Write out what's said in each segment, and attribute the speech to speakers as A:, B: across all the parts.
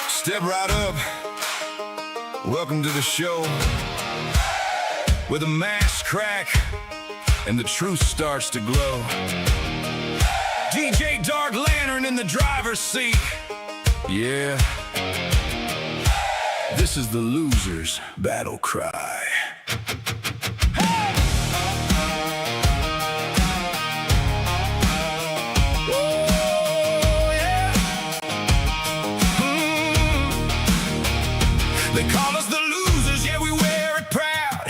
A: Step right up. Welcome to the show where the masks crack and the truth starts to glow. DJ Dark Lantern in the driver's seat. Yeah. This is the loser's battle cry. They call us the losers, yeah, we wear it proud.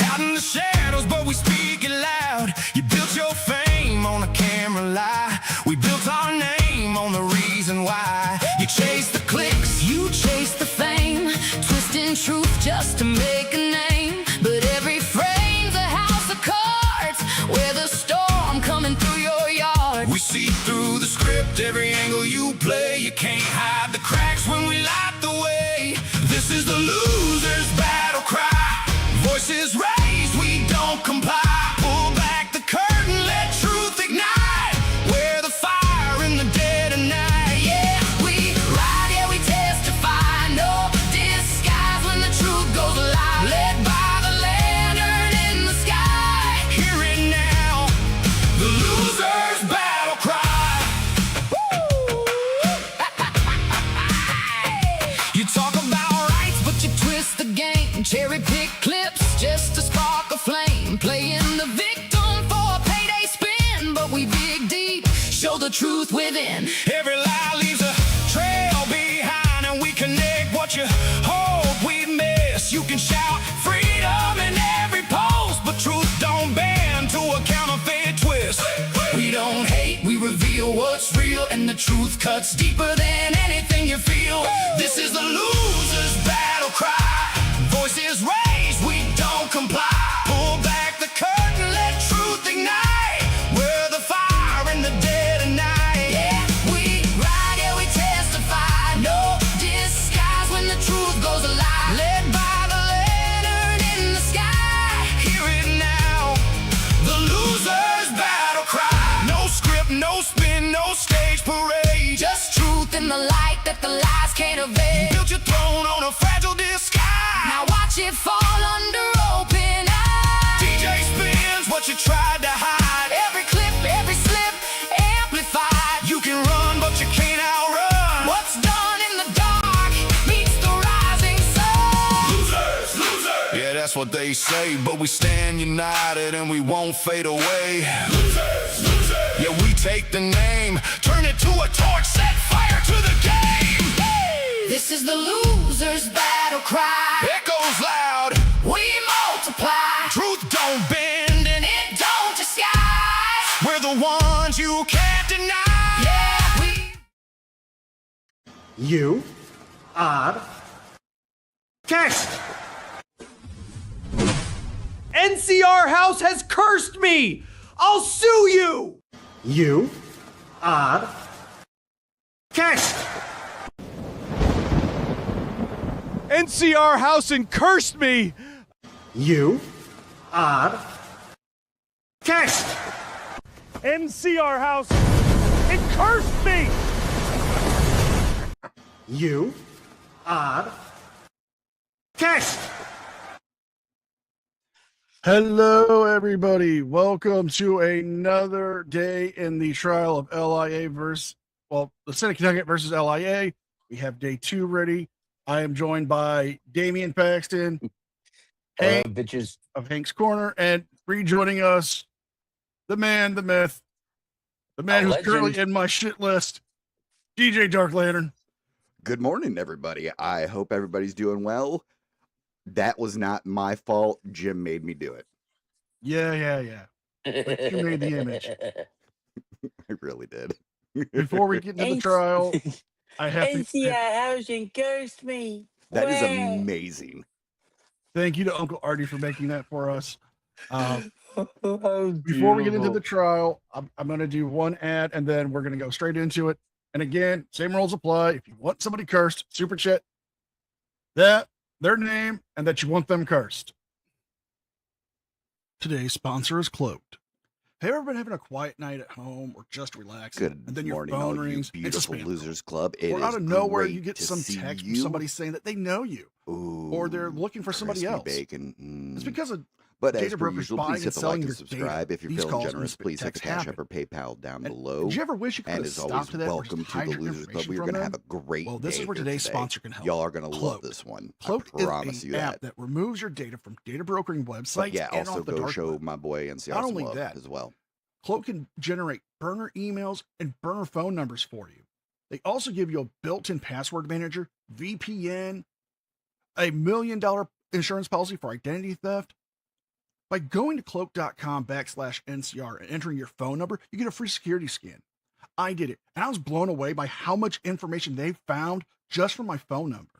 A: Out in the shadows, but we speak it loud. You built your fame on a camera lie. We built our name on the reason why. You chase the clicks,
B: You chase the fame, twisting truth just to make a name. But every frame's a house of cards, where the storm coming through your yard.
A: we see through the script, every angle you play. You can't hide the cracks when we light the way. This is the loser's battle cry. Voices raised, we don't comply. Pull back the curtain, let truth ignite. We're the fire in the dead of night.
B: Yeah, we ride, yeah, we testify. No disguise when the truth goes alive. Led by the lantern in the sky.
A: Hear it now, the loser's battle cry.
B: You talk about rights, but you twist the game. Cherry pick clips just to spark a flame. Playing the victim for a payday spin. But we dig deep, show the truth within.
A: Every lie leaves a trail behind, and we connect what you hope we miss. You can shout freedom in every post, but truth don't bend to a counterfeit twist.
B: We don't hate, we reveal what's real, and the truth cuts deeper than anything you feel.
A: This is the loser's battle cry. Voices raised, we don't comply. Pull back the curtain, let truth ignite. We're the fire in the dead of night.
B: Yeah, we ride, yeah, we testify. No disguise when the truth goes alive. Led by the lantern in the sky.
A: Hear it now, the loser's battle cry. No script, no spin, no stage parade.
B: Just truth in the light that the lies can't evade.
A: Built your throne on a fragile disguise.
B: Now watch it fall under open eyes.
A: DJ spins what you tried to hide.
B: Every clip, every slip, amplified.
A: You can run, but you can't outrun.
B: What's done in the dark meets the rising sun.
A: Losers, losers. Yeah, that's what they say, but we stand united and we won't fade away. Losers, losers. Yeah, we take the name, turn it to a torch, set fire to the game.
B: This is the loser's battle cry.
A: Echoes loud,
B: We multiply,
A: truth don't bend, and
B: it don't disguise.
A: we're the ones you can't deny.
B: Yeah, we
C: You are cursed. NCR House has cursed me. I'll sue you. You are cursed.
D: NCR House and cursed me.
C: You are cursed.
D: NCR House and cursed me.
C: You are cursed.
D: Hello, everybody. Welcome to another day in the trial of LIA the Senate Connecticut versus LIA. We have day 2 ready. I am joined by Damian Paxton, Hank
E: bitches.
D: of Hank's Corner, and rejoining us, the man, the myth, the man
E: A
D: who's
E: legend.
D: currently in my shit list, DJ Dark Lantern.
F: Good morning, everybody. I hope everybody's doing well. That was not my fault. Jim made me do it.
D: Yeah. But you made the image.
F: I really did.
D: Before we get into the trial, I have to
E: NCR House and cursed me.
F: That is
E: Wow.
F: amazing.
D: thank you to Uncle Artie for making that for us.
E: Oh,
D: Before we get into
E: beautiful.
D: the trial, I'm going to do one ad and then we're going to go straight into it. And again, same rules apply. If you want somebody cursed, super chat that, their name, and that you want them cursed. Today's sponsor is Cloaked. Have you ever been having a quiet night at home or just relaxing?
F: Good
D: and then your
F: morning,
D: phone
F: all you
D: rings.
F: beautiful
D: it's a spam
F: losers club. It
D: or
F: is
D: out of nowhere, you
F: great
D: get
F: to
D: some
F: see
D: text from
F: you.
D: somebody saying that they know you, or they're
F: Ooh,
D: looking for somebody
F: crispy
D: else.
F: bacon.
D: It's because of
F: But as
D: data
F: per
D: brokers
F: usual,
D: buying
F: please hit
D: and
F: the
D: selling
F: like and
D: your
F: subscribe.
D: data.
F: If you're
D: These
F: feeling
D: calls and
F: generous,
D: spam
F: please hit the
D: texts
F: Cash
D: happen.
F: App or PayPal down
D: And
F: below.
D: did you ever wish you could
F: And
D: put a
F: as
D: stop
F: always,
D: to that or
F: welcome
D: just
F: to
D: hide
F: the
D: your
F: Losers Club.
D: information
F: We are
D: from
F: going to
D: them?
F: have a great
D: Well, this
F: day
D: is where
F: here
D: today's
F: today.
D: sponsor can help.
F: Y'all are going to love
D: Cloak.
F: this one.
D: Cloak
F: I promise
D: is
F: you
D: an
F: that.
D: app that removes your data from data brokering
F: But
D: websites
F: yeah,
D: and
F: also
D: off the
F: go
D: dark
F: show
D: web.
F: my boy NCR
D: Not
F: some
D: only
F: love
D: that,
F: as well.
D: Cloak can generate burner emails and burner phone numbers for you. They also give you a built-in password manager, VPN, $1 million insurance policy for identity theft. By going to cloak.com/NCR and entering your phone number, you get a free security scan. I did it, and I was blown away by how much information they found just from my phone number.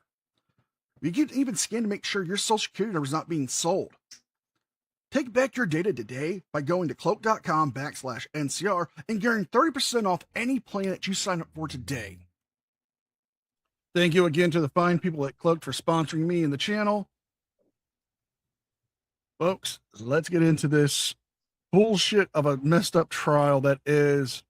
D: You can even scan to make sure your social security number is not being sold. Take back your data today by going to cloak.com/NCR and getting 30% off any plan that you sign up for today. Thank you again to the fine people at Cloak for sponsoring me and the channel. Folks, let's get into this bullshit of a messed up trial that is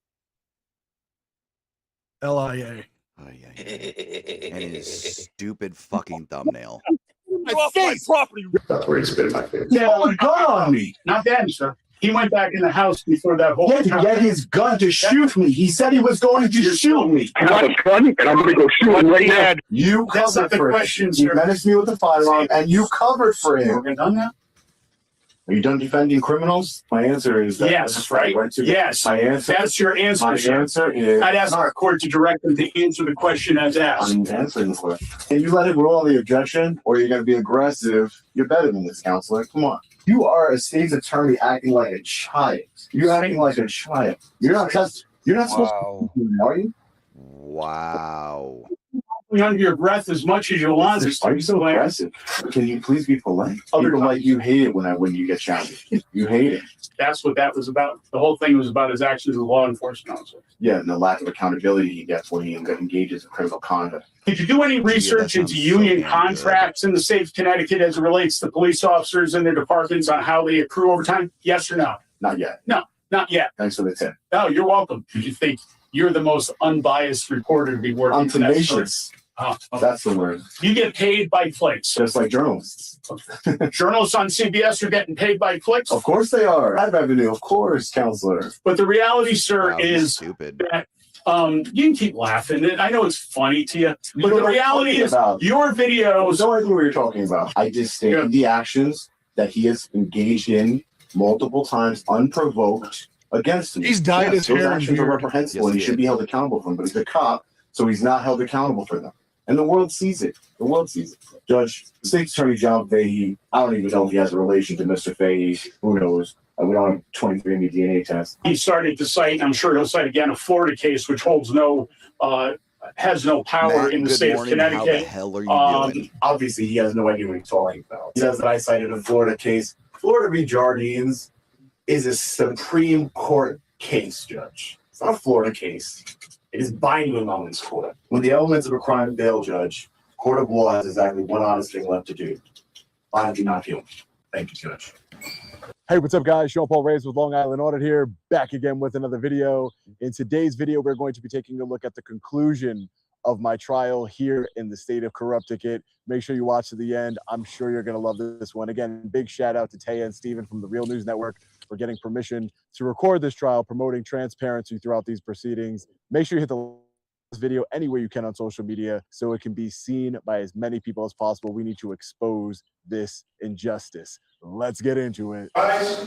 D: LIA.
F: Oh, yeah. And his stupid fucking thumbnail.
C: My face! Property.
G: That's where he spit in my face.
H: Yeah, a gun on me. Not that, sir. He went back in the house before that whole.
G: He had to get his gun to shoot me. He said he was going to shoot me.
I: I got a gun, and I'm going to go shoot him right now.
G: You
H: That's
G: covered
H: not the
G: for
H: question,
G: him.
H: sir.
G: He menaced me with a firearm, and you covered for him.
H: We're done now?
G: Are you done defending criminals? My answer is that.
H: Yes, right? Yes.
G: My answer.
H: That's your answer,
G: My
H: sir.
G: answer is.
H: I'd ask our court to direct them to answer the question as asked.
G: I'm answering the question. Can you let it rule on the objection, or you're going to be aggressive? You're better than this, counselor. Come on. You are a state's attorney acting like a child. You're acting like a child. You're not just. You're not supposed to. Are you?
F: Wow.
H: Under your breath as much as you want.
G: Are you so aggressive? Can you please be polite? People like you hate it when you get challenged. You hate it.
H: That's what that was about. The whole thing was about his actions as a law enforcement officer.
G: Yeah, and the lack of accountability he gets when he engages in criminal conduct.
H: Did you do any research into
F: sounds so
H: union
F: damn
H: contracts in the state of Connecticut as it relates to police officers and their departments on how they accrue overtime? Yes or no?
G: Not yet.
H: Not yet.
G: Thanks for the tip.
H: No, you're welcome. Did you think you're the most unbiased reporter to be working
G: I'm
H: for that story?
G: tenacious.
H: Oh, okay.
G: That's the word.
H: You get paid by clicks.
G: Just like journalists.
H: Journalists on CBS are getting paid by clicks.
G: Of course they are. Ad revenue, of course, counselor.
H: But the reality, sir,
F: Wow,
H: is
F: stupid.
H: that you can keep laughing. I know it's funny to you, but the reality is your
G: I
H: videos.
G: have no idea what you're talking about. I just stated the actions that he has engaged in multiple times unprovoked against me.
D: He's dyed his
G: those
D: hair and
G: actions are
D: beard.
G: reprehensible
F: Yes,
G: and he
F: he
G: should
F: is.
G: be held accountable for them, but he's a cop, so he's not held accountable for them. And the world sees it. The world sees it. Judge, the State's Attorney John Fahey, I don't even know if he has a relation to Mr. Fahey. Who knows? We don't have 23andMe DNA test.
H: He started to cite, and I'm sure he'll cite again, a Florida case which holds has no power
F: Matt,
H: in the
F: good
H: state
F: morning.
H: of
F: How the
H: Connecticut.
F: hell are you doing?
G: Obviously, he has no idea what he's talking about. He says that I cited a Florida case. Florida v. Jardines is a Supreme Court case, Judge. It's not a Florida case. It is binding on this court. When the elements of a crime fail, Judge, court of law has exactly one honest thing left to do. I do not feel. Thank you, Judge.
J: Hey, what's up, guys? Sean Paul Reyes with Long Island Audit here, back again with another video. In today's video, we're going to be taking a look at the conclusion of my trial here in the state of Connecticut. Make sure you watch to the end. I'm sure you're going to love this one. Again, big shout out to Taya and Steven from the Real News Network for getting permission to record this trial, promoting transparency throughout these proceedings. Make sure you hit the video anywhere you can on social media so it can be seen by as many people as possible. We need to expose this injustice. Let's get into it.
K: Guys,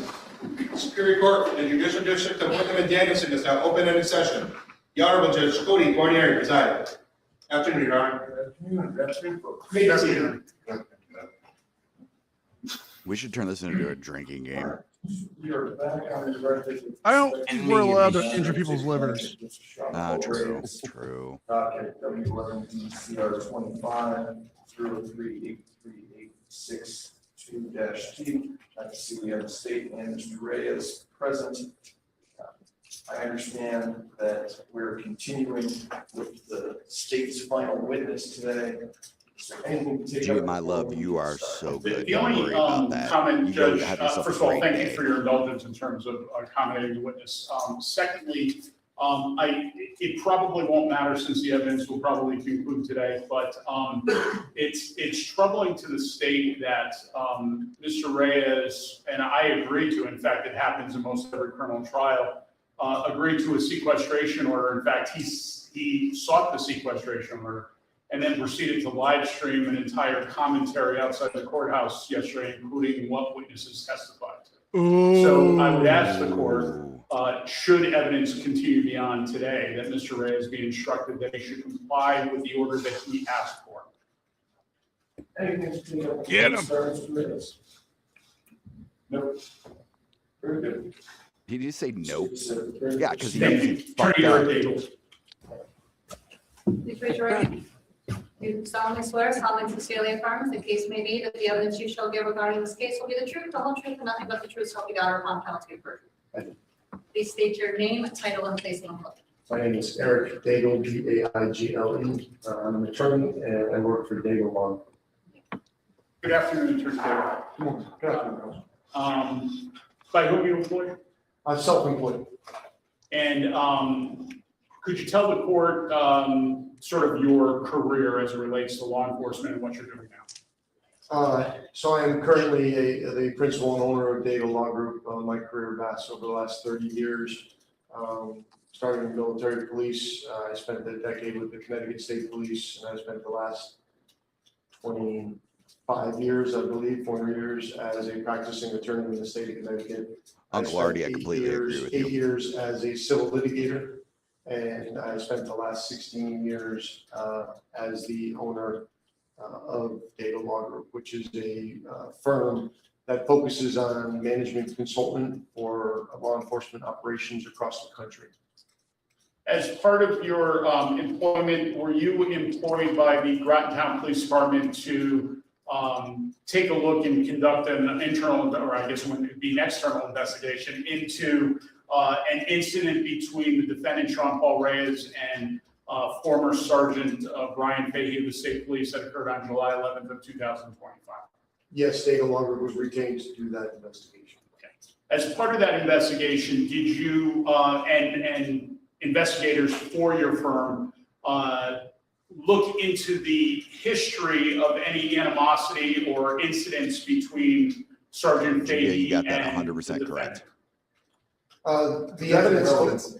K: Superior Court, the Judicial District of Wickham and Danielson is now open and in session. The Honorable Judge Cody Guarnieri presiding. Afternoon, Your Honor.
F: We should turn this into a drinking game.
D: I don't think we're allowed to injure people's livers.
F: True. True.
L: Docket WLNCR 25-3038362-T. I can see we have the state and Mr. Reyes present. I understand that we're continuing with the state's final witness today,
F: Jim, I love you are so good.
H: The
F: Don't
H: only
F: worry about that.
H: comment,
F: You go
H: Judge,
F: have yourself
H: first
F: a
H: of all,
F: great
H: thank
F: day.
H: you for your indulgence in terms of accommodating the witness. Secondly, it probably won't matter since the evidence will probably conclude today, but it's troubling to the state that Mr. Reyes, and I agree to, in fact, it happens in most every criminal trial, agreed to a sequestration order. In fact, he sought the sequestration order and then proceeded to live stream an entire commentary outside the courthouse yesterday, including what witnesses testified to.
D: Ooh.
H: So I would ask the court, should evidence continue beyond today, that Mr. Reyes be instructed that he should comply with the order that he asked for.
K: Get him.
L: Nope. Very good.
F: Did you say nope? Yeah, because he
H: Thank you.
F: fucked
H: Attorney
F: up.
H: Daigle.
M: Please raise your right hand. You solemnly swear, solemnly sincerely affirm, the case may be that the evidence you shall give regarding this case will be the truth, the whole truth, and nothing but the truth, so help you God, or upon penalty of perjury.
G: I do.
M: Please state your name, title, and place of employment.
G: My name is Eric Daigle, Daigle. I'm an attorney and I work for Daigle Law.
H: Good afternoon, Attorney Daigle.
G: Good afternoon.
H: By whom you employed?
G: I'm self-employed.
H: And could you tell the court sort of your career as it relates to law enforcement and what you're doing now?
G: So I am currently the principal and owner of Daigle Law Group. My career vast over the last 30 years. Starting in military police, I spent a decade with the Connecticut State Police, and I spent the last 25 years, I believe, 4 years as a practicing attorney in the state of Connecticut.
F: Uncle Artie, I completely agree with you.
G: 8 years as a civil litigator, and I spent the last 16 years as the owner of Daigle Law Group, which is a firm that focuses on management consultant for law enforcement operations across the country.
H: As part of your employment, were you employed by the Groton Town Police Department to take a look and conduct an internal, or I guess it would be an external investigation into an incident between the defendant, Sean Paul Reyes, and former Sergeant Brian Fahey of the State Police that occurred on July 11th of 2025?
G: Yes, Daigle Law Group was retained to do that investigation.
H: Okay. As part of that investigation, did you and investigators for your firm look into the history of any animosity or incidents between Sergeant Fahey and
F: you got that 100% correct.
G: The evidence.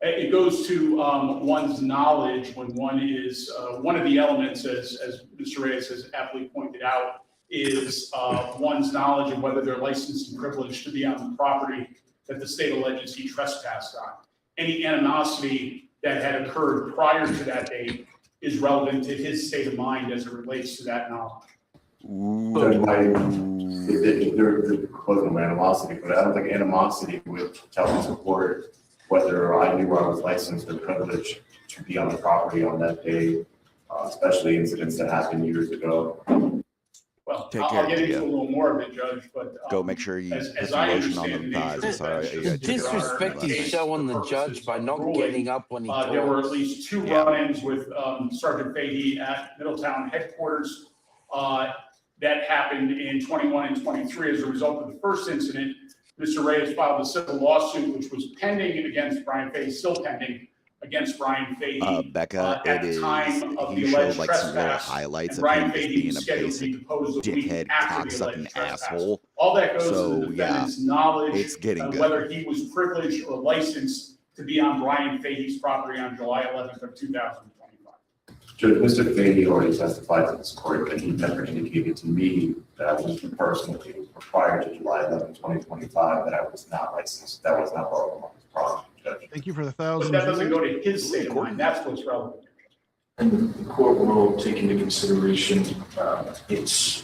H: It goes to one's knowledge when one is, one of the elements, as Mr. Reyes has aptly pointed out, is one's knowledge of whether they're licensed and privileged to be on the property that the state alleges he trespassed on. Any animosity that had occurred prior to that date is relevant to his state of mind as it relates to that knowledge.
G: There was no animosity, but I don't think animosity would tell the court whether I knew I was licensed or privileged to be on the property on that day, especially incidents that happened years ago.
H: Well,
F: Take
H: I'll
F: care,
H: get into
F: Gia.
H: a little more of it, Judge, but
F: go make sure you
H: as
F: put some
H: I
F: lotion on
H: understand
F: them
H: the
F: thighs.
H: nature
F: I'm
H: of
F: sorry.
H: that,
F: I got
E: Disrespect
F: chicken
E: is showing the judge by not getting up when he
H: there were at
E: talks.
H: least two
F: Yeah.
H: run-ins with Sergeant Fahey at Middletown headquarters that happened in 21 and 23. As a result of the first incident, Mr. Reyes filed a civil lawsuit, which was pending against Brian Fahey, still pending against Brian Fahey.
F: Becca,
H: at
F: it
H: the
F: is,
H: time of
F: he
H: the
F: showed
H: alleged
F: like some little
H: trespass,
F: highlights
H: and
F: of
H: Brian
F: him just
H: Fahey
F: being
H: was
F: a
H: scheduled to be
F: basic
H: deposed a week
F: dickhead,
H: after the
F: cocksucking
H: alleged trespass.
F: asshole.
H: All that goes
F: So,
H: to the
F: yeah,
H: defendant's knowledge
F: it's getting
H: of
F: good.
H: whether he was privileged or licensed to be on Brian Fahey's property on July 11th of 2025.
G: Judge, Mr. Fahey already testified to this court that he never indicated to me that I was personally, prior to July 11, 2025, that I was not licensed. That was not part of his problem, Judge.
D: Thank you for the
H: But
D: thousand.
H: that doesn't go to his state of mind. That's what's relevant.
L: And the court will take into consideration its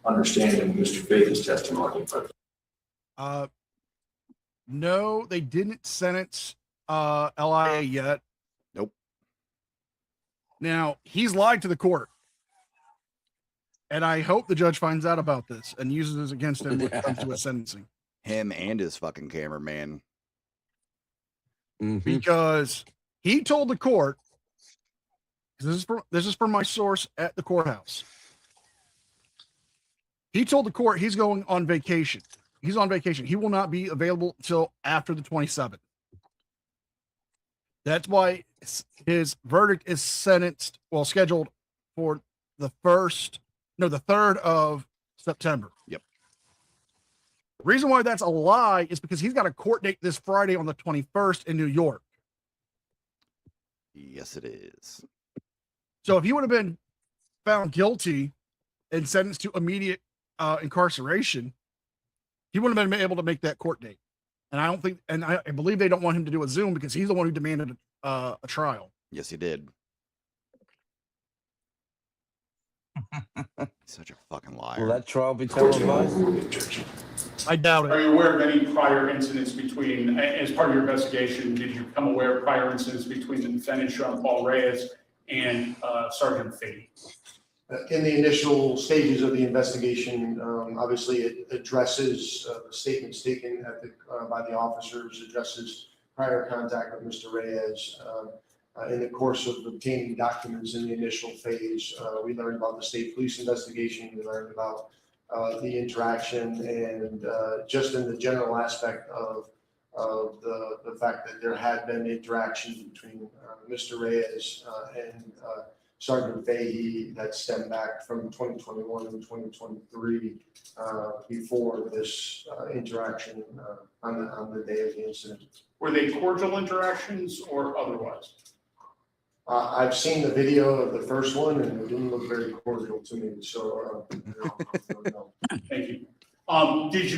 L: understanding of Mr. Fahey's testimony, but
D: No, they didn't sentence LIA yet.
F: Nope.
D: Now, he's lied to the court. And I hope the judge finds out about this and uses this against him when it comes to his sentencing.
F: Him and his fucking cameraman.
D: Because he told the court This is from my source at the courthouse. He told the court he's going on vacation. He's on vacation. He will not be available until after the 27th. That's why his verdict is scheduled for the 3rd of September.
F: Yep.
D: The reason why that's a lie is because he's got a court date this Friday on the 21st in New York.
F: Yes, it is.
D: So if he would have been found guilty and sentenced to immediate incarceration, he wouldn't have been able to make that court date. And I don't think, and I believe they don't want him to do a Zoom because he's the one who demanded a trial.
F: Yes, he did. Such a fucking liar.
E: Will that trial be televised?
D: I doubt it.
H: Are you aware of any prior incidents between, as part of your investigation, did you become aware of prior incidents between the defendant, Sean Paul Reyes, and Sergeant Fady?
N: In the initial stages of the investigation, obviously it addresses the statements taken by the officers, addresses prior contact with Mr. Reyes. In the course of obtaining documents in the initial phase, we learned about the state police investigation, we learned about the interaction, and just in the general aspect of the fact that there had been interactions between Mr. Reyes and Sergeant Fahey that stemmed back from 2021 and 2023 before this interaction on the day of the incident.
H: Were they cordial interactions or otherwise?
N: I've seen the video of the first one and it didn't look very cordial to me, so no.
H: Thank you. Did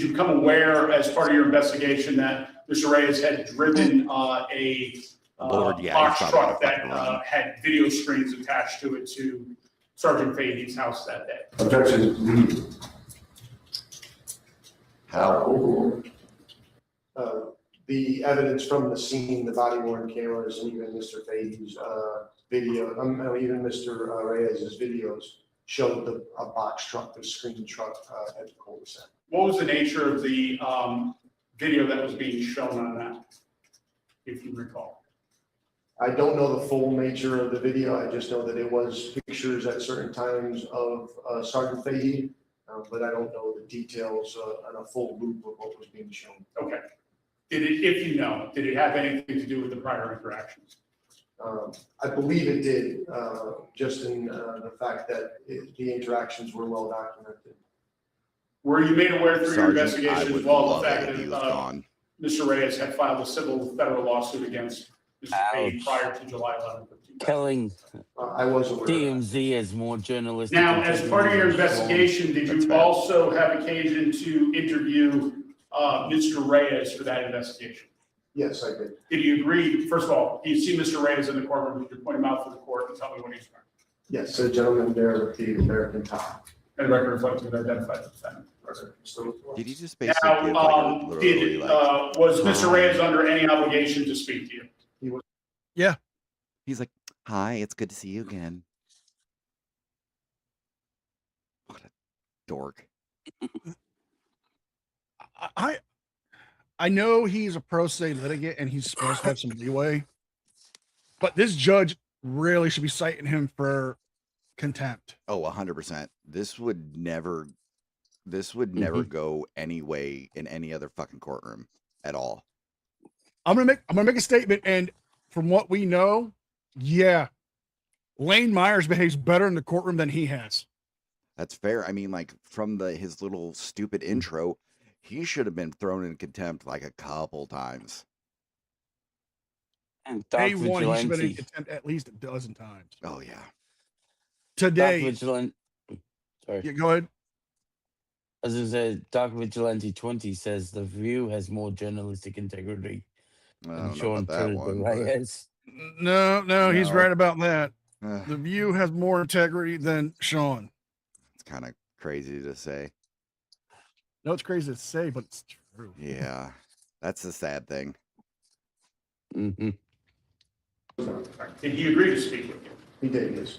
H: you become aware as part of your investigation that Mr. Reyes had driven a box truck that had video screens attached to it to Sergeant Fahey's house that day?
N: Objection.
F: How?
N: The evidence from the scene, the body worn cameras, and even Mr. Fahey's video, even Mr. Reyes's videos showed a box truck, the screen truck at the cul-de-sac.
H: What was the nature of the video that was being shown on that, if you recall?
N: I don't know the full nature of the video. I just know that it was pictures at certain times of Sergeant Fahey, but I don't know the details on a full loop of what was being shown.
H: Okay. If you know, did it have anything to do with the prior interactions?
N: I believe it did, just in the fact that the interactions were well documented.
H: Were you made aware through your investigation as well the fact that
E: Mr.
H: Reyes had filed a civil federal lawsuit against Mr. Fahey prior to July 11th?
E: Telling
N: I was aware.
E: DMZ is more journalistic.
H: Now, as part of your investigation, did you also have occasion to interview Mr. Reyes for that investigation?
N: Yes, I did.
H: Did you agree, first of all, do you see Mr. Reyes in the courtroom? Did you point him out for the court and tell me what he's wearing?
N: Yes, the gentleman there with the American top.
H: And the record reflects you've identified the defendant.
F: Did he just basically
H: was Mr. Reyes under any obligation to speak to you?
N: He was.
D: Yeah.
F: He's like, hi, it's good to see you again. What a dork.
D: I know he's a pro se litigant and he's supposed to have some leeway, but this judge really should be citing him for contempt.
F: Oh, 100%. This would never go any way in any other fucking courtroom at all.
D: I'm gonna make a statement, and from what we know, yeah, Lane Myers behaves better in the courtroom than he has.
F: That's fair. I mean, like from his little stupid intro, he should have been thrown in contempt like a couple times.
E: And
D: Day one, he should have been in contempt at least a dozen times.
F: Oh yeah.
D: Today.
E: Sorry.
D: Yeah, go ahead.
E: As I said, Dark Vigilante 20 says the View has more journalistic integrity than Sean Reyes.
D: No, he's right about that. The View has more integrity than Sean.
F: It's kind of crazy to say.
D: No, it's crazy to say, but it's true.
F: Yeah, that's the sad thing.
E: Mm-hmm.
H: Did he agree to speak with you?
N: He did, yes.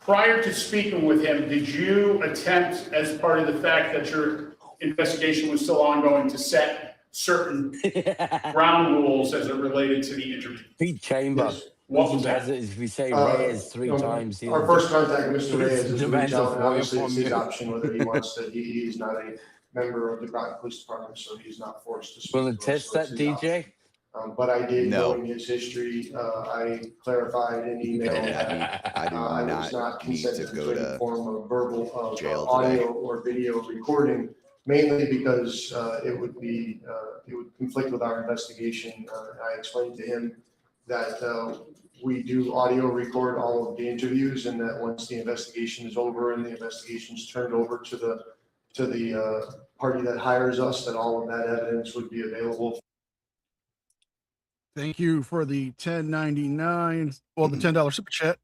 H: Prior to speaking with him, did you attempt, as part of the fact that your investigation was still ongoing, to set certain ground rules as it related to the interview?
E: Pete Chamber.
N: Yes.
H: What was that?
E: If we say Reyes three times,
N: Our first contact with Mr. Reyes is to
E: demand
N: reach
E: a
N: out, and
E: FOIA
N: obviously it's
E: from
N: his
E: you.
N: option whether he wants to. He's not a member of the Groton Police Department, so he's not forced to speak.
E: Will it test that, DJ?
N: But I did,
F: No.
N: knowing his history, I clarified in email that
F: I do
N: I was
F: not
N: not
F: need to
N: consenting
F: go
N: to any
F: to
N: form of verbal,
F: jail
N: audio
F: today.
N: or video recording, mainly because it would conflict with our investigation. I explained to him that we do audio record all of the interviews, and that once the investigation is over and the investigation is turned over to the party that hires us, that all of that evidence would be available.
D: Thank you for the $10.99. Well, the $10 super chat.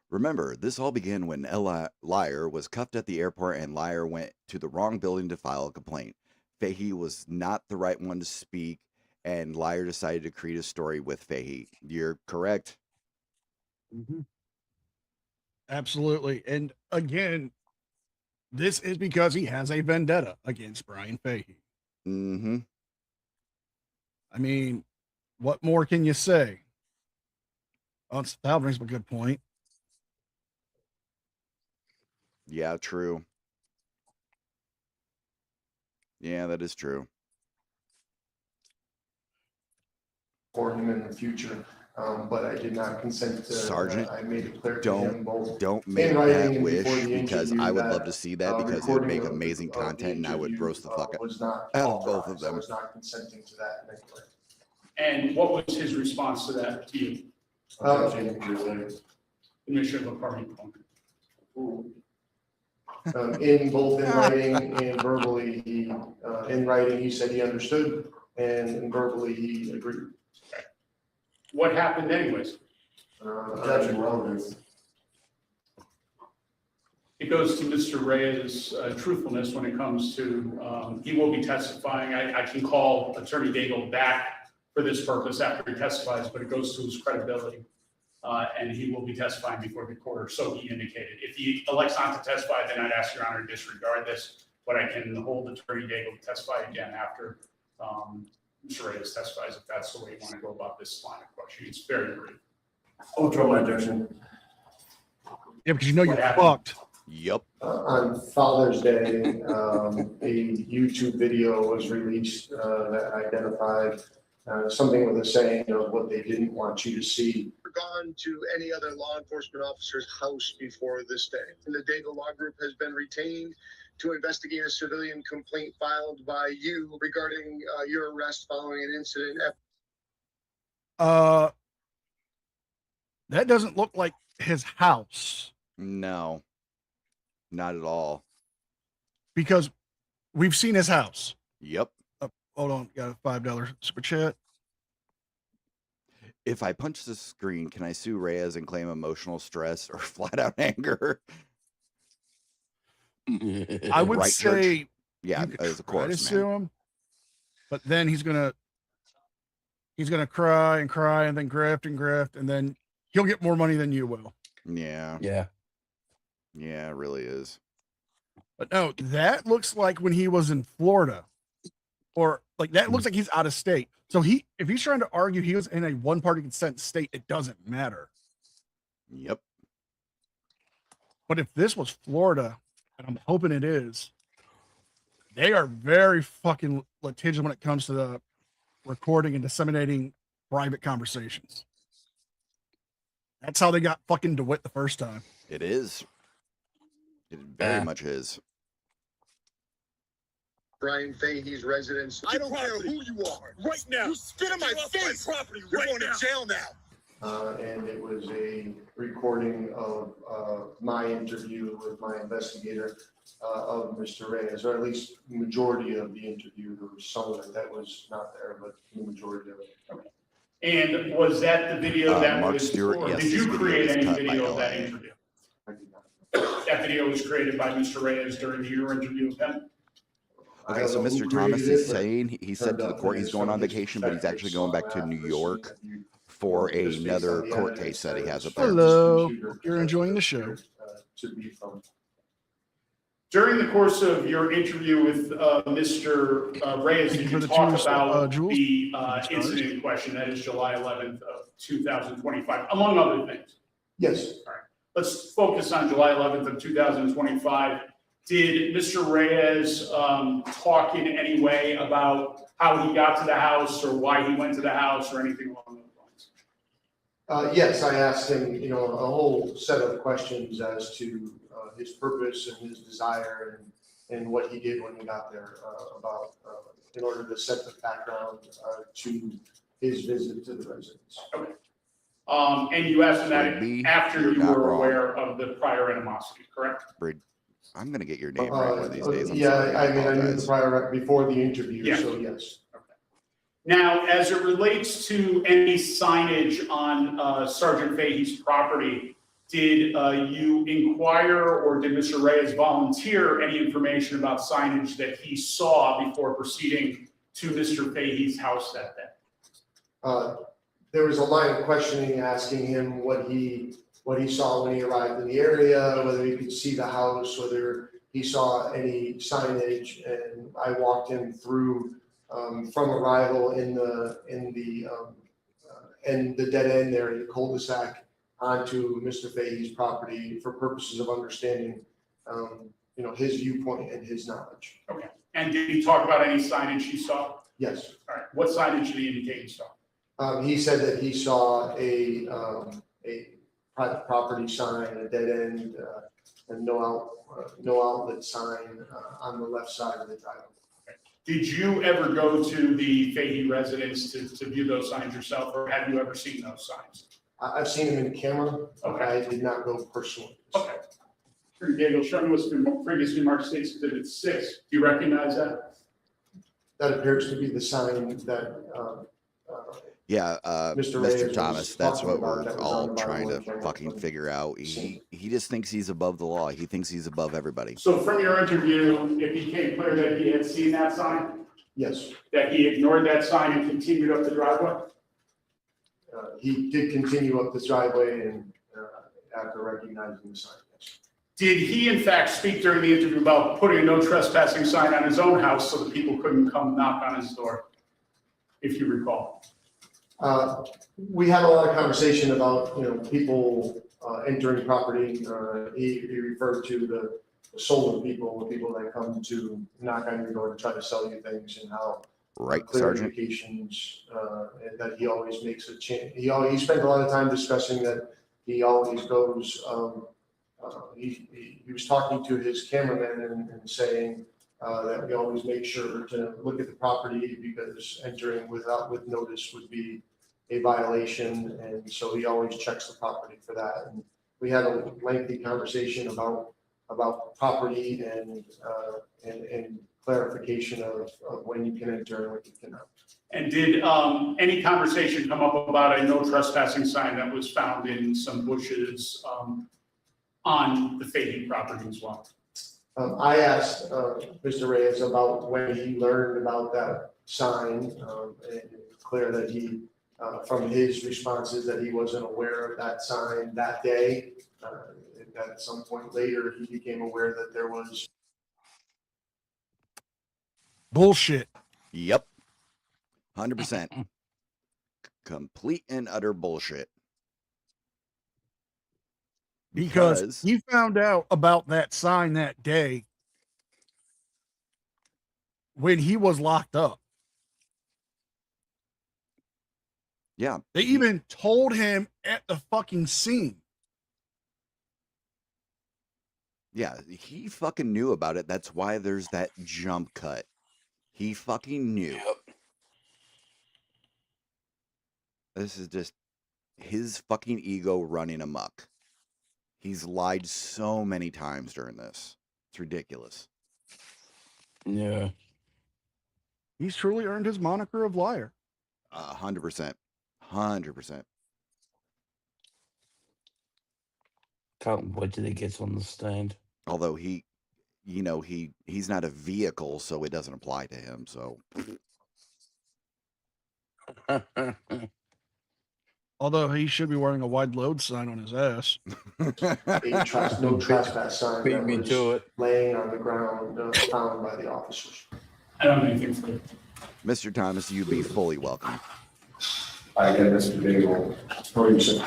F: Remember, this all began when LIA was cuffed at the airport and LIA went to the wrong building to file a complaint. Fahey was not the right one to speak, and LIA decided to create a story with Fahey. You're correct.
D: Mm-hmm. Absolutely. And again, this is because he has a vendetta against Brian Fahey.
F: Mm-hmm.
D: I mean, what more can you say? Oh, that brings up a good point.
F: Yeah, true. Yeah, that is true.
N: For him in the future, but I did not consent to.
F: Sergeant,
N: I made it clear to him both.
F: don't make
N: in writing
F: that
N: and
F: wish,
N: before the
F: because
N: interview
F: I would
N: that,
F: love to see that, because it would make amazing content, and I would roast the fuck out of both of them.
N: I was not consenting to that in any way.
H: And what was his response to that to you? Commissioner of the party.
N: In both in writing and verbally, in writing, he said he understood, and verbally, he agreed.
H: What happened anyways?
N: Judging relevance.
H: It goes to Mr. Reyes' truthfulness when it comes to, he will be testifying. I can call Attorney Daigle back for this purpose after he testifies, but it goes to his credibility. And he will be testifying before the court, or so he indicated. If he elects not to testify, then I'd ask Your Honor to disregard this, but I can hold Attorney Daigle to testify again after Mr. Reyes testifies, if that's the way you want to go about this line of questioning. It's very brief.
G: I'll withdraw my objection.
D: Yeah, because you know you're fucked.
F: Yep.
N: On Father's Day, a YouTube video was released that identified something with a saying of what they didn't want you to see.
O: Gone to any other law enforcement officer's house before this day. And the Daigle Law Group has been retained to investigate a civilian complaint filed by you regarding your arrest following an incident at
D: that doesn't look like his house.
F: No, not at all.
D: Because we've seen his house.
F: Yep.
D: Hold on, got a $5 super chat.
F: If I punch the screen, can I sue Reyes and claim emotional stress or flat out anger?
D: I would say,
F: Church? Yeah, as a course,
D: sue him, but then he's gonna cry and cry and then grift, and then he'll get more money than you will.
F: Yeah.
E: Yeah.
F: Yeah, it really is.
D: But no, that looks like when he was in Florida, or like that looks like he's out of state. So if he's trying to argue he was in a one-party consent state, it doesn't matter.
F: Yep.
D: But if this was Florida, and I'm hoping it is, they are very fucking litigious when it comes to the recording and disseminating private conversations. That's how they got fucking DeWitt the first time.
F: It is. It very much is.
O: Brian Fahey's residence. I don't care who you are. Right now. You spit in my face. You're going to jail now.
N: And it was a recording of my interview with my investigator of Mr. Reyes, or at least the majority of the interview. There was some of it that was not there, but the majority of it.
H: Okay. And was that the video that
F: Mark
H: was,
F: Stewart,
H: or
F: yes,
H: did
F: this
H: you
F: video
H: create
F: is
H: any
F: cut
H: video
F: by
H: of that
F: LIA.
H: interview? That video was created by Mr. Reyes during your interview with him?
F: Okay, so Mr. Thomas is saying he said to the court he's going on vacation, but he's actually going back to New York for another court case that he has up there.
D: Hello, you're enjoying the show.
N: To be from.
H: During the course of your interview with Mr. Reyes, did you talk about the incident in question, that is July 11th of 2025, among other things?
N: Yes.
H: All right. Let's focus on July 11th of 2025. Did Mr. Reyes talk in any way about how he got to the house or why he went to the house or anything along those lines?
N: Yes, I asked him, a whole set of questions as to his purpose and his desire and what he did when he got there in order to set the background to his visit to the residence.
H: Okay. And you asked him that after you were aware of the prior animosity, correct?
F: I'm going to get your name right one of these days.
N: I knew the prior before the interview, so yes.
H: Okay. Now, as it relates to any signage on Sergeant Fahey's property, did you inquire or did Mr. Reyes volunteer any information about signage that he saw before proceeding to Mr. Fahey's house that day?
N: There was a line of questioning asking him what he saw when he arrived in the area, whether he could see the house, whether he saw any signage, and I walked him through from arrival in the dead end there in the cul-de-sac onto Mr. Fahey's property for purposes of understanding, his viewpoint and his knowledge.
H: Okay. And did he talk about any signage he saw?
N: Yes.
H: All right. What signage did he indicate he saw?
N: He said that he saw a private property sign, a dead end, and no outlet sign on the left side of the driveway.
H: Okay. Did you ever go to the Fahey residence to view those signs yourself, or have you ever seen those signs?
N: I've seen them in camera.
H: Okay.
N: I did not go personally.
H: Okay. Daniel, show me what's been previously marked States Exhibit 6. Do you recognize that?
N: That appears to be the sign that
F: Mr. Thomas, that's what we're all trying to fucking figure out. He just thinks he's above the law. He thinks he's above everybody.
H: So from your interview, it became clear that he had seen that sign?
N: Yes.
H: That he ignored that sign and continued up the driveway?
N: He did continue up the driveway and after recognizing the sign, yes.
H: Did he in fact speak during the interview about putting a no trespassing sign on his own house so that people couldn't come knock on his door, if you recall?
N: We had a lot of conversation about, people entering property. He referred to the solar people, the people that come to knock on your door to try to sell you things, and how
F: Sergeant.
N: That he always makes a change. He spent a lot of time discussing that he always goes. He was talking to his cameraman and saying that we always make sure to look at the property because entering with notice would be a violation, and so he always checks the property for that. And we had a lengthy conversation about property and clarification of when you can enter and when you cannot.
H: And did any conversation come up about a no trespassing sign that was found in some bushes on the Fahey property as well?
N: I asked Mr. Reyes about when he learned about that sign, and it's clear that he, from his responses, that he wasn't aware of that sign that day. At some point later, he became aware that there was
D: bullshit.
F: Yep. 100%. Complete and utter bullshit.
D: Because he found out about that sign that day when he was locked up.
F: Yeah.
D: They even told him at the fucking scene.
F: Yeah, he fucking knew about it. That's why there's that jump cut. He fucking knew.
E: Yep.
F: This is just his fucking ego running amok. He's lied so many times during this. It's ridiculous.
E: Yeah.
D: He's truly earned his moniker of liar.
F: 100%. 100%.
E: Can't wait till he gets on the stand.
F: Although he's not a vehicle, so it doesn't apply to him. So
D: Although he should be wearing a wide load sign on his ass.
N: No trespass sign
E: Beat
N: that
E: me
N: was
E: to it.
N: laying on the ground, found by the officers.
H: I don't have anything for
F: Mr. Thomas, you'd be fully welcome.
G: I get Mr. Daigle. How are you, sir?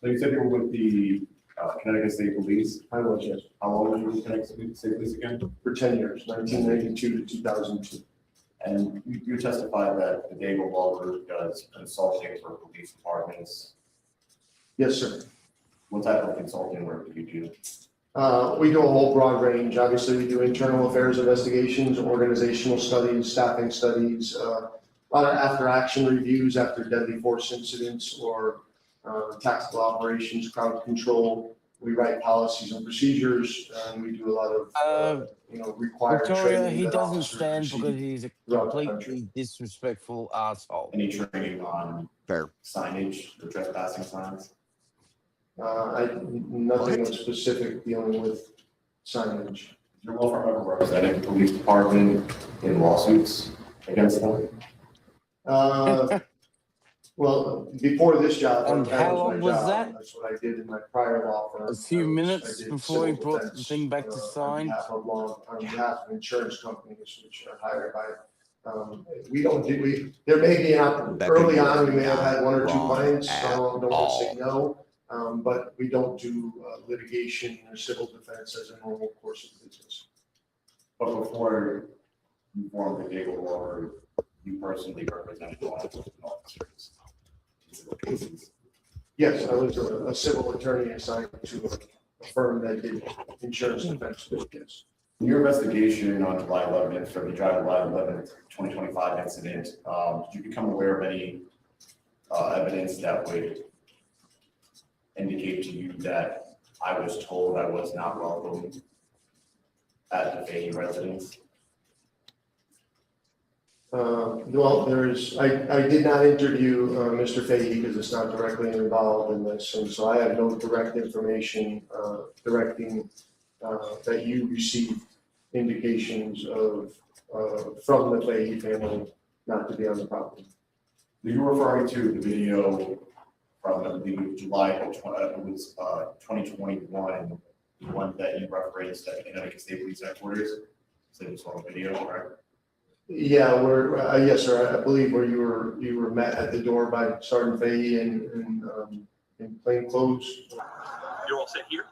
G: So you said you were with the Connecticut State Police?
N: I was, yes.
G: How long were you with Connecticut State Police again?
N: For 10 years, 1992 to 2002.
G: And you testified that the Daigle Law Group does consulting for police departments.
N: Yes, sir.
G: What type of consulting work do you do?
N: We do a whole broad range. Obviously, we do internal affairs investigations, organizational studies, staffing studies, a lot of after-action reviews after deadly force incidents or tactical operations, crowd control. We write policies and procedures, and we do a lot of, required
E: Victoria,
N: training.
E: he
N: that
E: doesn't
N: officers
E: stand
N: receive
E: because he's a
N: throughout the country.
E: completely disrespectful asshole.
G: Any training on
F: Fair
G: signage, the trespassing signs?
N: Nothing specific dealing with signage.
G: Your law firm ever represented the police department in lawsuits against them?
N: Well, before this job.
E: And
N: that
E: how
N: my
E: long was
N: job.
E: that?
N: That's what I did in my prior law firm.
E: A few minutes
N: I did
E: before he
N: civil
E: brought the
N: defense,
E: thing back to sign?
N: On behalf of insurance companies which are hired by, we don't do, there may be, early on, we may have had one or two clients, I don't want to say no. But we don't do litigation or civil defense as a normal course of business.
G: But before you formed the Daigle Law Group, you personally represented law enforcement officers in civil cases.
N: Yes, I was a civil attorney assigned to a firm that did insurance defense business.
G: In your investigation on July 11th, for the July 11th, 2025 incident, did you become aware of any evidence that would indicate to you that I was told I was not welcome at the Fahey residence?
N: Well, I did not interview Mr. Fahey because it's not directly involved in this, and so I have no direct information directing that you received indications of from the Fahey family not to be on the property.
G: Are you referring to the video from the July it was 2021, the one that you referenced at Connecticut State Police Headquarters? So it was on video, right?
N: Yeah, yes, sir. I believe where you were met at the door by Sergeant Fahey in plain clothes.
C: You're all set here?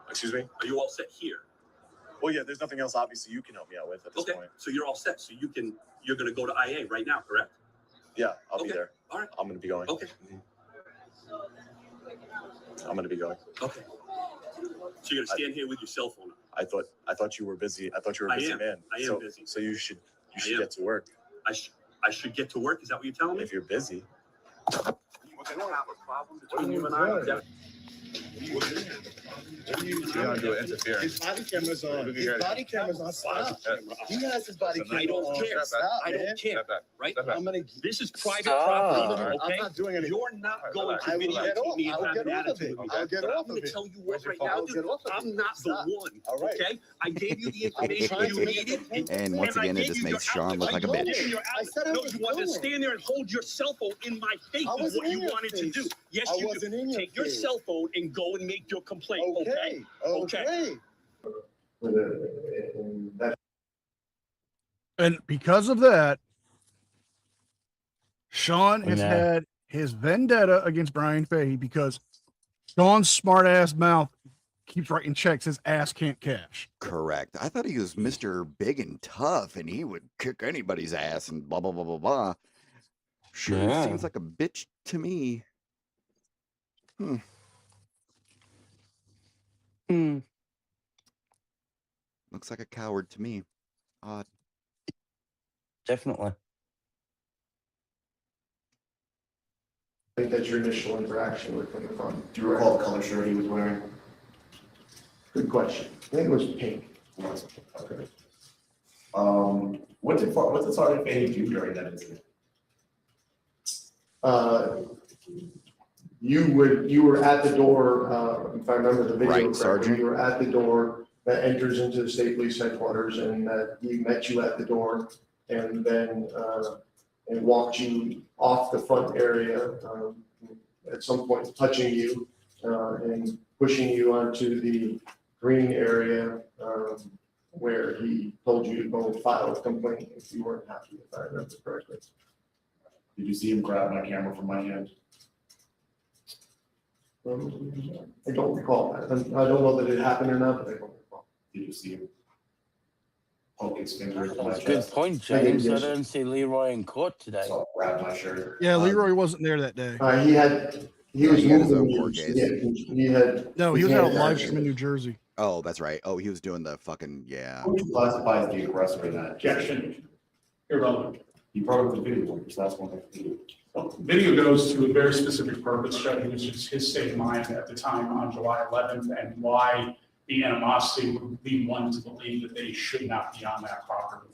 J: Excuse me?
C: Are you all set here?
J: Well, yeah, there's nothing else obviously you can help me out with at this point.
C: So you're all set. So you're gonna go to IA right now, correct?
J: Yeah, I'll be there.
C: All right.
J: I'm gonna be going.
C: Okay.
J: I'm gonna be going.
C: Okay. So you're gonna stand here with your cell phone on?
J: I thought you were busy. I thought you were a
C: I
J: busy
C: am.
J: man.
C: I am busy.
J: So you should
C: am.
J: get to work
C: I should get to work. Is that what you're telling me?
J: if you're busy.
C: I don't have a problem between you and I.
O: His body camera's on. His body camera's on. Stop. He has his body camera on.
C: I don't care.
O: Stop,
C: I don't
O: man.
C: care. Right?
O: I'm gonna.
C: This is private
E: Stop.
C: property.
O: I'm
C: Okay?
O: not doing anything.
C: You're not going
O: I
C: to
O: will get
C: videotape
O: off.
C: me and
O: I'll
C: have
O: get
C: an
O: off of
C: attitude
O: it.
C: with
O: I'll
C: you.
O: get
C: But I'm
O: off
C: going
O: of
C: to
O: it.
C: tell you what
O: Where's your
C: right
O: phone?
C: now,
O: I'll get off of
C: I'm
O: it.
C: not the
O: Stop.
C: one.
O: All right.
C: Okay? I gave you the
O: I'm
C: information
O: trying
C: you
O: to make
C: needed.
F: And once
C: I
F: again, it
C: gave
F: just
C: you
F: makes
C: your
F: Sean look like a
C: outlet.
F: bitch.
O: I said I
C: No,
O: was
C: you wanted to
O: going.
C: stand there and hold your cell phone in my face.
O: I
C: Is
O: wasn't
C: what
O: in
C: you
O: your
C: wanted to
O: face.
C: do. Yes,
O: I
C: you
O: wasn't
C: do.
O: in your
C: Take your
O: face.
C: cell phone and go and make your complaint. Okay?
O: Okay.
N: And that
D: And because of that, Sean has
E: Nah.
D: had his vendetta against Brian Fahey because Sean's smart ass mouth keeps writing checks his ass can't cash.
F: Correct. I thought he was Mr. Big and Tough and he would kick anybody's ass and blah, blah, blah, blah, blah. Sure,
E: Yeah.
F: seems like a bitch to me. Looks like a coward to me. Odd.
E: Definitely.
N: I think that's your initial interaction with him.
G: Do you recall the color shirt he was wearing?
N: Good question. I think it was pink.
G: Okay. What did Sergeant Fahey do during that incident?
N: You were at the door, if I remember the video
F: Right,
N: correctly,
F: Sergeant.
N: you were at the door that enters into the state police headquarters, and he met you at the door, and then and walked you off the front area, at some point touching you, and pushing you onto the green area, where he told you to go file a complaint if you weren't happy, if I remember correctly.
G: Did you see him grab my camera from my hand?
N: I don't recall that. I don't know that it happened or not, but I don't recall.
G: Did you see him poke his finger into my
E: That's a good
G: chest?
E: point, James. I don't see Leroy in court today.
G: So I grabbed my shirt.
D: Yeah, Leroy wasn't there that day.
N: He was
F: he had his
N: moving
F: own
N: you.
F: court case.
N: Yeah, he had.
D: No, he was at a live stream in New Jersey.
F: Oh, that's right. Oh, he was doing the fucking, yeah.
G: Who would you classify as the aggressor in that?
H: Objection. Irrelevant.
G: You brought up the video, which that's one thing.
H: Well, video goes to a very specific purpose, Judge, which is his state of mind at the time on July 11th and why the animosity would lead one to believe that they should not be on that property.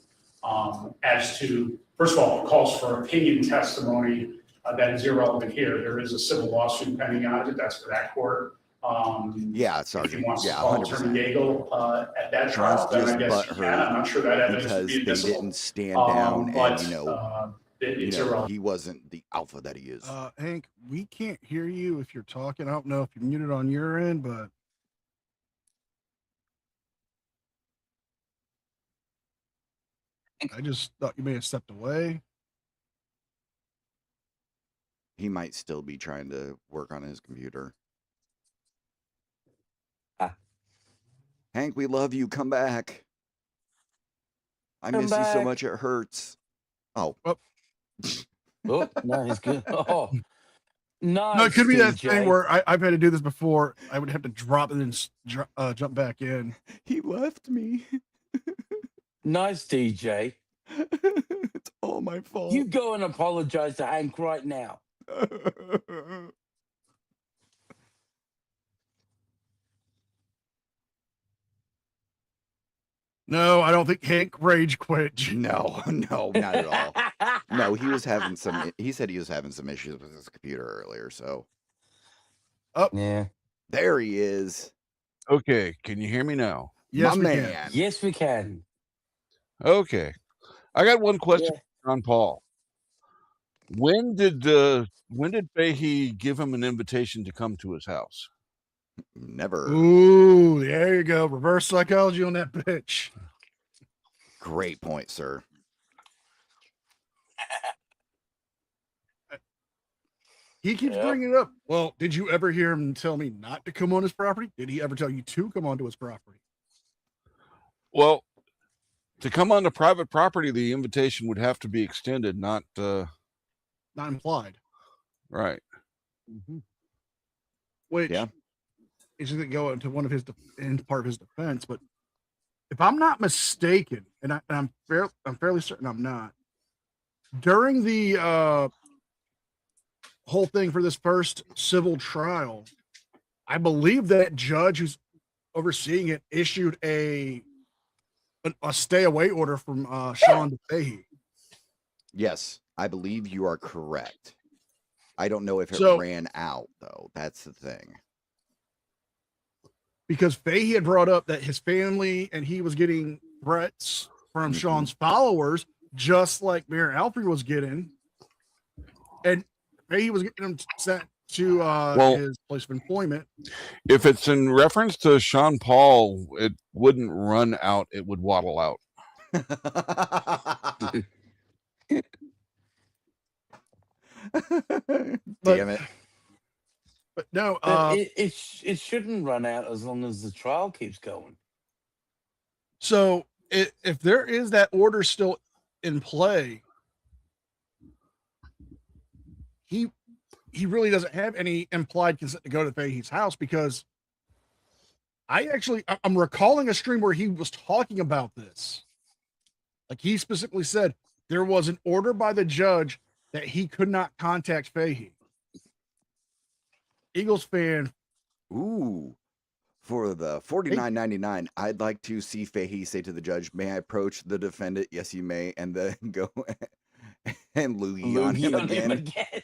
H: As to, first of all, it calls for opinion testimony that is irrelevant here. There is a civil lawsuit pending on it. That's for that court.
F: Yeah,
H: If
F: Sergeant.
H: he wants to
F: Yeah,
H: call
F: 100%.
H: Attorney Daigle at that trial,
F: Sean's
H: then I
F: just
H: guess he can. I'm not sure that evidence
F: because
H: would be
F: they
H: admissible.
F: didn't stand down
H: But,
F: and,
H: it's irrelevant.
F: he wasn't the alpha that he is.
D: Hank, we can't hear you if you're talking. I don't know if you're muted on your end, but I just thought you may have stepped away.
F: He might still be trying to work on his computer. Hank, we love you. Come back. I
E: Come
F: miss you so
E: back.
F: much it hurts. Oh.
E: Oh, no, he's good. Oh, nice.
D: No, it could be that
E: DJ.
D: thing where I've had to do this before. I would have to drop and then jump back in.
F: He left me.
E: Nice, DJ.
F: It's all my fault.
E: You go and apologize to Hank right now.
D: No, I don't think Hank rage quit.
F: No, not at all. No, he was having some. He said he was having some issues with his computer earlier. So,
E: Yeah.
F: there he is.
I: Okay, can you hear me now?
D: Yes,
F: My
D: we
F: man.
D: can.
E: Yes, we can.
I: Okay, I got one question, for John Paul. When did Fahey give him an invitation to come to his house?
F: Never.
D: Ooh, there you go. Reverse psychology on that bitch.
F: Great point, sir.
D: He keeps bringing it up. Well, did you ever hear him tell me not to come on his property? Did he ever tell you to come onto his property?
I: Well, to come onto private property, the invitation would have to be extended, not
D: implied.
I: Right.
D: Mm-hmm. Which is going to go into one of his part of his defense. But if I'm not mistaken, and I'm fairly certain I'm not, during the whole thing for this first civil trial, I believe that judge who's overseeing it issued a stay away order from Sean DeFahey.
F: Yes, I believe you are correct. I don't know if it ran out, though. That's the thing.
D: Because Fahey had brought up that his family and he was getting threats from Sean's followers, just like Mayor Alfred was getting. And Fahey was getting him sent to his place of employment.
I: If it's in reference to Sean Paul, it wouldn't run out, it would waddle out.
F: Damn it.
D: But no,
E: it shouldn't run out as long as the trial keeps going.
D: So if there is that order still in play, he really doesn't have any implied consent to go to Fahey's house, because I'm recalling a stream where he was talking about this. Like, he specifically said there was an order by the judge that he could not contact Fahey. Eagles fan.
F: Ooh. For the $49.99, I'd like to see Fahey say to the judge, "May I approach the defendant?" "Yes, you may." And then go and loogie on him again.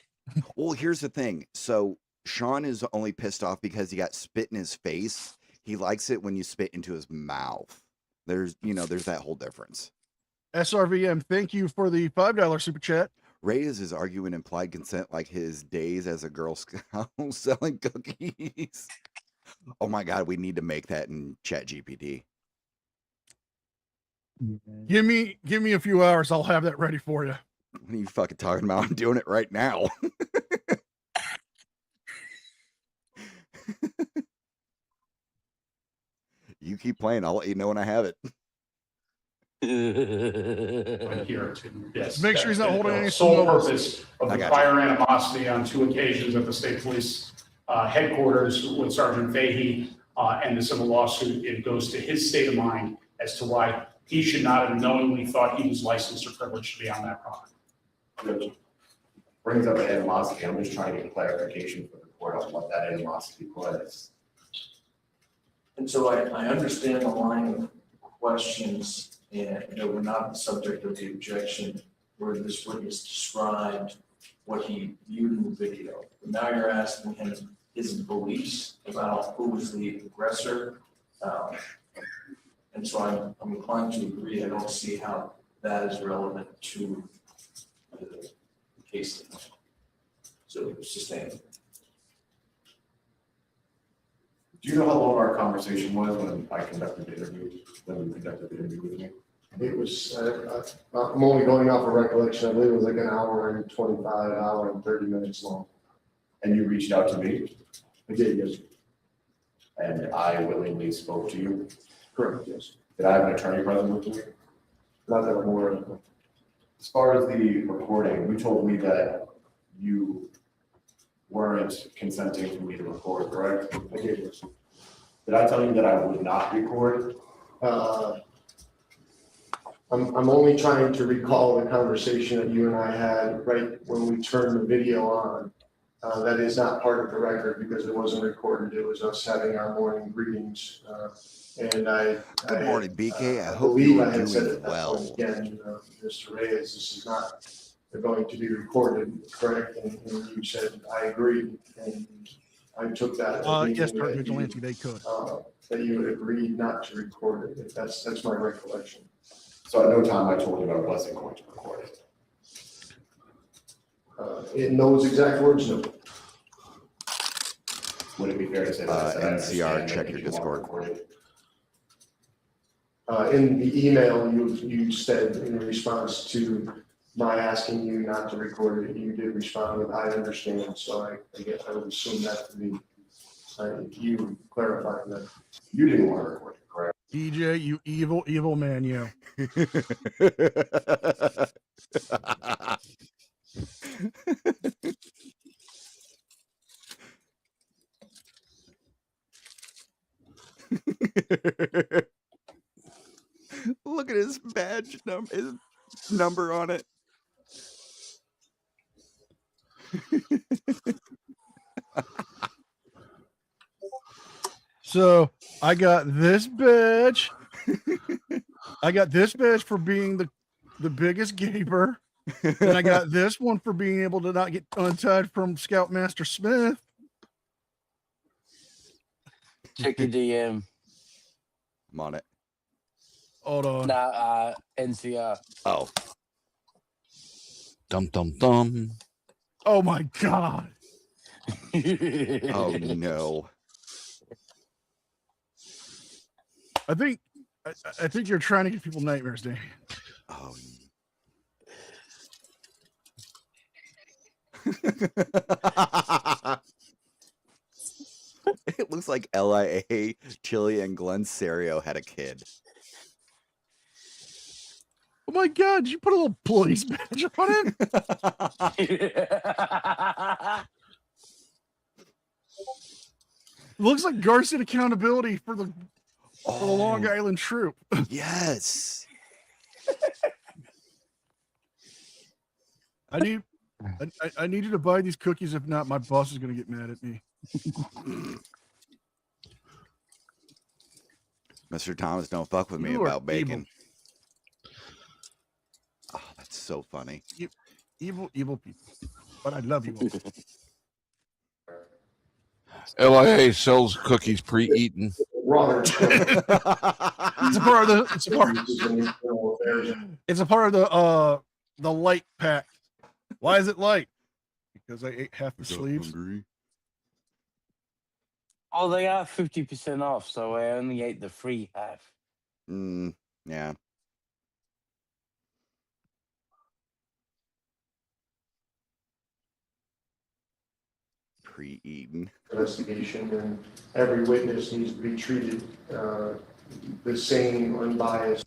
F: Well, here's the thing. So Sean is only pissed off because he got spit in his face. He likes it when you spit into his mouth. There's that whole difference.
D: SRVM, thank you for the $5 super chat.
F: Reyes is arguing implied consent like his days as a Girl Scout selling cookies. Oh my God, we need to make that in ChatGPT.
D: Give me a few hours. I'll have that ready for you.
F: What are you fucking talking about? I'm doing it right now. You keep playing. I'll let you know when I have it.
H: Right here to, yes.
D: Make sure he's not holding any
H: sole
D: smokes.
H: purpose of
F: I
H: the
F: got
H: prior animosity on 2 occasions at the state police headquarters with Sergeant Fahey and the civil lawsuit. It goes to his state of mind as to why he should not have knowingly thought he was licensed or privileged to be on that property.
G: Brings up an animosity. I'm just trying to get clarification for the court on what that animosity was.
L: And so I understand the line of questions and that were not the subject of the objection where this witness described what he viewed in the video. But now you're asking him his beliefs about who was the aggressor. And so I'm inclined to agree. I don't see how that is relevant to the case. So sustained.
G: Do you know how long our conversation was when I conducted the interview, when you conducted the interview with me?
N: It was, I'm only going off of recollection. I believe it was like an hour and 25, hour and 30 minutes long.
G: And you reached out to me?
N: I did, yes.
G: And I willingly spoke to you?
N: Correct, yes.
G: Did I have an attorney present with me?
N: Not that I'm aware of.
G: As far as the recording, you told me that you weren't consenting for me to record, correct?
N: I did, yes.
G: Did I tell you that I would not record?
N: I'm only trying to recall the conversation that you and I had right when we turned the video on. That is not part of the record because it wasn't recorded. It was us having our morning greetings. And
F: Good morning, BK. I hope
N: believe
F: you
N: I
F: are
N: had said
F: doing
N: at that
F: well.
N: point again, Mr. Reyes, this is not going to be recorded, correct? And you said, I agree. And I took that.
D: Yes, Sergeant Vigilante, they could.
N: That you agreed not to record it. That's my recollection.
G: So at no time I told you I wasn't going to record it.
N: In those exact words, no.
G: Would it be fair to say that I said I
F: NCR,
G: understand
F: check
G: that
F: your
G: you want
F: Discord.
G: recorded?
N: In the email, you said in response to my asking you not to record it, you did respond with, I understand. So I guess I would assume that to be you clarifying that.
G: You didn't want to record it, correct?
D: DJ, you evil, evil man, you.
F: Look at his badge number, his number on it.
D: So I got this badge. I got this badge for being the biggest gaper. And I got this one for being able to not get untied from Scoutmaster Smith.
E: Check your DM.
F: I'm on it.
D: Hold on.
E: Nah, NCR.
F: Oh.
I: Dum dum dum.
D: Oh my God.
F: Oh no.
D: I think you're trying to give people nightmares, Danny.
F: Oh. It looks like LIA, Chili, and Glenn Serio had a kid.
D: Oh my God, did you put a little police badge on it? Looks like Garcia accountability for the Long Island troop.
F: Yes.
D: I need you to buy these cookies. If not, my boss is going to get mad at me.
F: Mr. Thomas, don't fuck with me
D: You are
F: about bacon.
D: evil.
F: Oh, that's so funny.
D: Evil people. But I love you all.
I: LIA sells cookies pre-eaten.
N: Robert.
D: It's a part of the light pack. Why is it light? Because I ate half the sleeves.
E: Oh, they are 50% off, so I only ate the free half.
F: Yeah. Pre-eaten.
N: Investigation, and every witness needs to be treated the same, unbiased.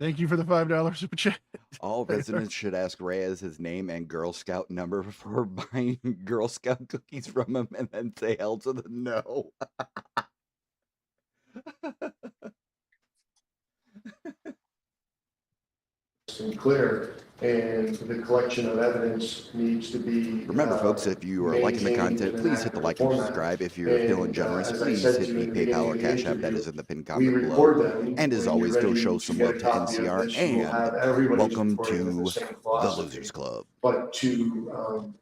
D: Thank you for the $5 super chat.
F: All residents should ask Reyes his name and Girl Scout number before buying Girl Scout cookies from him, and then say hell to the no.
N: And clear, and the collection of evidence needs to be.
F: Remember, folks, if you are liking the content, please hit the like and subscribe. If you're feeling generous, please hit the PayPal or Cash App that is in the pinned comment below. And as always, go show some love to NCR, and welcome to the Losers Club.
N: But to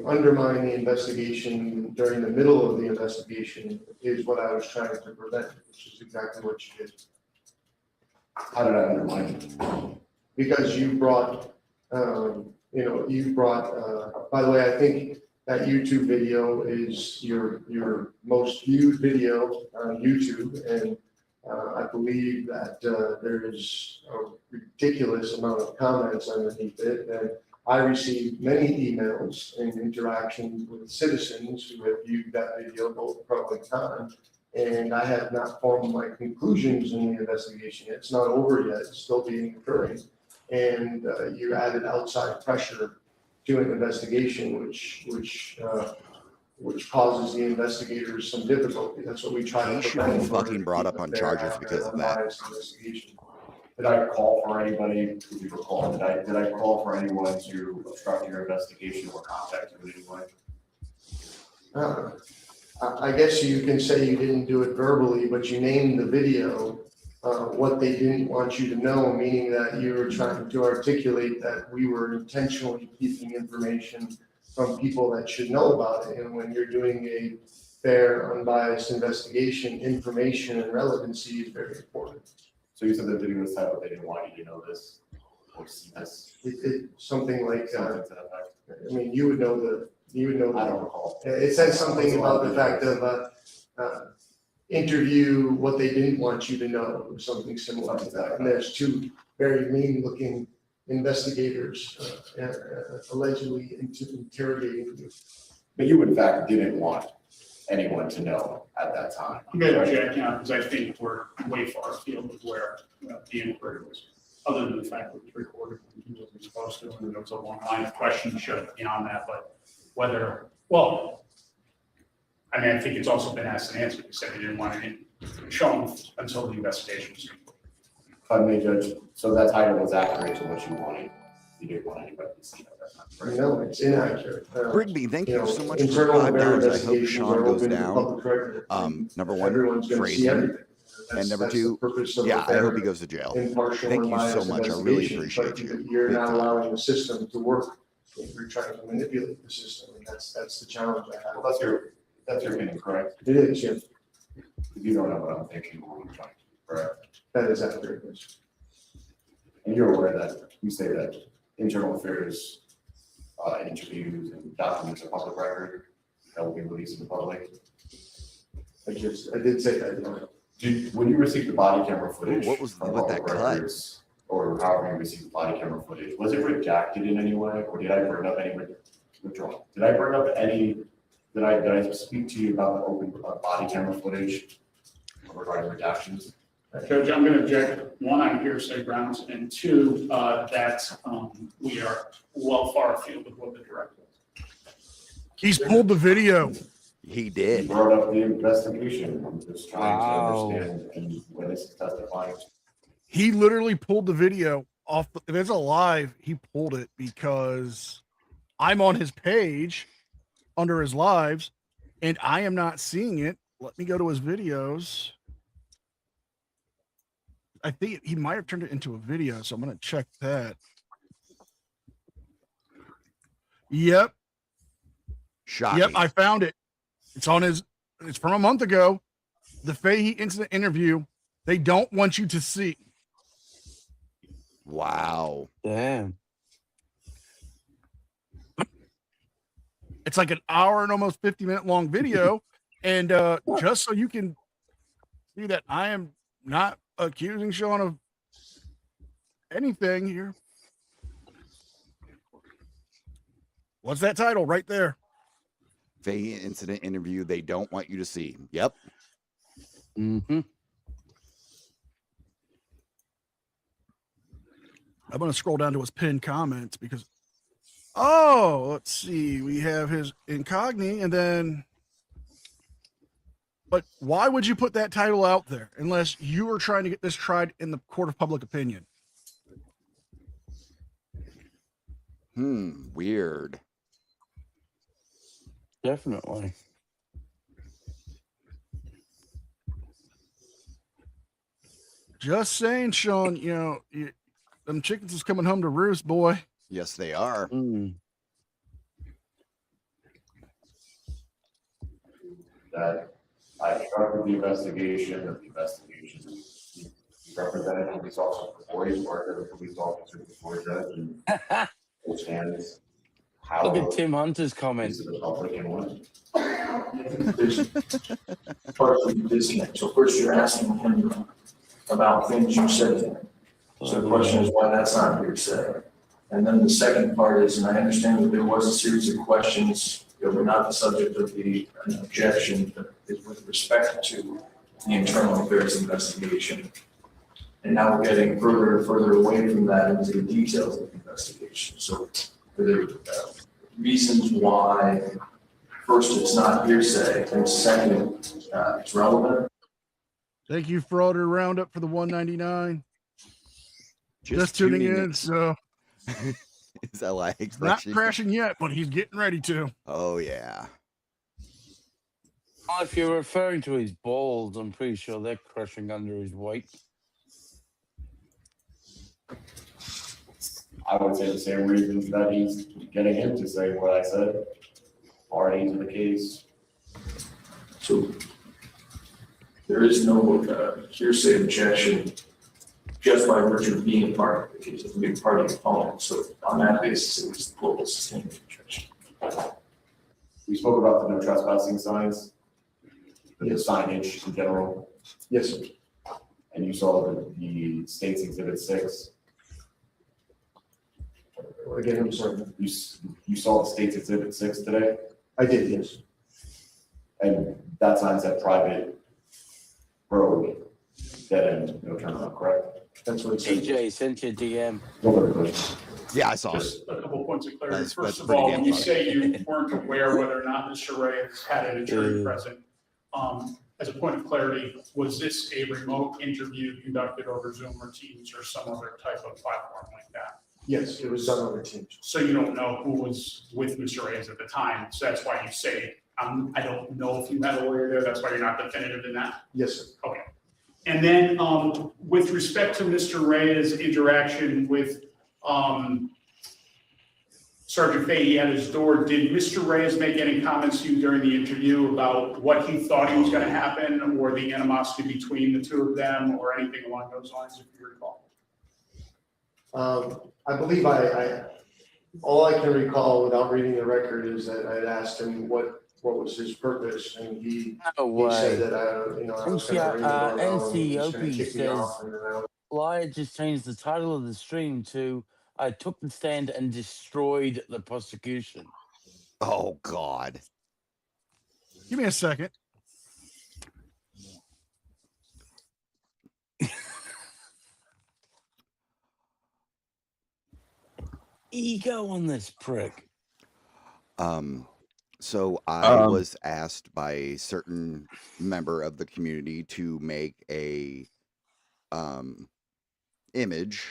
N: undermine the investigation during the middle of the investigation is what I was trying to prevent, which is exactly what you did.
G: How did I undermine it?
N: Because you brought, by the way, I think that YouTube video is your most viewed video on YouTube. And I believe that there is a ridiculous amount of comments underneath it. And I received many emails and interactions with citizens who have viewed that video both pro and con. And I have not formed my conclusions in the investigation. It's not over yet. It's still being occurring. And you added outside pressure to an investigation, which causes the investigators some difficulty. That's what we try to prevent.
F: He should be fucking brought up on charges because of that.
G: Did I call for anybody? Did you recall? Did I call for anyone to obstruct your investigation or contact you in any way?
N: I guess you can say you didn't do it verbally, but you named the video what they didn't want you to know, meaning that you were trying to articulate that we were intentionally keeping information from people that should know about it. And when you're doing a fair, unbiased investigation, information and relevancy is very important.
G: So you said the video was titled, they didn't want you to know this or see this?
N: Something like, I mean, you would know.
G: I don't recall.
N: It says something about the fact of interview what they didn't want you to know, or something similar to that. And there's two very mean-looking investigators allegedly interrogating you.
G: But you, in fact, didn't want anyone to know at that time.
H: I'm going to check out because I think we're way far afield of where the inquiry was, other than the fact that it was recorded when he wasn't supposed to, and there was a long line of questions shut beyond that. But whether, well, I mean, I think it's also been asked and answered. You said you didn't want it shown until the investigation was complete.
G: If I may judge, so that title was accurate to what you wanted. You didn't want anybody to see that.
N: Right? No, it's inaccurate.
F: Brigby, thank you so much for $5. I hope Sean goes down. Number one, phrasing. And number two, yeah, I hope he goes to jail. Thank you so much. I really appreciate you.
N: You're not allowing the system to work. You're trying to manipulate the system, and that's the challenge I have.
G: Well, that's your opinion, correct?
N: It is, yeah.
G: You don't know what I'm thinking or I'm trying to, correct?
N: That is accurate.
G: And you're aware that we say that internal affairs, interviews and documents are public record that will be released to the public.
N: I did say that.
G: When you received the body camera footage,
F: what was with that cut?
G: Or however you received body camera footage, was it redacted in any way, or did I bring up any withdrawal? Did I bring up any? Did I speak to you about the open body camera footage regarding redactions?
H: Judge, I'm going to object, one, on hearsay grounds, and two, that we are well far afield of what the director was.
D: He's pulled the video.
F: He did.
G: He brought up the investigation. I'm just trying to understand and when it's testifying.
D: He literally pulled the video off. If it's a live, he pulled it because I'm on his page under his lives and I am not seeing it. Let me go to his videos. I think he might have turned it into a video, so I'm going to check that. Yep.
F: Shocking.
D: Yep, I found it. It's on his, it's from a month ago. The Fahey incident interview. They don't want you to see.
F: Wow.
E: Damn.
D: It's like an hour and almost 50-minute long video. And just so you can see that I am not accusing Sean of anything here. What's that title right there?
F: Fahey incident interview they don't want you to see. Yep.
E: Mm-hmm.
D: I'm going to scroll down to his pinned comments because, oh, let's see. We have his incognito and then, but why would you put that title out there unless you were trying to get this tried in the court of public opinion?
F: Weird.
E: Definitely.
D: Just saying, Sean, you know, them chickens is coming home to roost, boy.
F: Yes, they are.
G: That I started the investigation of the investigation. He represented a police officer before, he's worked as a police officer before judge, and understands how.
E: Look at Tim Hunter's comment.
L: There's partially disconnect. So first you're asking him about things you said to him. So the question is why that's not hearsay. And then the second part is, and I understand that there was a series of questions that were not the subject of the objection, but is with respect to the internal affairs investigation. And now we're getting further and further away from that into the details of the investigation. So there are reasons why, first, it's not hearsay, and second, it's relevant.
D: Thank you, Frauder Roundup, for the 199. Just tuning in, so
F: is LIA
D: not crashing yet, but he's getting ready to.
F: Oh yeah.
E: Well, if you're referring to his balls, I'm pretty sure they're crushing under his weight.
G: I would say the same reasons that he's getting him to say what I said are into the case.
L: So there is no hearsay objection just by virtue of being a part of the case, of being part of the opponent. So on that basis, it was the global sustainment objection.
G: We spoke about the no trespassing signs, the signage in general.
N: Yes, sir.
G: And you saw the state's exhibit 6.
N: Again, I'm sorry.
G: You saw the state's exhibit 6 today?
N: I did, yes.
G: And that sign said private road, dead end, no turnaround, correct?
N: That's what it said.
E: TJ sent you a DM.
F: Yeah, I saw it.
H: Just a couple points of clarity.
F: That's
H: First of
F: pretty
H: all,
F: damn
H: when you
F: funny.
H: say you weren't aware whether or not Mr. Reyes had an attorney present, as a point of clarity, was this a remote interview conducted over Zoom or Teams or some other type of platform like that?
N: Yes, it was done over Teams.
H: So you don't know who was with Mr. Reyes at the time, so that's why you say, I don't know if you had a lawyer there, that's why you're not definitive in that?
N: Yes, sir.
H: Okay. And then with respect to Mr. Reyes' interaction with Sergeant Fahey at his door, did Mr. Reyes make any comments to you during the interview about what he thought was going to happen or the animosity between the two of them or anything along those lines, if you recall?
N: I believe all I can recall without reading the record is that I'd asked him what was his purpose, and he said that I was going to ring the doorbell and he was going to kick me off, and then
E: LIA just changed the title of the stream to I took the stand and destroyed the prosecution.
F: Oh God.
D: Give me a second.
E: Ego on this prick.
F: So I was asked by a certain member of the community to make a image,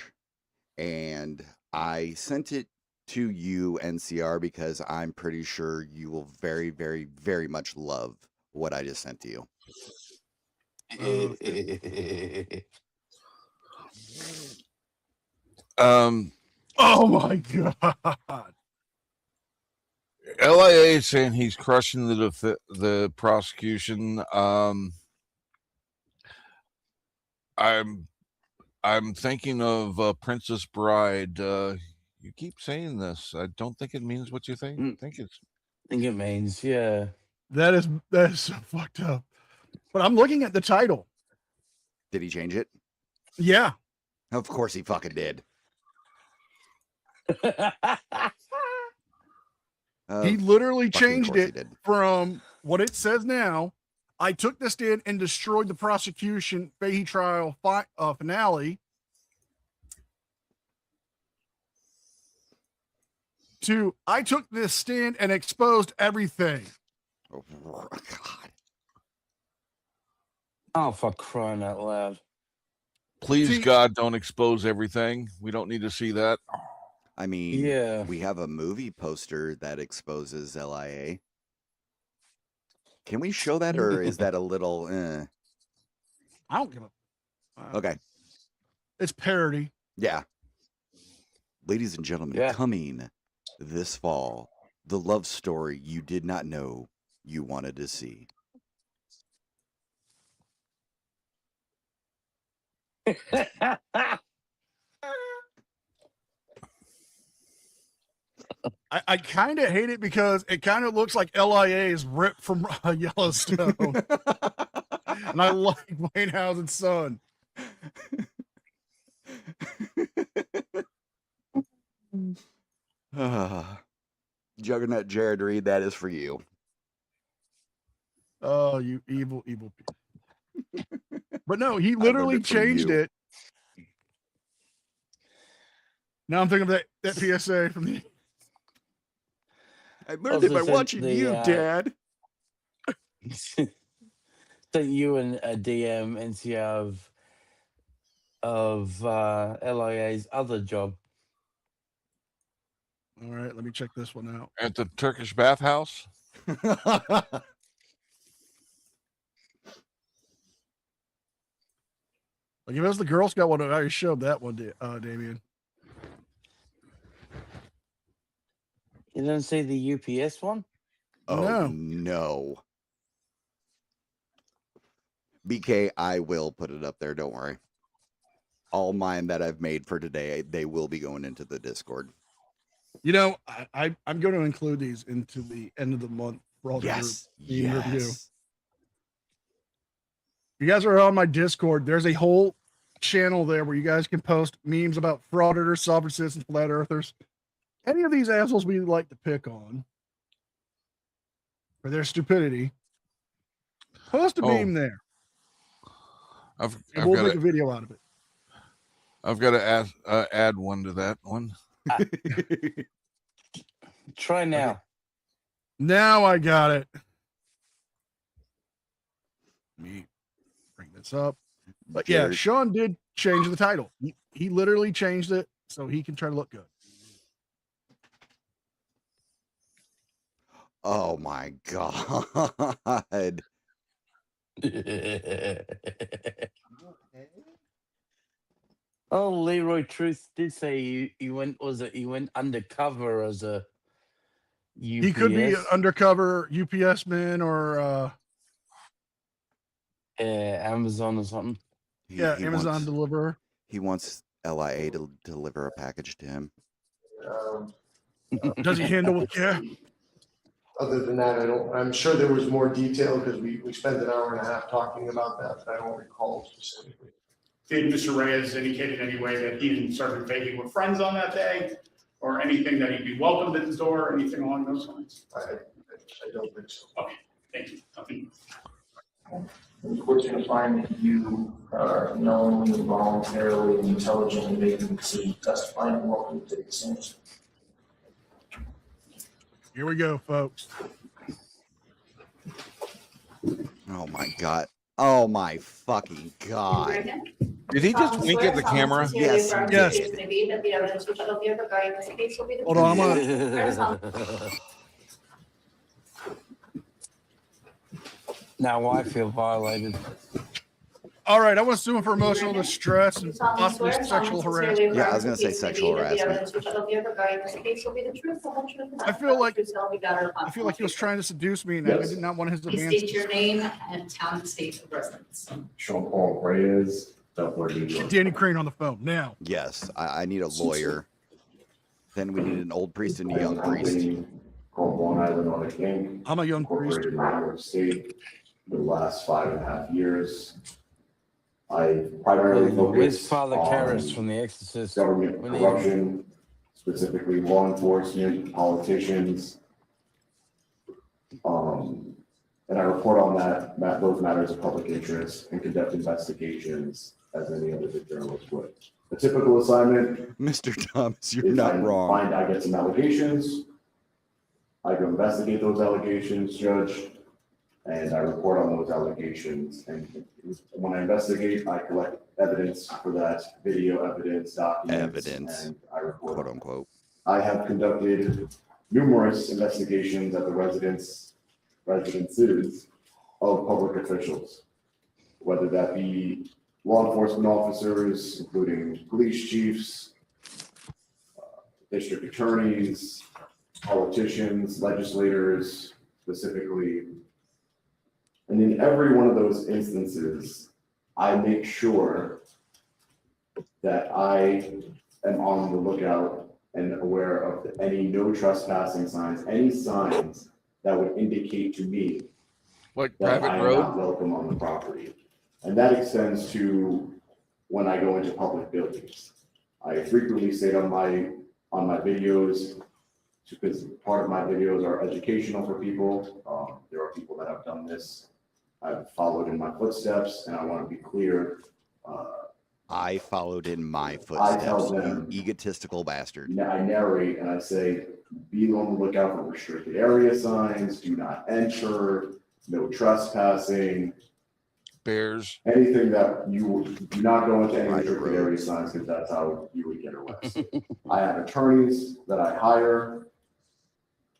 F: and I sent it to you, NCR, because I'm pretty sure you will very, very, very much love what I just sent to you.
D: Oh my God.
I: LIA is saying he's crushing the prosecution. I'm thinking of Princess Bride. You keep saying this. I don't think it means what you think. Think it's
E: think it means, yeah.
D: That is so fucked up. But I'm looking at the title.
F: Did he change it?
D: Yeah.
F: Of course he fucking did.
D: He literally changed
F: course he
D: it
F: did.
D: from what it says now. I took the stand and destroyed the prosecution Fahey trial finale to I took this stand and exposed everything.
F: Oh, God.
E: Oh, for crying out loud.
I: Please,
D: See-
I: God, don't expose everything. We don't need to see that.
F: I mean,
E: Yeah.
F: we have a movie poster that exposes LIA. Can we show that, or is that a little?
D: I don't give a.
F: Okay.
D: It's parody.
F: Yeah. Ladies and gentlemen,
E: Yeah.
F: coming this fall, the love story you did not know you wanted to see.
D: I kind of hate it because it kind of looks like LIA is ripped from Yellowstone. And I like Wayne Housen's son.
F: Juggernaut Jared Reed, that is for you.
D: Oh, you evil, evil people. But no, he
F: learned
D: literally
F: it from
D: changed
F: you.
D: it. Now I'm thinking of that PSA from the.
F: I learned it by watching you, Dad.
E: Sent you a DM NCR of LIA's other job.
D: All right, let me check this one out.
I: At the Turkish bathhouse?
D: Like if it was the Girl Scout one, I already showed that one, Damien.
E: You didn't see the UPS one?
F: Oh, no. BK, I will put it up there. Don't worry. All mine that I've made for today, they will be going into the Discord.
D: You know, I'm going to include these into the end of the month for all the group theme review. You guys are on my Discord. There's a whole channel there where you guys can post memes about frauditors, sovereign citizens, flat earthers. Any of these assholes we like to pick on for their stupidity. Post a meme there.
I: I've
D: we'll
I: got
D: make a video out of it.
I: I've got to add one to that one.
E: Try now.
D: Okay. Now I got it. Let me bring this up. But yeah, Sean did change the title. He literally changed it so he can try to look good.
F: Oh my God.
E: Oh, Leroy Truth did say he went undercover as a UPS.
D: He could be an undercover UPS man or
E: Amazon or something.
F: He
D: Amazon deliverer.
F: He wants LIA to deliver a package to him.
D: Does he handle it? Yeah.
N: Other than that, I'm sure there was more detail because we spent an hour and a half talking about that, but I don't recall specifically.
H: Did Mr. Reyes indicate in any way that he and Sergeant Fahey were friends on that day, or anything that he'd be welcomed at the door, or anything along those lines?
N: I don't think so.
H: Okay, thank you. Nothing.
L: The court's going to find that you are knowingly, voluntarily, and intelligently making the decision to testify and welcome to take the stand.
D: Here we go, folks.
F: Oh my God. Oh my fucking God.
I: Did he just wink at the camera?
F: Yes.
D: Yes. Hold on, I'm on.
E: Now I feel violated.
D: All right, I want to sue him for emotional distress and possibly sexual harassment.
F: Yeah, I was going to say sexual harassment.
D: I feel like he was trying to seduce me, and I did not want his
M: Please
D: advances.
M: state your name and town and state of residence.
G: Sean Paul Reyes, Dublin, New York.
D: Get Danny Crane on the phone now.
F: Yes, I need a lawyer. Then we need an old priest and a young priest.
G: called Long Island Audit Inc.
D: I'm a young priest.
G: Incorporated in New York State for the last 5.5 years. I primarily
E: Where's
G: focus
E: Father Karras
G: on
E: from The Exorcist?
G: government
E: When he-
G: corruption, specifically law enforcement, politicians. And I report on those matters of public interest and conduct investigations as any other good journalist would. A typical assignment.
F: Mr. Thomas, you're not wrong.
G: I get some allegations. I go investigate those allegations, Judge, and I report on those allegations. And when I investigate, I collect evidence for that, video evidence, documents, and I report.
F: Quote unquote.
G: I have conducted numerous investigations at the residences of public officials, whether that be law enforcement officers, including police chiefs, district attorneys, politicians, legislators, specifically. And in every one of those instances, I make sure that I am on the lookout and aware of any no trespassing signs, any signs that would indicate to me
I: What,
G: that
I: private
G: I am
I: road?
G: not welcome on the property. And that extends to when I go into public buildings. I frequently state on my videos, because part of my videos are educational for people. There are people that have done this. I've followed in my footsteps, and I want to be clear.
F: I followed in my
G: I
F: footsteps,
G: tell them,
F: you egotistical bastard.
G: I narrate and I say, be on the lookout for restricted area signs, do not enter, no trespassing.
I: Bears.
G: Anything that you do not go into any restricted area signs, because that's how you would get arrested. I have attorneys that I hire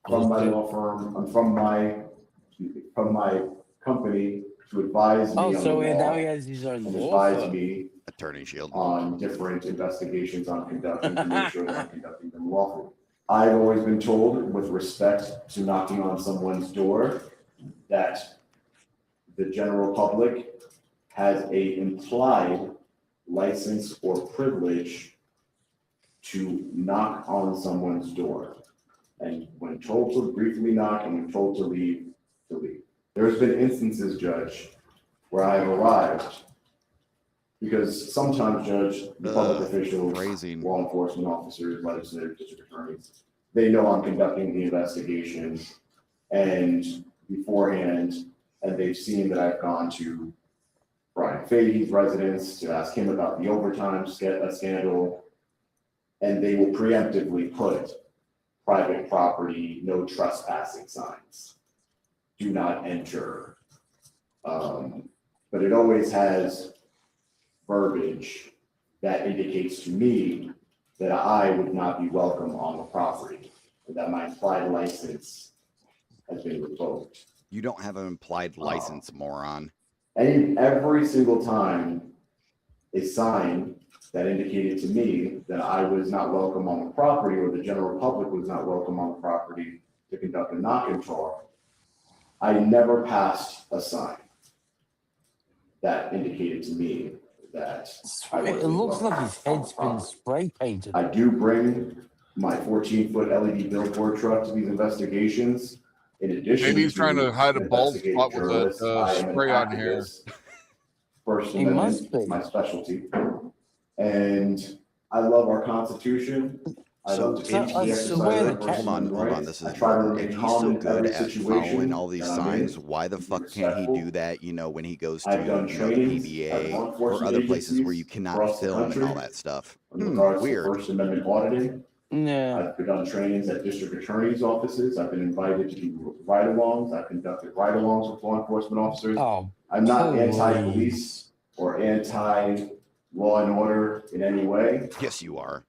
G: from my law firm, from my company to advise me on the law.
E: now he has his own
G: and
E: law
G: advise
E: firm.
G: me
F: Attorney Shield
G: on different investigations I'm conducting to make sure that I'm conducting them lawfully. I've always been told, with respect to knocking on someone's door, that the general public has a implied license or privilege to knock on someone's door. And when told to briefly knock and when told to leave, to leave. There's been instances, Judge, where I have arrived, because sometimes, Judge, the public officials, law enforcement officers, legislators, district attorneys, they know I'm conducting the investigation and beforehand, and they've seen that I've gone to Brian Fahey's residence to ask him about the overtime scandal, and they will preemptively put private property, no trespassing signs, do not enter. But it always has verbiage that indicates to me that I would not be welcome on the property, and that my implied license has been revoked.
F: You don't have an implied license, moron.
G: Every single time a sign that indicated to me that I was not welcome on the property, or the general public was not welcome on the property to conduct a knock and talk, I never passed a sign that indicated to me that I
E: It
G: wasn't
E: looks
G: welcome
E: like his
G: on the
E: head's been
G: property.
E: spray painted.
G: I do bring my 14-foot LED billboard truck to these investigations. In addition,
I: Maybe he's trying to hide a bald
G: investigative
I: spot with
G: journalist,
I: that
G: I am an
I: spray on hair.
G: activist. First
E: He must
G: Amendment is my specialty. And I love our Constitution. I
F: So
G: love
F: if
G: to exercise our First
F: hold on,
G: Amendment
F: this is
G: rights. I try to
F: important.
G: remain
F: If he's
G: calm
F: so
G: in
F: good
G: every
F: at
G: situation
F: following all these
G: that I'm in,
F: signs, why the
G: to be
F: fuck can't he
G: respectful.
F: do that, when he goes to,
G: I've done
F: the
G: trainings at
F: PBA
G: law
F: or
G: enforcement
F: other places where you
G: agencies
F: cannot
G: across the
F: film and all
G: country
F: that stuff?
G: in regards to
F: Weird.
G: First Amendment auditing.
E: Yeah.
G: I've done trainings at district attorneys' offices. I've been invited to do ride-alongs. I've conducted ride-alongs with law enforcement officers.
E: Oh,
G: I'm not
E: please.
G: anti-police or anti-law and order in any way.
F: Yes, you are.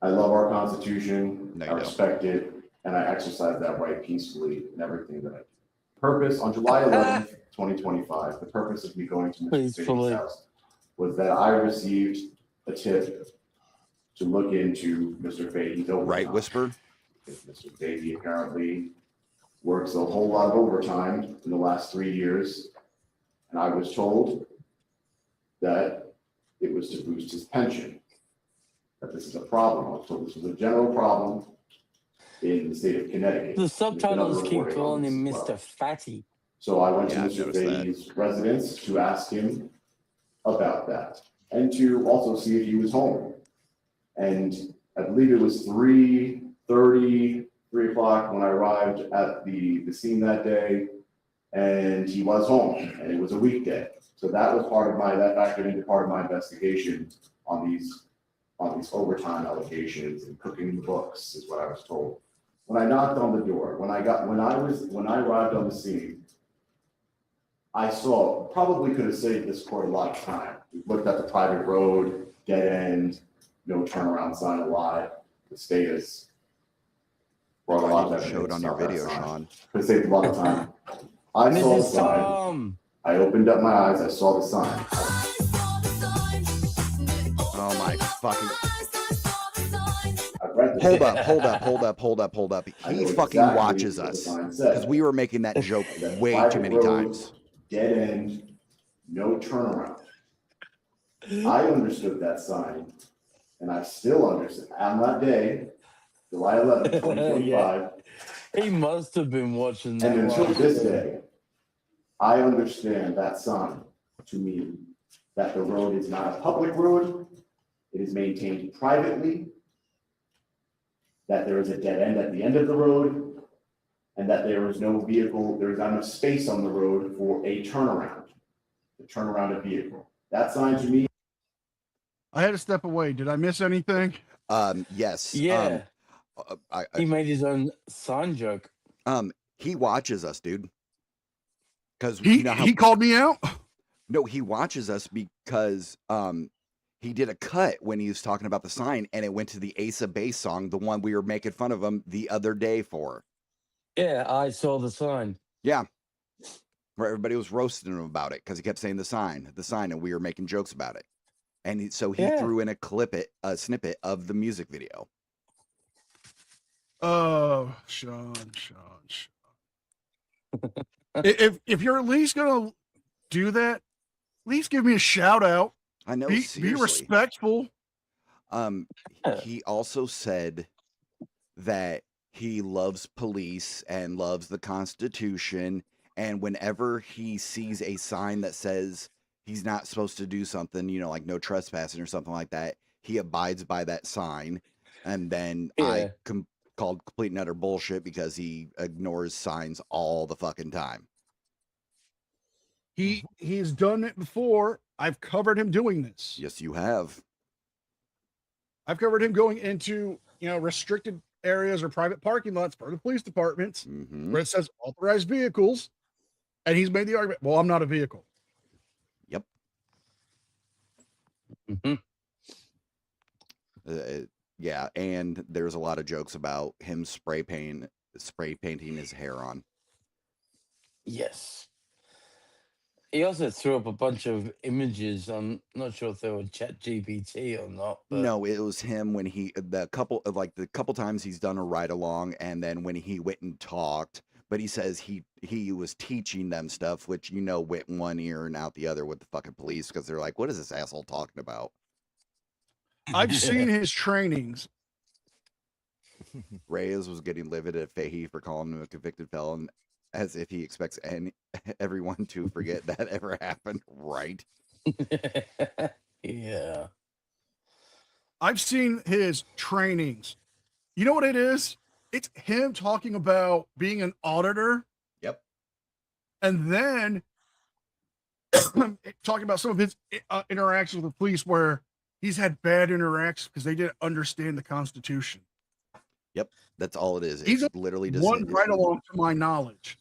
G: I love our Constitution.
F: No, you
G: I
F: don't.
G: respect it, and I exercise that right peacefully in everything that I do. Purpose on July 11th, 2025, the purpose of me going to Mr.
E: Please,
G: Fahey's
E: please.
G: house was that I received a tip to look into Mr. Fahey's overtime.
F: Right, Whisper?
G: Mr. Fahey apparently works a whole lot of overtime in the last 3 years, and I was told that it was to boost his pension. That this is a problem. I was told this was a general problem in the state of Connecticut.
E: The subtitles keep
G: reporting on
E: calling
G: this
E: him
G: as well.
E: Mr. Fatty.
G: So I went to
F: Yeah, I've
G: Mr.
F: noticed that.
G: Fahey's residence to ask him about that and to also see if he was home. And I believe it was 3:30, 3 o'clock when I arrived at the scene that day, and he was home, and it was a weekday. So that was that factored into part of my investigation on these overtime allegations and cooking the books, is what I was told. When I knocked on the door, when I arrived on the scene, I saw, probably could have saved this court a lot of time. We looked at the private road, dead end, no turnaround sign a lot. The state has brought a lot of evidence.
F: Showed on your video, Sean.
G: Could have saved a lot of time. I saw the sign. I opened up my eyes. I saw the sign.
F: Oh my fucking. Hold up. He fucking watches us because we were making that joke way too many times.
G: Dead end, no turnaround. I understood that sign, and I still understand. On that day, July 11th, 2025.
E: He must have been watching that.
G: And until this day, I understand that sign to mean that the road is not a public road. It is maintained privately, that there is a dead end at the end of the road, and that there is no vehicle, there is not enough space on the road for a turnaround, to turn around a vehicle. That sign to me.
D: I had to step away. Did I miss anything?
F: Yes.
E: Yeah. He made his own sign joke.
F: He watches us, dude. Because
D: he called me out.
F: No, he watches us because he did a cut when he was talking about the sign, and it went to the Ace of Base song, the one we were making fun of him the other day for.
E: Yeah, I saw the sign.
F: Yeah, where everybody was roasting him about it because he kept saying the sign, and we were making jokes about it. And so he threw in a snippet of the music video.
D: Oh, Sean. if you're at least gonna do that, at least give me a shout out.
F: I know.
D: Be respectful.
F: He also said that he loves police and loves the Constitution, and whenever he sees a sign that says he's not supposed to do something, like no trespassing or something like that, he abides by that sign. And then I called complete and utter bullshit because he ignores signs all the fucking time.
D: He's done it before. I've covered him doing this.
F: Yes, you have.
D: I've covered him going into, restricted areas or private parking lots for the police departments where it says authorized vehicles. And he's made the argument, well, I'm not a vehicle.
F: Yep. Yeah, and there's a lot of jokes about him spray painting his hair on.
E: Yes. He also threw up a bunch of images. I'm not sure if they were ChatGPT or not. But...
F: No, it was him when the couple times he's done a ride along, and then when he went and talked. But he says he was teaching them stuff, which went one ear and out the other with the fucking police because they're like, "What is this asshole talking about?"
D: I've seen his trainings.
F: Reyes was getting livid at Fahey for calling him a convicted felon, as if he expects everyone to forget that ever happened, right?
E: Yeah.
D: I've seen his trainings. You know what it is? It's him talking about being an auditor.
F: Yep.
D: And then talking about some of his interactions with the police where he's had bad interactions because they didn't understand the Constitution.
F: Yep. That's all it is.
D: He's
F: it's literally just
D: one right along to my knowledge.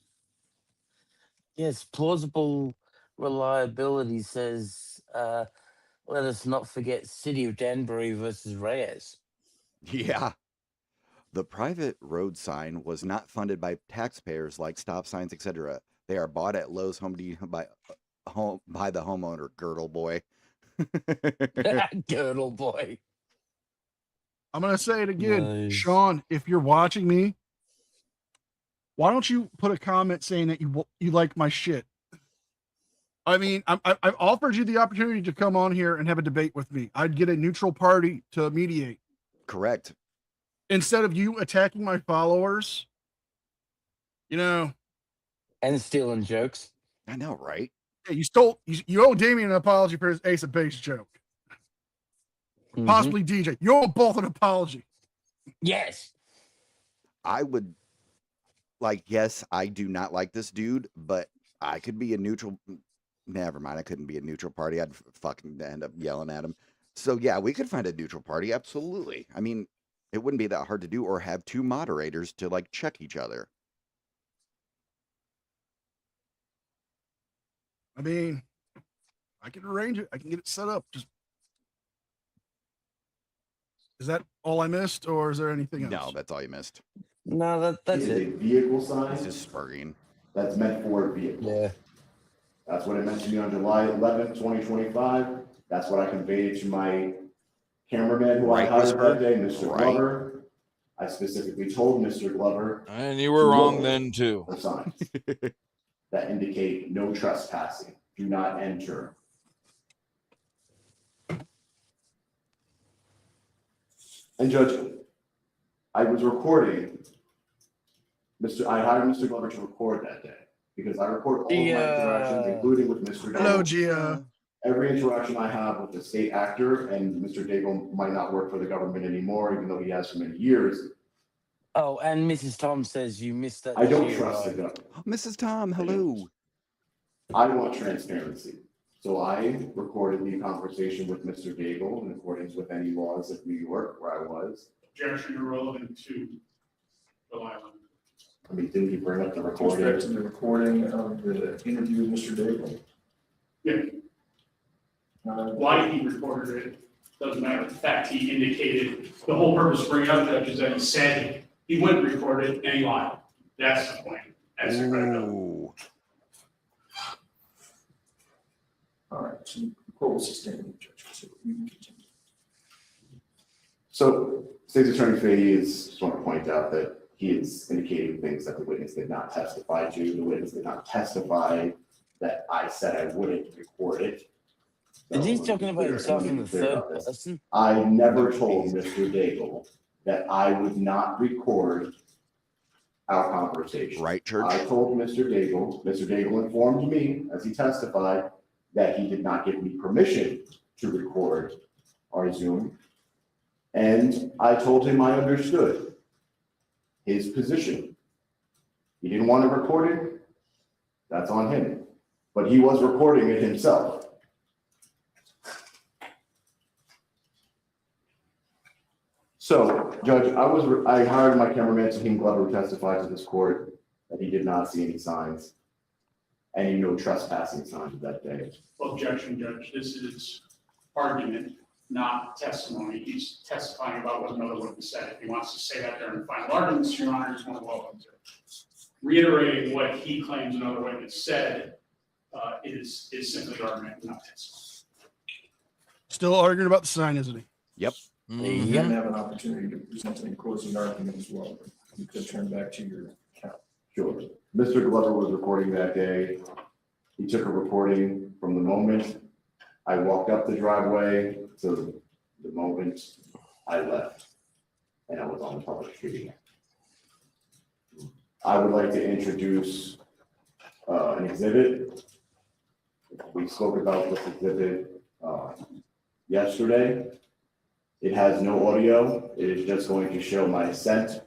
E: Yes, plausible reliability says, let us not forget City of Danbury versus Reyes.
F: Yeah. The private road sign was not funded by taxpayers like stop signs, etc. They are bought at Lowe's Home Depot by the homeowner, Girdle Boy.
E: Girdle Boy.
D: I'm going to say it again.
E: Nice.
D: Sean, if you're watching me, why don't you put a comment saying that you like my shit? I mean, I've offered you the opportunity to come on here and have a debate with me. I'd get a neutral party to mediate.
F: Correct.
D: instead of you attacking my followers, you know,
E: and stealing jokes.
F: I know, right?
D: Yeah, you owe Damien an apology for his Ace of Base joke. Possibly DJ. You owe both an apology.
E: Yes.
F: I would yes, I do not like this dude, but I could be a neutral. Never mind, I couldn't be a neutral party. I'd fucking end up yelling at him. So yeah, we could find a neutral party. Absolutely. I mean, it wouldn't be that hard to do, or have two moderators to check each other.
D: I mean, I can arrange it. I can get it set up. Is that all I missed, or is there anything else?
F: No, that's all you missed.
E: No, that's
G: It
E: it.
G: is a vehicle sign.
F: It's just spurging.
G: That's meant for a vehicle.
E: Yeah.
G: That's what it meant to me on July 11th, 2025. That's what I conveyed to my cameraman who I hired that day, Mr. Glover. I specifically told Mr. Glover.
I: And you were wrong then too.
G: The signs that indicate no trespassing. Do not enter. And Judge, I was recording. I hired Mr. Glover to record that day because I record all of my interactions, including with Mr.
D: Hello,
G: Daigle.
D: Gia.
G: Every interaction I have with the state actor, and Mr. Daigle might not work for the government anymore, even though he has for many years.
E: Oh, and Mrs. Tom says you missed that.
G: I don't trust the government.
F: Mrs. Tom, hello.
G: I want transparency. So I recorded the conversation with Mr. Daigle in accordance with any laws of New York where I was.
H: Objection irrelevant to July 11th.
G: I mean, didn't he bring up the
L: With
G: recording?
L: respect to the recording of the interview with Mr. Daigle.
H: Yeah. Why he recorded it doesn't matter. In fact, he indicated the whole purpose of bringing up Judge is that he said he wouldn't record it and he lied. That's the point. That's the credibility.
L: All right, so the court will sustain the Judge. So we can continue.
G: So State's Attorney Fahey just want to point out that he is indicating things that the witness did not testify to. The witness did not testify that I said I wouldn't record it.
E: And he's talking about himself in the third person.
G: I never told Mr. Daigle that I would not record our conversation.
F: Right, Church?
G: I told Mr. Daigle informed me, as he testified, that he did not give me permission to record our Zoom. And I told him I understood his position. He didn't want to record it. That's on him. But he was recording it himself. So, Judge, I hired my cameraman, Tahim Glover, who testified to this court that he did not see any signs, any no trespassing signs that day.
H: Objection, Judge. This is argument, not testimony. He's testifying about what another witness said. If he wants to say that during the final arguments, Your Honor, he's more than welcome to. Reiterating what he claims another witness said is simply argument, not testimony.
D: Still arguing about the sign, isn't he?
F: Yep.
L: You can have an opportunity to present any closing argument as well. You could turn back to your account.
G: Sure. Mr. Glover was recording that day. He took a recording from the moment I walked up the driveway to the moment I left, and I was on the public street. I would like to introduce an exhibit. We spoke about this exhibit yesterday. It has no audio. It is just going to show my assent.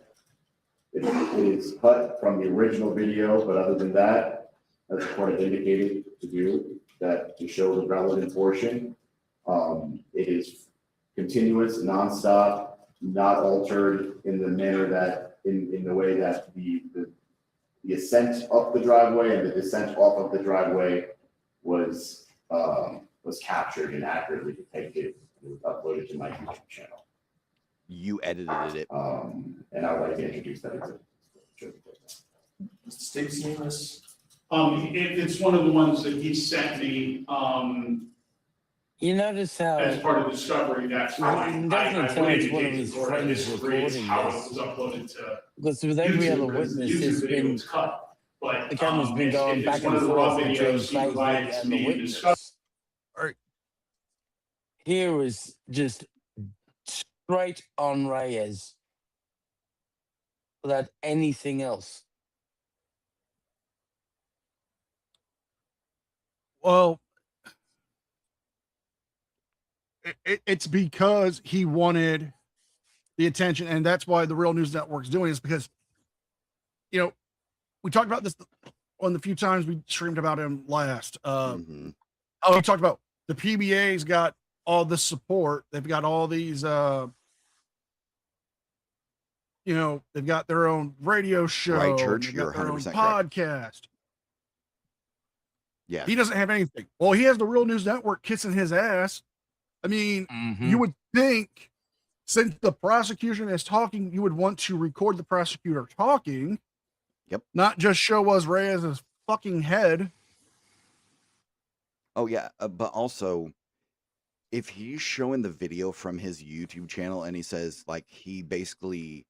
G: It is cut from the original video, but other than that, as the court had indicated to do, that to show the relevant portion, it is continuous, nonstop, not altered in the manner that, in the way that the ascent up the driveway and the descent off of the driveway was captured and accurately depicted. It was uploaded to my YouTube channel.
F: You edited it.
G: And I would like to introduce that exhibit.
L: Mr. State seen this?
H: It's one of the ones that he sent me,
E: You notice how
H: as part of discovery, that's fine.
E: Definitely tell it's one of his
H: I
E: friends
H: disagree
E: recording
H: how
E: this.
H: it was uploaded to
E: because with every other
H: YouTube, 'cause
E: witness,
H: YouTube
E: there's
H: video
E: been
H: was cut, but,
E: the camera's been
H: it's
E: going back
H: one
E: and
H: of the raw
E: forth between
H: videos he provided
E: Facebook
H: to
E: and the
H: me in
E: witness.
H: discovery.
E: Here is just straight on Reyes. without anything else?
D: Well, it's because he wanted the attention, and that's why the Real News Network's doing this, because, you know, we talked about this on the few times we streamed about him last. Oh, we talked about the PBA's got all this support. They've got all these, you know, they've got their own radio show,
F: Right,
D: and
F: Church,
D: they've
F: you're
D: got their own
F: 100% correct.
D: podcast.
F: Yeah.
D: He doesn't have anything. Well, he has the Real News Network kissing his ass. I mean, you would think, since the prosecution is talking, you would want to record the prosecutor talking.
F: Yep.
D: Not just show us Reyes's fucking head.
F: Oh yeah, but also, if he's showing the video from his YouTube channel and he says like he basically,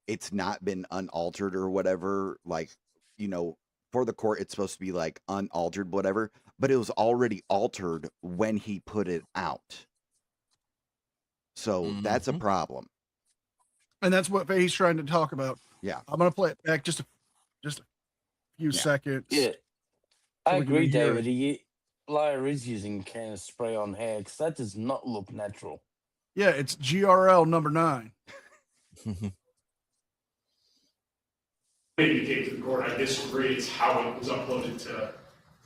F: it's not been unaltered or whatever, like, you know, for the court it's supposed to be like unaltered whatever, but it was already altered when he put it out. So that's a problem.
D: And that's what he's trying to talk about.
F: Yeah.
D: I'm gonna play it back just a few seconds.
E: Yeah,
D: so
E: I
D: we can
E: agree,
D: hear
E: David.
D: it.
E: LIA is using a can of spray on hair because that does not look natural.
D: Yeah, it's GRL number 9.
H: Indicate to the court, I disagree. It's how it was uploaded to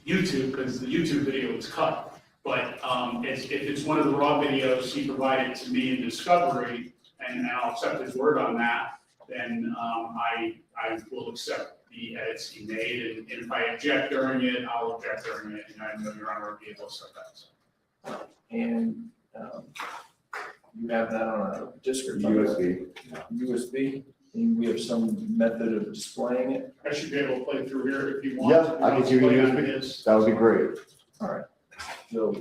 H: YouTube, because the YouTube video was cut. But if it's one of the raw videos he provided to me in discovery, and I'll accept his word on that, then I will accept the edits he made. And if I object during it, I'll object during it, and I know Your Honor will be able to set that.
L: And you have that on a disk or
G: USB.
L: USB, and we have some method of displaying it.
H: I should be able to play through here if you want.
G: Yeah, I can give you a USB. That would be great.
L: All right. So,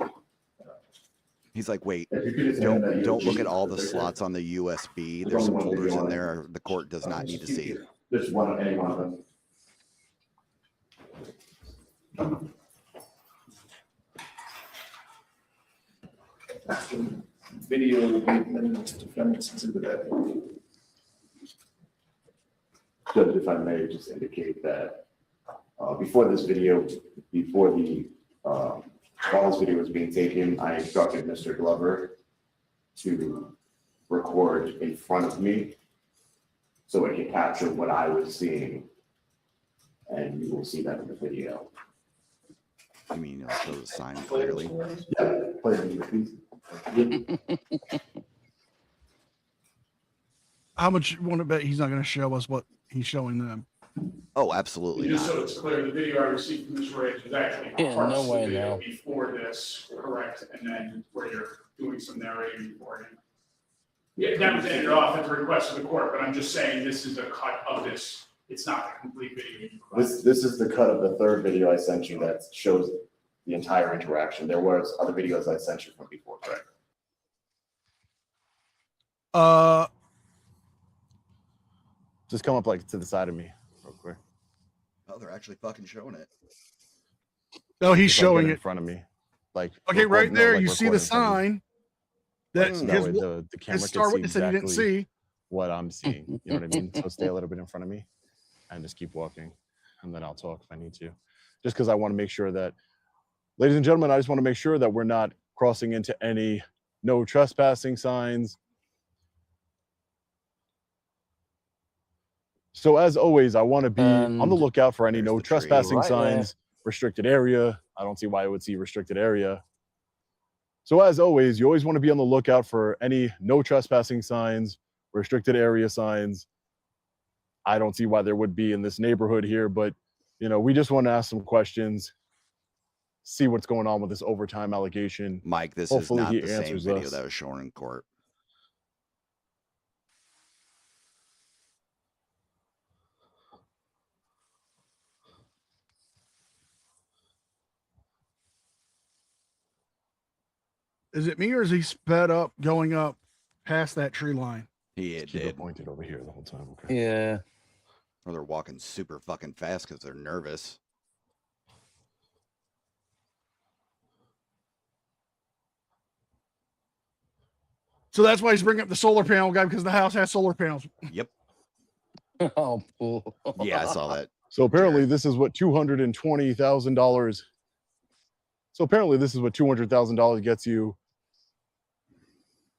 F: He's like, wait,
G: If you could just hand that
F: don't look
G: USB
F: at all the
G: right
F: slots on the USB.
G: There's
F: There's some
G: only one
F: folders
G: video
F: in
G: on
F: there the court does not need to see.
G: Just one, any one of them.
L: video will be minutes defendants exhibit that.
G: Judge, if I may just indicate that before this video, before the while this video was being taken, I instructed Mr. Glover to record in front of me so it can capture what I was seeing, and you will see that in the video.
F: I mean, it'll show the sign clearly.
G: Yeah, play the please.
D: How much you want to bet he's not going to show us what he's showing them?
F: Oh, absolutely
H: Just
F: not.
H: so it's clear, the video I received from Ms. Reyes was actually
E: Yeah,
H: parts
E: no
H: of the
E: way
H: video
E: now.
H: before this, correct, and then where you're doing some narrating beforehand. Yeah, that was edited off at the request of the court, but I'm just saying this is a cut of this. It's not the complete video.
G: This is the cut of the third video I sent you that shows the entire interaction. There was other videos I sent you from before, correct?
J: Just come up like to the side of me real quick.
F: Oh, they're actually fucking showing it.
D: No, he's
J: Just, like,
D: showing
J: get
D: it
J: in front of me. Like
D: okay,
J: record-
D: right
J: no,
D: there.
J: like
D: You see the
J: record in front of me.
D: sign that
J: That
D: his,
J: way the camera
D: his
J: can
D: star
J: see
D: witness said he didn't
J: exactly
D: see.
J: what I'm seeing. You know what I mean? So stay a little bit in front of me and just keep walking, and then I'll talk if I need to. Just because I want to make sure that, ladies and gentlemen, I just want to make sure that we're not crossing into any no trespassing signs. So as always, I want to be on the
E: And
J: lookout for any
F: there's
J: no
F: the tree.
J: trespassing
E: Right there.
J: signs, restricted area. I don't see why it would see restricted area. So as always, you always want to be on the lookout for any no trespassing signs, restricted area signs. I don't see why there would be in this neighborhood here, but you know, we just want to ask some questions, see what's going on with this overtime allegation.
F: Mike, this
J: Hopefully
F: is not
J: he
F: the same
J: answers
F: video
J: us.
F: that was shown in court.
D: Is it me or is he sped up going up past that tree line?
F: He
J: Keep it
F: did.
J: pointed over here the whole time. Okay.
E: Yeah.
F: Or they're walking super fucking fast because they're nervous.
D: So that's why he's bringing up the solar panel guy, because the house has solar panels.
F: Yep.
E: Oh, Paul.
F: Yeah, I saw that.
J: So apparently this is what $220,000. So apparently this is what $200,000 gets you.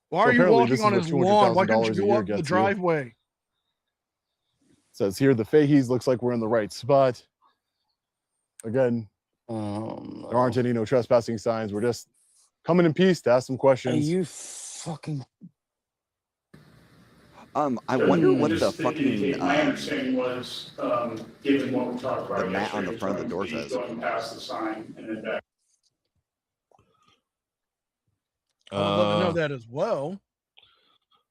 D: Why
J: So
D: are you
J: apparently this
D: walking
J: is
D: on
J: what
D: his lawn? Why couldn't
J: $200,000
D: you
J: a
D: go
J: year
D: up the
J: gets you.
D: driveway?
J: Says here the Fahey's looks like we're in the right spot. Again,
E: No.
J: there aren't any no trespassing signs. We're just coming in peace to ask some
E: Are
J: questions.
E: you fucking...
F: I wonder what
H: Just
F: the fucking
H: my understanding was, given what we talked about
F: the mat on the
H: yesterday,
F: front of the door
H: going
F: says.
H: going past the sign and then back.
D: I would love to know that as well.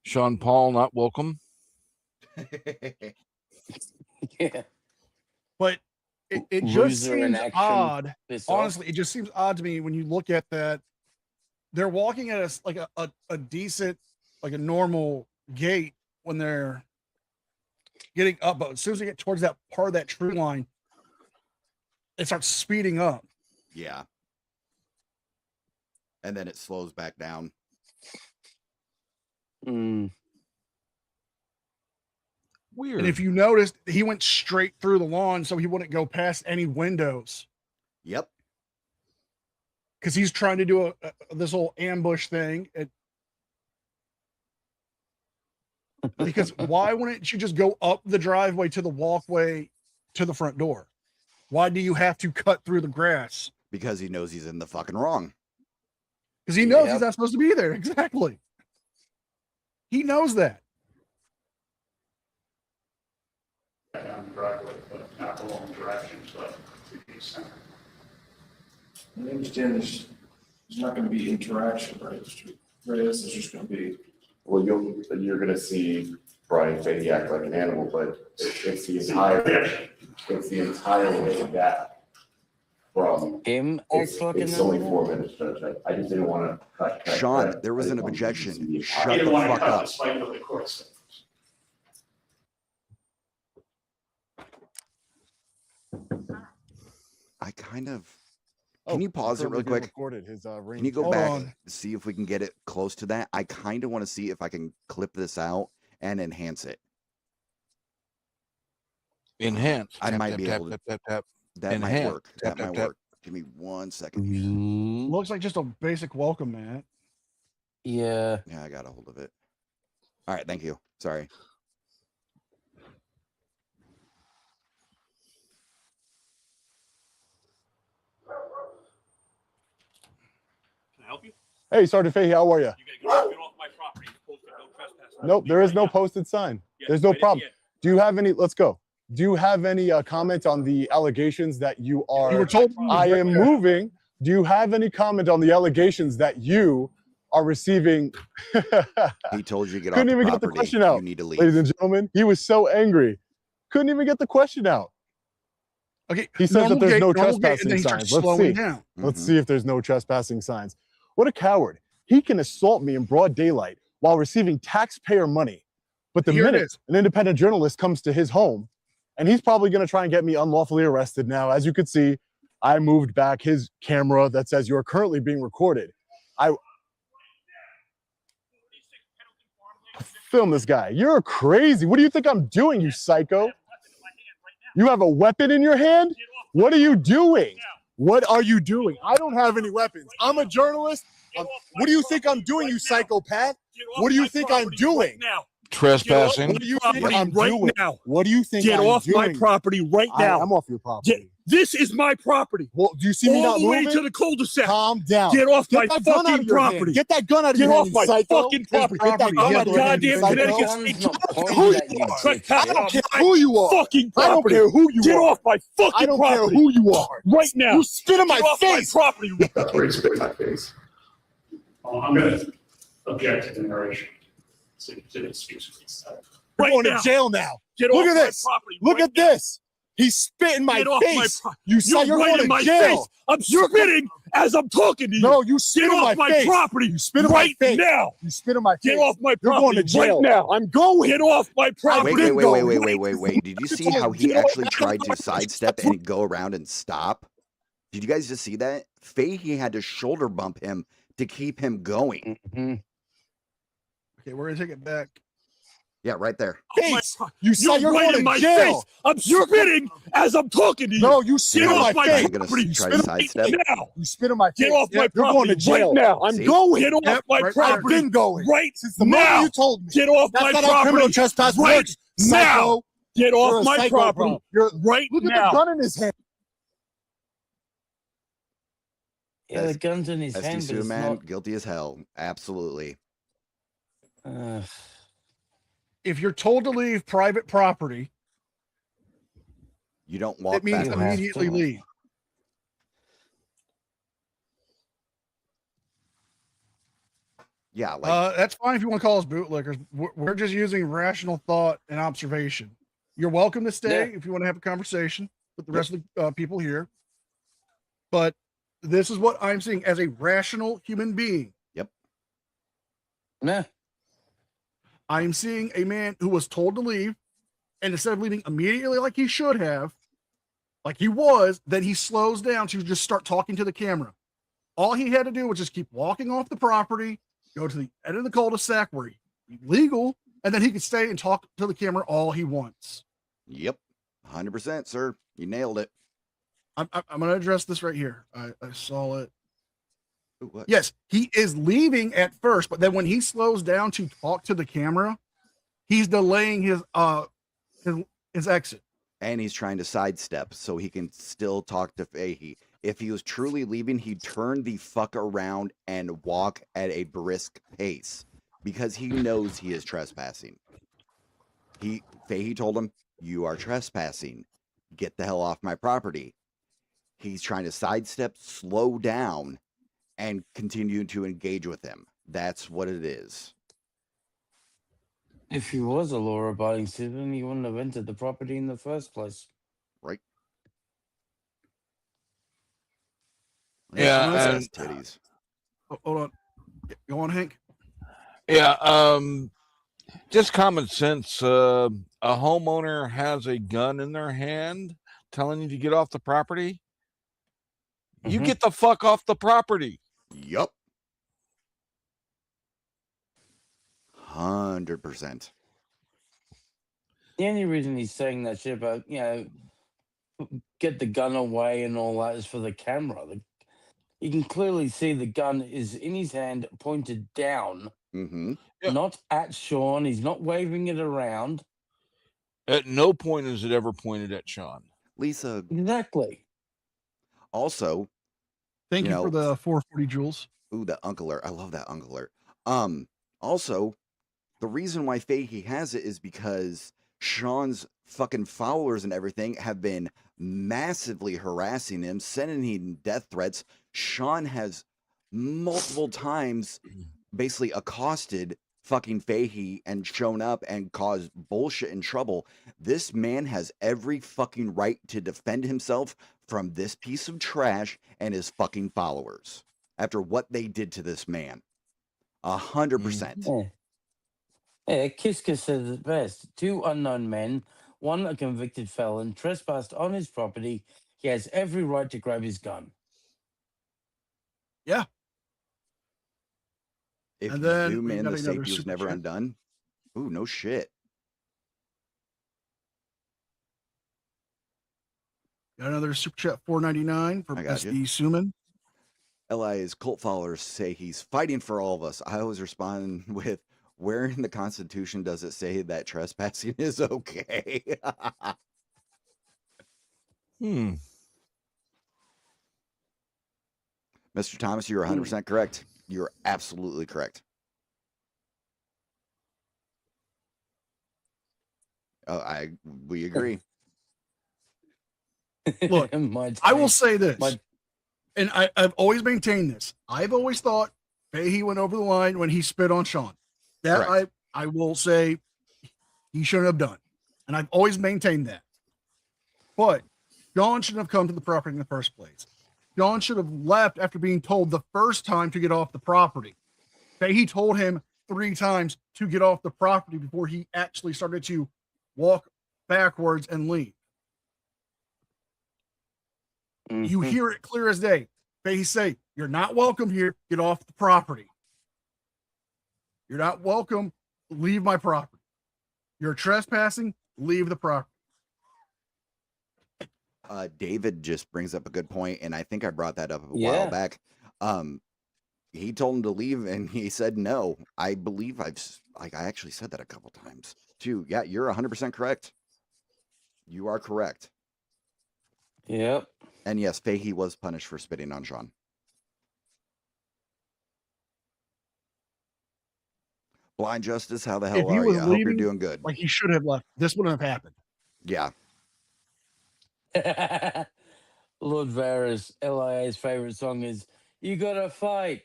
I: Sean Paul, not welcome.
E: Yeah.
D: But it just
E: Loser in
D: seems
E: action,
D: odd.
E: piss off.
D: Honestly, it just seems odd to me when you look at that. They're walking at a decent, like a normal gait when they're getting up, but as soon as they get towards that part of that tree line, it starts speeding up.
F: Yeah. And then it slows back down.
E: Mm.
I: Weird.
D: And if you noticed, he went straight through the lawn so he wouldn't go past any windows.
F: Yep.
D: Because he's trying to do this whole ambush thing. Because why wouldn't you just go up the driveway to the walkway to the front door? Why do you have to cut through the grass?
F: Because he knows he's in the fucking wrong.
D: Because he knows he's not supposed to be there. Exactly. He knows that.
H: Down the driveway, but not the wrong direction, but to the center.
L: I understand there's not going to be interaction, right? Right, this is just going to be.
G: Well, you're gonna see Brian Fahey act like an animal, but it's the entire way back from.
E: Him
G: It's
E: fucking
G: only
E: animal?
G: 4 minutes, Judge. I just didn't want to cut.
F: Sean, there was an objection. Shut the
H: want to
F: fuck
H: cut
F: up.
H: despite what the court said.
F: I kind of. Can you pause it real quick?
J: Recorded his,
F: Can you go
D: Hold
F: back
D: on.
F: and see if we can get it close to that? I kind of want to see if I can clip this out and enhance it.
I: Enhance.
F: I
I: Tap,
F: might
I: tap,
F: be
I: tap,
F: able to.
I: tap, tap, tap.
F: That might
I: Enhance.
F: work.
I: Tap,
F: That
I: tap,
F: might
I: tap.
F: work. Give me 1 second.
E: Mm.
D: Looks like just a basic welcome mat.
E: Yeah.
F: Yeah, I got a hold of it. All right, thank you. Sorry.
C: Can I help you?
J: Hey, Sergeant Fahey, how are you?
C: You gotta get off my property. Posted no trespassing.
J: Nope, there is no posted sign.
C: Yeah,
J: There's no
C: right at the
J: problem.
C: end.
J: Do you have any? Let's go. Do you have any comment on the allegations that you are?
D: You were told
J: I am moving. Do you have any comment on the allegations that you are receiving?
F: He told you to get off
J: Couldn't
F: the
J: even get the
F: property.
J: question out,
F: You need to leave.
J: ladies and gentlemen. He was so angry, couldn't even get the question out.
D: Okay.
J: He says that there's no
D: normal gate,
J: trespassing
D: and then he starts
J: signs. Let's
D: slowing
J: see.
D: down.
J: Let's see if there's no trespassing signs. What a coward. He can assault me in broad daylight while receiving taxpayer money. But the
D: Here it
J: minute
D: is.
J: an independent journalist comes to his home, and he's probably going to try and get me unlawfully arrested now. As you can see, I moved back his camera that says you are currently being recorded. I film this guy. You're crazy. What do you think I'm doing, you psycho? You have a weapon in your hand? What are you doing? What are you doing? I don't have any weapons. I'm a journalist. What do you think I'm doing, you psychopath? What do you think I'm doing?
I: Trespassing.
J: What do you think I'm
C: right
J: doing?
C: now.
J: What do you think
C: Get
J: I'm
C: off my
J: doing?
C: property right now.
J: I'm off your property.
C: This is my property.
J: Well, do you see me
C: All
J: not
C: the way
J: moving?
C: to the cul-de-sac.
J: Calm down.
C: Get off my
J: that gun out
C: fucking
J: of your hand.
C: property.
J: Get that gun out of
C: Get
J: your hand,
C: off
J: you
C: my
J: psycho.
C: fucking
J: His
C: property.
J: Get that gun
C: I'm
J: out
C: a
J: of your hand, you
C: goddamn
J: psycho.
C: Connecticut
E: Gun's
C: state
E: not
C: trooper.
E: pointed at you,
J: I don't
E: dipshit.
J: care who you are.
C: Fucking
J: I don't
C: property.
J: care who you
C: Get
J: are.
C: off my fucking
J: I don't
C: property.
J: care who you are.
C: Right now.
J: You spit in my
C: Get off
J: face.
C: my property.
G: That's where he spit in my face.
H: I'm going to object to the narration. So you did excuse me.
J: You're
C: Right
J: going
C: now.
J: to jail now.
C: Get
J: Look
C: off
J: at
C: my
J: this.
C: property
J: Look
C: right
J: at this. He spit in my
C: Get off my
J: face.
C: pro-
J: You said you're
C: right
J: going
C: in
J: to
C: my
J: jail.
C: face. I'm spitting as I'm talking to you.
J: No, you spit
C: Get
J: in
C: off
J: my
C: my
J: face.
C: property
J: You spit in
C: right
J: my face.
C: now.
J: You spit in my face.
C: Get off my
J: You're
C: property
J: going to jail.
C: right now.
J: I'm going.
C: Get off my property.
F: Wait. Did you see how he actually tried to sidestep and go around and stop? Did you guys just see that? Fahey had to shoulder bump him to keep him going.
E: Mm-hmm.
D: Okay, we're gonna take it back
F: Yeah, right there.
J: Face. You said you're
P: right
J: going
P: in
J: to
P: my
J: jail.
P: face. I'm spitting as I'm talking to you.
J: No, you spit
P: Get
J: on
P: off
J: my
P: my
J: face.
P: property.
F: Gonna
J: You
F: try to
J: spit
F: sidestep.
P: now.
J: You spit on my face.
P: Get off my
J: You're going to
P: property
J: jail.
P: right now.
J: I'm
F: See?
J: going.
P: Get off my
D: right
J: I've
P: property.
J: been going.
P: Right
J: since the
P: now.
J: moment you told me.
P: Get off
J: That's
P: my
J: not how criminal
P: property.
J: trespass
P: Right
J: works.
P: now.
J: Psycho.
P: Get
J: You're
P: off
J: a
P: my
J: psycho,
P: property.
J: bro. You're
P: Right
J: look
P: now.
J: at the gun in his hand.
E: Yeah, the gun's in his
F: SD
E: hand, but it's
F: man,
E: not.
F: guilty as hell. Absolutely.
D: If you're told to leave private property,
F: You don't walk
D: it means
F: backwards.
D: immediately leave.
F: Yeah, like
D: That's fine if you want to call us bootlickers. We're just using rational thought and observation. You're welcome to stay if you want to have a conversation with the rest of the people here. But this is what I'm seeing as a rational human being.
F: Yep.
E: Nah.
D: I'm seeing a man who was told to leave, and instead of leaving immediately like he should have, like he was, then he slows down to just start talking to the camera. All he had to do was just keep walking off the property, go to the end of the cul-de-sac where he's legal, and then he could stay and talk to the camera all he wants.
F: Yep. 100%, sir. You nailed it.
D: I'm going to address this right here. I saw it.
F: Ooh, what?
D: Yes, he is leaving at first, but then when he slows down to talk to the camera, he's delaying his exit.
F: And he's trying to sidestep so he can still talk to Fahey. If he was truly leaving, he'd turn the fuck around and walk at a brisk pace because he knows he is trespassing. Fahey told him, "You are trespassing. Get the hell off my property." He's trying to sidestep, slow down, and continue to engage with him. That's what it is.
E: If he was a law-abiding citizen, he wouldn't have entered the property in the first place.
F: Right.
I: Yeah, and
F: titties.
D: Hold on. Go on, Hank.
I: Yeah, just common sense. A homeowner has a gun in their hand telling you to get off the property. You get the fuck off the property.
F: Yup. 100%.
E: The only reason he's saying that shit about, get the gun away and all that is for the camera. You can clearly see the gun is in his hand, pointed down, not at Sean. He's not waving it around.
I: At no point is it ever pointed at Sean.
F: Lisa.
E: Exactly.
F: Also,
D: Thank you for the 440 joules.
F: Ooh, that Uncle alert. I love that Uncle alert. Also, the reason why Fahey has it is because Sean's fucking followers and everything have been massively harassing him, sending him death threats. Sean has multiple times basically accosted fucking Fahey and shown up and caused bullshit and trouble. This man has every fucking right to defend himself from this piece of trash and his fucking followers after what they did to this man. 100%.
E: Yeah, Kiska says it best. 2 unknown men, one a convicted felon, trespassed on his property. He has every right to grab his gun.
D: Yeah.
F: If
D: And
F: you
D: then
F: zoom
D: we
F: in,
D: got
F: the
D: another
F: safety was
D: super
F: never
D: chat.
F: undone. Ooh, no shit.
D: Got another super chat, $4.99 from
F: I got
D: SD
F: you.
D: Suman.
F: LIA's cult followers say he's fighting for all of us. I always respond with, where in the Constitution does it say that trespassing is okay? Mr. Thomas, you're 100% correct. You're absolutely correct. We agree.
D: Look, I will say this, and I've always maintained this. I've always thought Fahey went over the line when he spit on Sean. That I will say he shouldn't have done. And I've always maintained that. But Sean shouldn't have come to the property in the first place. Sean should have left after being told the first time to get off the property. Fahey told him 3 times to get off the property before he actually started to walk backwards and leave. You hear it clear as day. Fahey say, "You're not welcome here. Get off the property. You're not welcome. Leave my property." You're trespassing, leave the property.
F: David just brings up a good point, and I think I brought that up a
E: Yeah.
F: while back. He told him to leave, and he said no. I believe I actually said that a couple times too. Yeah, you're 100% correct. You are correct.
E: Yep.
F: And yes, Fahey was punished for spitting on Sean. Blind Justice, how the hell
D: If he
F: are
D: was
F: you? I hope you're
D: leaving,
F: doing good.
D: like he should have left, this wouldn't have happened.
F: Yeah.
E: Lord Varys, LIA's favorite song is "You Gotta Fight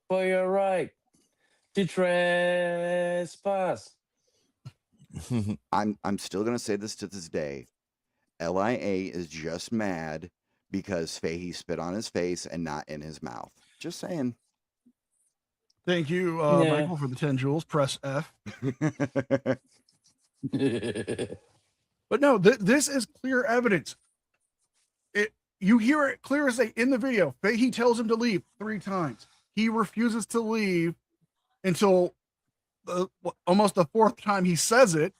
E: for Your Right to Trespass."
F: I'm still gonna say this to this day. LIA is just mad because Fahey spit on his face and not in his mouth. Just saying.
D: Thank you, Michael, for the 10 joules. Press F. But no, this is clear evidence. You hear it clear as day in the video. Fahey tells him to leave 3 times. He refuses to leave until almost the 4th time he says it,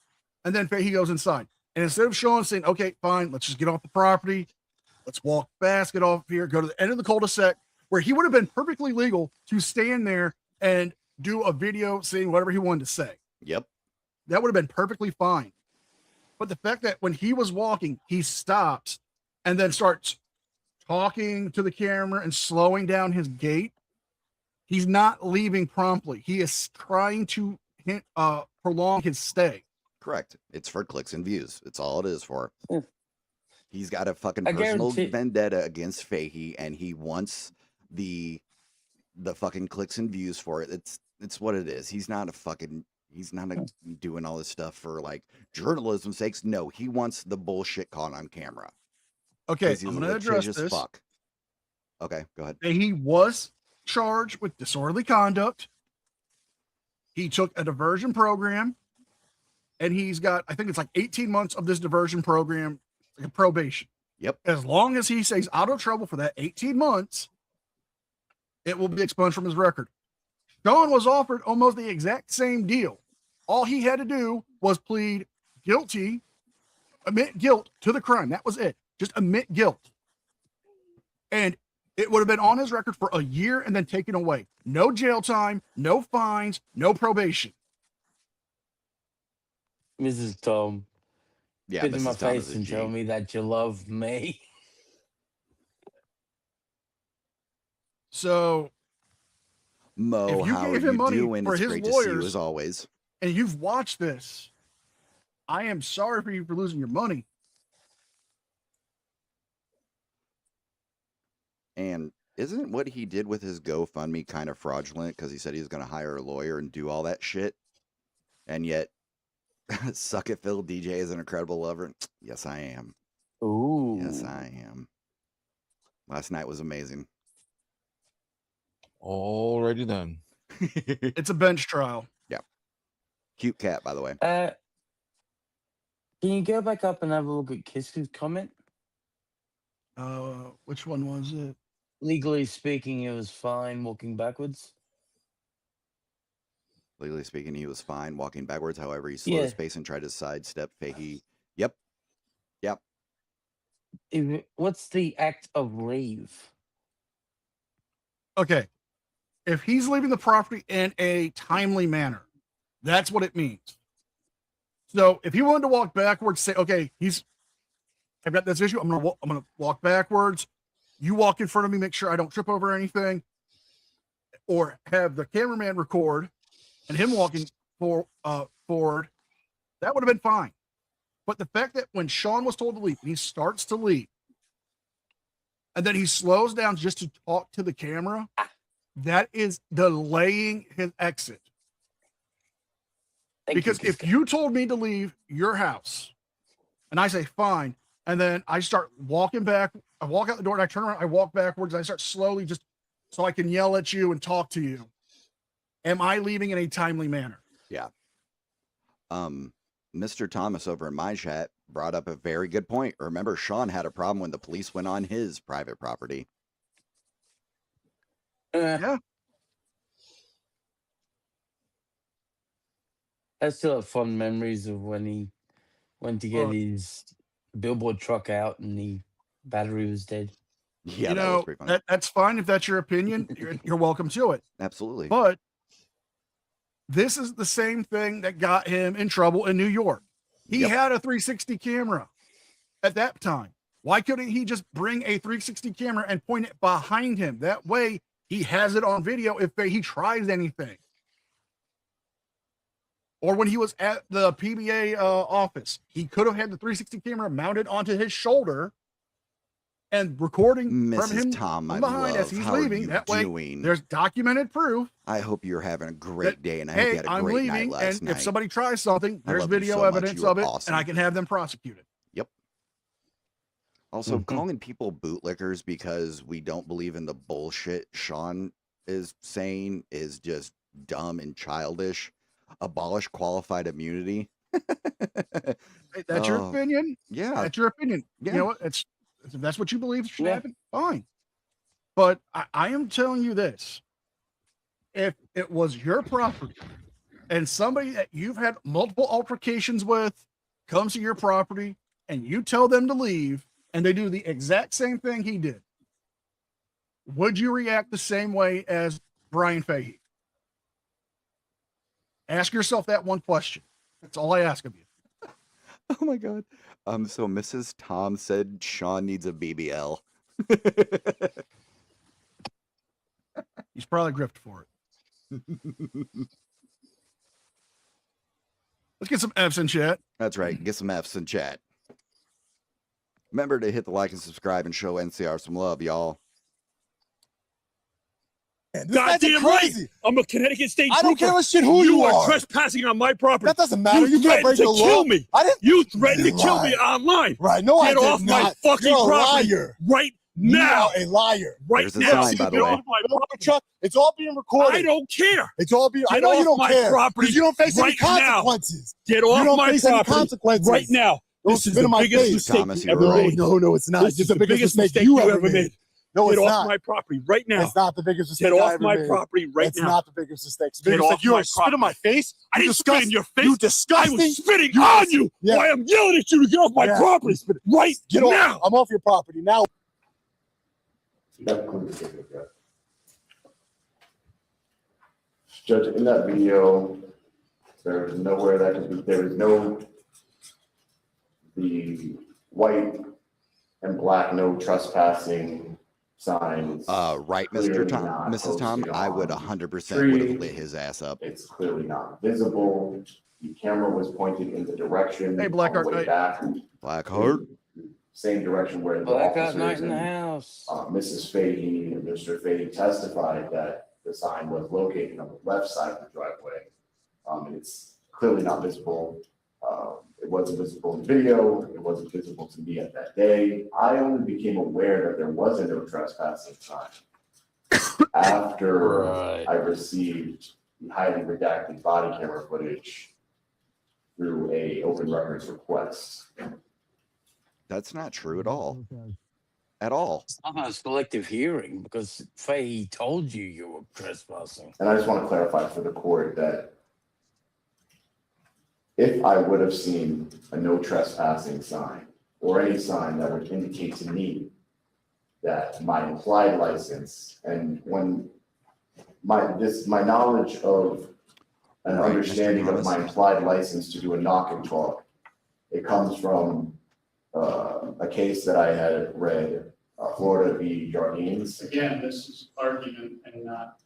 D: and then Fahey goes inside. And instead of Sean saying, okay, fine, let's just get off the property, let's walk fast, get off here, go to the end of the cul-de-sac, where he would have been perfectly legal to stand there and do a video saying whatever he wanted to say.
F: Yep.
D: That would have been perfectly fine. But the fact that when he was walking, he stops and then starts talking to the camera and slowing down his gait, he's not leaving promptly. He is trying to prolong his stay.
F: Correct. It's for clicks and views. It's all it is for.
E: Yeah.
F: He's got a fucking
E: I
F: personal
E: guarantee-
F: vendetta against Fahey, and he wants the fucking clicks and views for it. It's what it is. He's not doing all this stuff for like journalism's sakes. No, he wants the bullshit caught on camera.
D: Okay,
F: 'Cause he's
D: I'm going to address
F: litigious
D: this.
F: fuck. Okay, go ahead.
D: He was charged with disorderly conduct. He took a diversion program, and he's got, I think it's like 18 months of this diversion program, like probation.
F: Yep.
D: As long as he stays out of trouble for that 18 months, it will be expunged from his record. Sean was offered almost the exact same deal. All he had to do was plead guilty, admit guilt to the crime. That was it. Just admit guilt. And it would have been on his record for a year and then taken away. No jail time, no fines, no probation.
E: Mrs. Tom,
F: Yeah,
E: spit in my
F: Mrs. Tom
E: face
F: is a
E: and
F: G.
E: tell me that you love me.
D: So,
F: Mo,
D: if you
F: how are
D: gave him
F: you
D: money
F: doing?
D: for
F: It's
D: his
F: great to see you
D: lawyers,
F: as always.
D: and you've watched this, I am sorry for you for losing your money.
F: And isn't what he did with his GoFundMe kind of fraudulent because he said he was going to hire a lawyer and do all that shit? And yet, Suck It Phil DJ is an incredible lover. Yes, I am.
E: Ooh.
F: Yes, I am. Last night was amazing.
I: Already done.
D: It's a bench trial.
F: Yeah. Cute cat, by the way.
E: Can you go back up and have a look at Kiss's comment?
D: Which one was it?
E: Legally speaking, it was fine walking backwards.
F: Legally speaking, he was fine walking backwards. However, he slowed his pace and tried to sidestep Fahey. Yep. Yep.
E: What's the act of leave?
D: Okay. If he's leaving the property in a timely manner, that's what it means. So if he wanted to walk backwards, say, okay, I've got this issue. I'm gonna walk backwards. You walk in front of me, make sure I don't trip over anything, or have the cameraman record and him walking forward. That would have been fine. But the fact that when Sean was told to leave, he starts to leave, and then he slows down just to talk to the camera, that is delaying his exit. Because if you told me to leave your house and I say, fine, and then I start walking back, I walk out the door and I turn around, I walk backwards, and I start slowly just so I can yell at you and talk to you. Am I leaving in a timely manner?
F: Yeah. Mr. Thomas over in my chat brought up a very good point. Remember, Sean had a problem when the police went on his private property.
D: Yeah.
E: I still have fond memories of when he went to get his billboard truck out and the battery was dead.
F: Yeah,
D: you
F: that was
D: know,
F: pretty funny.
D: that's fine if that's your opinion. You're welcome to it.
F: Absolutely.
D: But this is the same thing that got him in trouble in New York. He had a 360 camera at that time. Why couldn't he just bring a 360 camera and point it behind him? That way he has it on video if he tries anything. Or when he was at the PBA office, he could have had the 360 camera mounted onto his shoulder and recording from him
F: Tom,
D: from
F: my
D: behind as
F: love,
D: he's
F: how are
D: leaving.
F: you
D: That way,
F: doing?
D: there's documented proof.
F: I hope you're having a great day, and I hope
D: Hey,
F: you had a
D: I'm
F: great night
D: leaving,
F: last
D: and
F: night.
D: if somebody tries something,
F: I
D: there's
F: love you
D: video
F: so much.
D: evidence
F: You are
D: of it,
F: awesome.
D: and I can have them prosecuted.
F: Yep. Also, calling people bootlickers because we don't believe in the bullshit Sean is saying is just dumb and childish. Abolish qualified immunity.
D: Hey, that's your opinion.
F: Yeah.
D: That's your opinion.
F: Yeah.
D: You know what? If that's what you believe should happen, fine. But I am telling you this. If it was your property and somebody that you've had multiple altercations with comes to your property and you tell them to leave and they do the exact same thing he did, would you react the same way as Brian Fahey? Ask yourself that one question. That's all I ask of you.
F: Oh my God. So Mrs. Tom said Sean needs a BBL.
D: He's probably grifted for it. Let's get some F's in chat.
F: That's right. Get some F's in chat. Remember to hit the like and subscribe and show NCR some love, y'all.
P: Goddamn right. I'm a Connecticut State
Q: I don't
P: trooper.
Q: give a shit who you are.
P: Trespassing on my property.
Q: That doesn't matter. You can't
P: threatened
Q: break
P: to
Q: the law.
P: kill me.
Q: I didn't.
P: You threatened to kill me
Q: Right.
P: online.
Q: Right. No, I
P: Get
Q: did
P: off my
Q: not.
P: fucking
Q: You're a
P: property
Q: liar.
P: right now.
Q: You're a liar.
P: Right
F: There's a
P: now.
F: sign, by the
P: Get
F: way.
P: off my property.
Q: Chuck, it's all being recorded.
P: I don't care.
Q: It's all being. I
P: Get
Q: know you
P: off
Q: don't
P: my
Q: care
P: property
Q: because you don't face any
P: right now.
Q: consequences.
P: Get
Q: You
P: off
Q: don't
P: my
Q: face any
P: property
Q: consequences
P: right now.
Q: Don't
P: This is
Q: spit
P: the
Q: in my
P: biggest
Q: face.
P: mistake
F: Thomas,
P: you
F: you're
P: ever
F: right.
P: made.
Q: No, it's not.
P: This
Q: It's
P: is
Q: the biggest mistake
P: you
Q: you
P: ever made.
Q: No,
P: Get
Q: it's
P: off
Q: not.
P: my property right now.
Q: It's not the biggest mistake
P: Get
Q: I
P: off
Q: ever
P: my
Q: made.
P: property right
Q: It's
P: now.
Q: not the biggest mistake. It's the
P: Get
Q: biggest
P: off
Q: mistake. You
P: my
Q: are spit in my face.
P: I didn't spit in your face.
Q: You disgusting.
P: I was spitting on you.
Q: Yeah.
P: Why I'm yelling at you to get off my property right
Q: Get
P: now.
Q: off. I'm off your property now.
G: Judge, in that video, there was nowhere that could be, there was no, the white and black no trespassing signs.
F: Right, Mr.
G: clearly
F: Tom,
G: not
F: Mrs. Tom,
G: posted
F: I would
G: on
F: 100% would
G: tree.
F: have lit his ass up.
G: It's clearly not visible. The camera was pointed in the direction.
D: Hey, Blackheart
G: on the way
D: Knight.
G: back.
F: Blackheart.
G: Same direction where the
E: Blackout night
G: officers
E: in the
G: and
E: house.
G: Mrs. Fahey and Mr. Fahey testified that the sign was located on the left side of the driveway. And it's clearly not visible. It wasn't visible in the video. It wasn't visible to me at that day. I only became aware that there was a no trespassing sign after I received the highly redacted body camera footage through a open records request.
F: That's not true at all. At all.
E: It's not a selective hearing because Fahey told you were trespassing.
G: And I just want to clarify for the court that if I would have seen a no trespassing sign or any sign that would indicate to me that my implied license and when my knowledge of an
F: Right, Mr.
G: understanding of
F: Thomas.
G: my implied license to do a knock and talk, it comes from a case that I had read, Florida v. Jardines.
H: Again, this is argument and not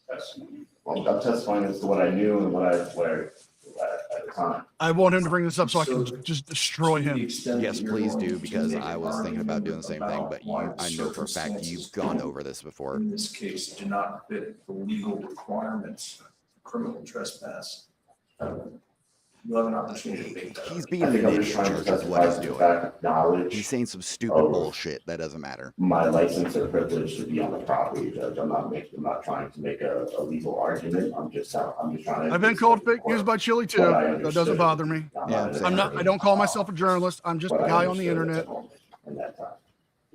H: testimony.
G: Well, I'm testifying as to what I knew and what I at the time.
D: I want him to bring this up so I can just destroy him.
F: Yes, please do, because I was thinking about doing the same thing, but I know for a fact you've gone over this before.
L: In this case, do not fit the legal requirements of criminal trespass. You'll have an opportunity to make that.
F: He's being an idiot, jerk, is what he's doing. He's saying some stupid bullshit that doesn't matter.
G: My license or privilege to be on the property, Judge. I'm not trying to make a legal argument. I'm just trying to.
D: I've been called fake news by Chili too. That doesn't bother me. I don't call myself a journalist. I'm just a guy on the internet.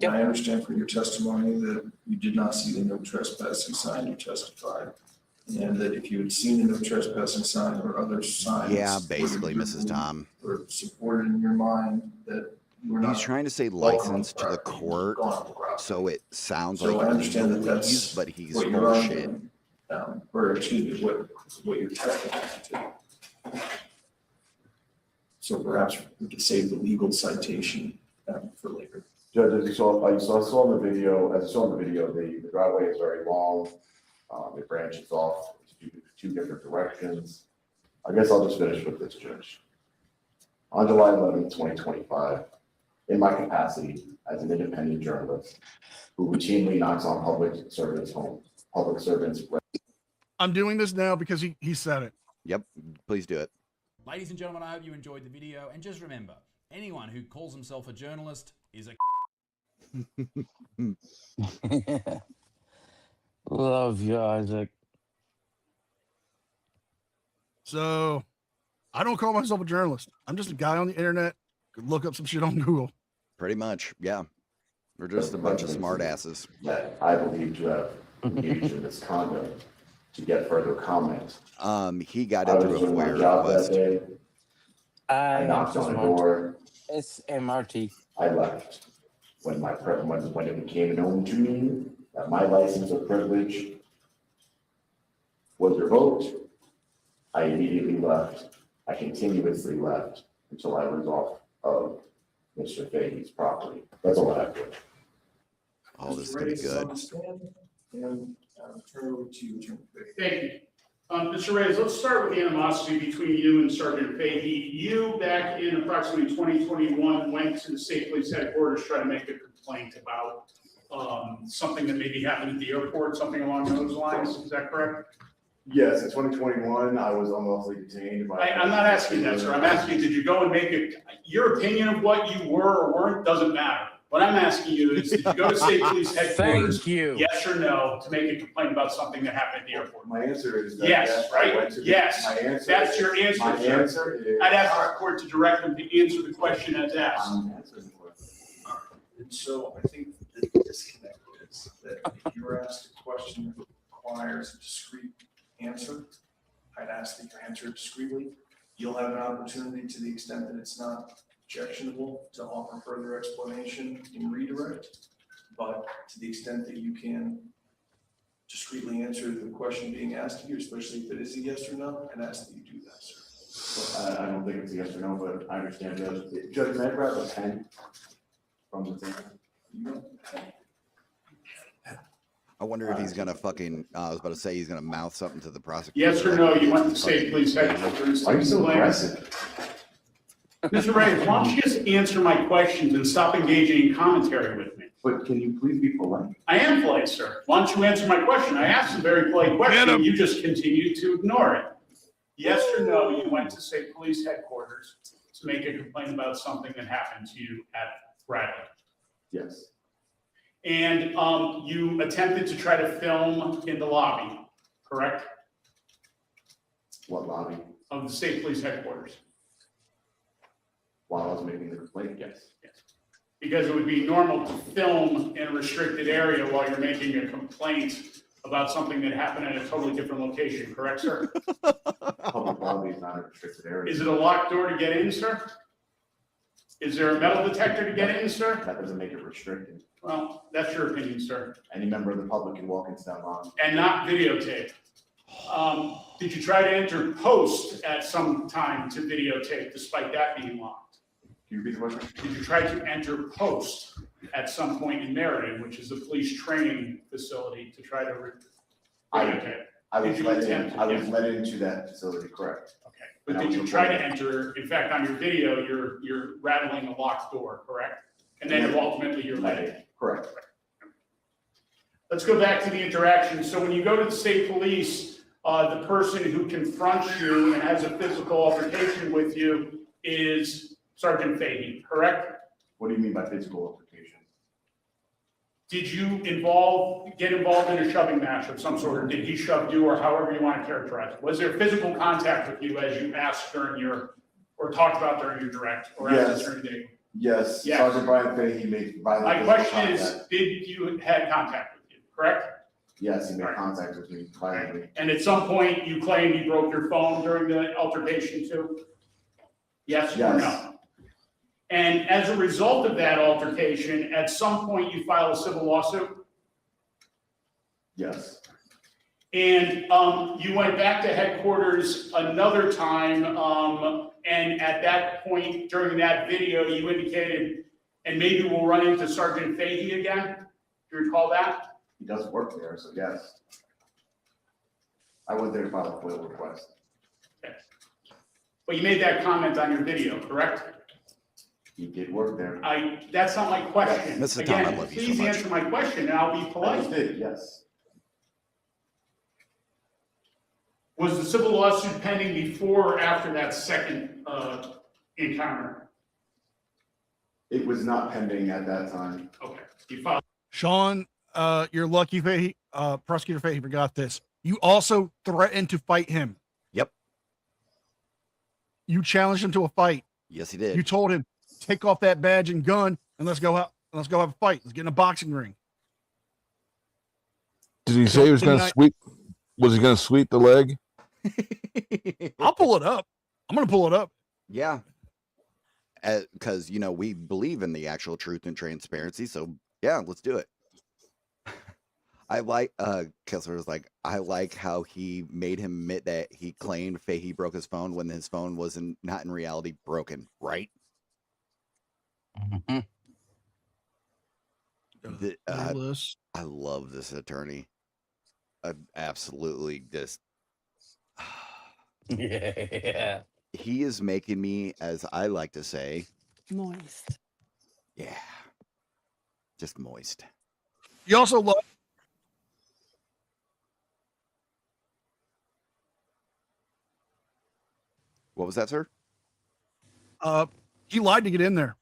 L: I understand from your testimony that you did not see the no trespassing sign you testified. and that if you had seen a no trespassing sign or other signs.
F: Yeah, basically, Mrs. Tom.
L: Or supported in your mind that you were not.
F: He's trying to say
L: welcome on
F: license to the
L: property,
F: court,
L: gone on the property.
F: so it sounds
L: So I
F: like
L: understand that
F: legalese,
L: that's
F: but he's
L: what
F: full
L: you're
F: of shit.
L: arguing, or excuse me, what you're testifying to. So perhaps we could save the legal citation for later.
R: Judge, as you saw in the video, the driveway is very long. It branches off into two different directions. I guess I'll just finish with this, Judge. On July 11th, 2025, in my capacity as an independent journalist who routinely knocks on public servants' homes, public servants.
D: I'm doing this now because he said it.
F: Yep, please do it.
S: Ladies and gentlemen, I hope you enjoyed the video. And just remember, anyone who calls himself a journalist is a
E: Love you, Isaac.
D: So I don't call myself a journalist. I'm just a guy on the internet. Could look up some shit on Google.
F: Pretty much, yeah. We're just a bunch of smart asses.
R: That I believe to have engaged in this conduct to get further comment.
F: He got it through a FOIA request.
R: I knocked on the door.
E: It's MRT.
R: I left. When it became known to me that my license of privilege was revoked, I immediately left. I continuously left until I was off of Mr. Fahey's property. That's all I have to do.
F: Oh, this is gonna be good.
L: And turn over to you, Attorney Fahey.
H: Thank you. Mr. Reyes, let's start with the animosity between you and Sergeant Fahey. You, back in approximately 2021, went to the state police headquarters to try to make a complaint about something that maybe happened at the airport, something along those lines. Is that correct?
R: Yes, in 2021, I was unlawfully detained by.
H: I'm not asking that, sir. I'm asking, did you go and make your opinion of what you were or weren't doesn't matter. What I'm asking you is, did you go to state police headquarters?
E: Thank you.
H: Yes or no, to make a complaint about something that happened at the airport?
R: My answer is that
H: yes,
R: I
H: right?
R: went to
H: yes.
R: My answer
H: That's your answer,
R: my
H: sir.
R: answer is.
H: I'd ask the court to direct them to answer the question as asked.
L: And so I think the disconnect is that if you're asked a question that requires a discrete answer, I'd ask that you answer it discreetly. You'll have an opportunity, to the extent that it's not objectionable, to offer further explanation in redirect. But to the extent that you can discreetly answer the question being asked of you, especially if it is a yes or no, I'd ask that you do that, sir.
R: Well, I don't think it's a yes or no, but I understand. Judge, may I grab a pen from the table?
F: I wonder if he's gonna fucking. I was about to say he's gonna mouth something to the prosecutor.
H: Yes or no, you went to state police headquarters.
R: Why are you so aggressive?
H: Mr. Reyes, why don't you just answer my questions and stop engaging in commentary with me?
R: But can you please be polite?
H: I am polite, sir. Why don't you answer my question? I asked a very polite question. You just continue to ignore it. Yes or no, you went to state police headquarters to make a complaint about something that happened to you at Bradley?
R: Yes.
H: And you attempted to try to film in the lobby, correct?
R: What lobby?
H: Of the state police headquarters.
R: While I was making the complaint, yes.
H: Because it would be normal to film in a restricted area while you're making a complaint about something that happened at a totally different location, correct, sir?
R: Public lobby is not a restricted area.
H: Is it a locked door to get in, sir? Is there a metal detector to get in, sir?
R: That doesn't make it restricted.
H: Well, that's your opinion, sir.
R: Any member of the public can walk into that lobby.
H: And not videotape. Did you try to enter post at some time to videotape despite that being locked?
R: Can you repeat the question?
H: Did you try to enter post at some point in Meriden, which is a police training facility, to try to videotape?
R: I was
H: Did you attempt to?
R: I was let into that facility, correct.
H: Okay, but did you try to enter, in fact, on your video, you're rattling a locked door, correct? And then ultimately you're let in.
R: Correct.
H: Let's go back to the interaction. So when you go to the state police, the person who confronts you and has a physical altercation with you is Sergeant Fahey, correct?
R: What do you mean by physical altercation?
H: Did you get involved in a shoving match of some sort, or did he shove you, or however you want to characterize it? Was there physical contact with you as you asked during or talked about during your direct, or asked during the day?
R: Yes.
H: Yes.
R: Sergeant Brian Fahey made violent
H: My
R: physical
H: question is,
R: contact.
H: did you have contact with you, correct?
R: Yes, he made contact with me violently.
H: And at some point, you claim he broke your phone during the altercation too? Yes or no? And as a result of that altercation, at some point you file a civil lawsuit?
R: Yes.
H: And you went back to headquarters another time, and at that point during that video, you indicated, and maybe we'll run into Sergeant Fahey again. Do you recall that?
R: He doesn't work there, so yes. I went there to file a FOIL request.
H: Okay. But you made that comment on your video, correct?
R: He did work there.
H: That's not my question.
F: Mr. Tom,
H: Again,
F: I love you so
H: please
F: much.
H: answer my question, and I'll be
R: I
H: polite.
R: just did, yes.
H: Was the civil lawsuit pending before or after that second encounter?
R: It was not pending at that time.
H: Okay, you filed.
D: Sean, you're lucky Fahey, Prosecutor Fahey forgot this. You also threatened to fight him.
F: Yep.
D: You challenged him to a fight.
F: Yes, he did.
D: You told him, take off that badge and gun and let's go out. Let's go have a fight. Let's get in a boxing ring.
I: Did he say he was going to sweep? Was he going to sweep the leg?
D: I'll pull it up. I'm going to pull it up.
F: Yeah. Because, you know, we believe in the actual truth and transparency. So, yeah, let's do it. I like, Kessler was like, I like how he made him admit that he claimed Fahey broke his phone when his phone wasn't not in reality broken, right?
E: Mm-hmm.
F: I love this attorney. I absolutely just.
E: Yeah.
F: He is making me, as I like to say,
E: moist.
F: Yeah. Just moist.
D: You also love.
F: What was that, sir?
D: He lied to get in there.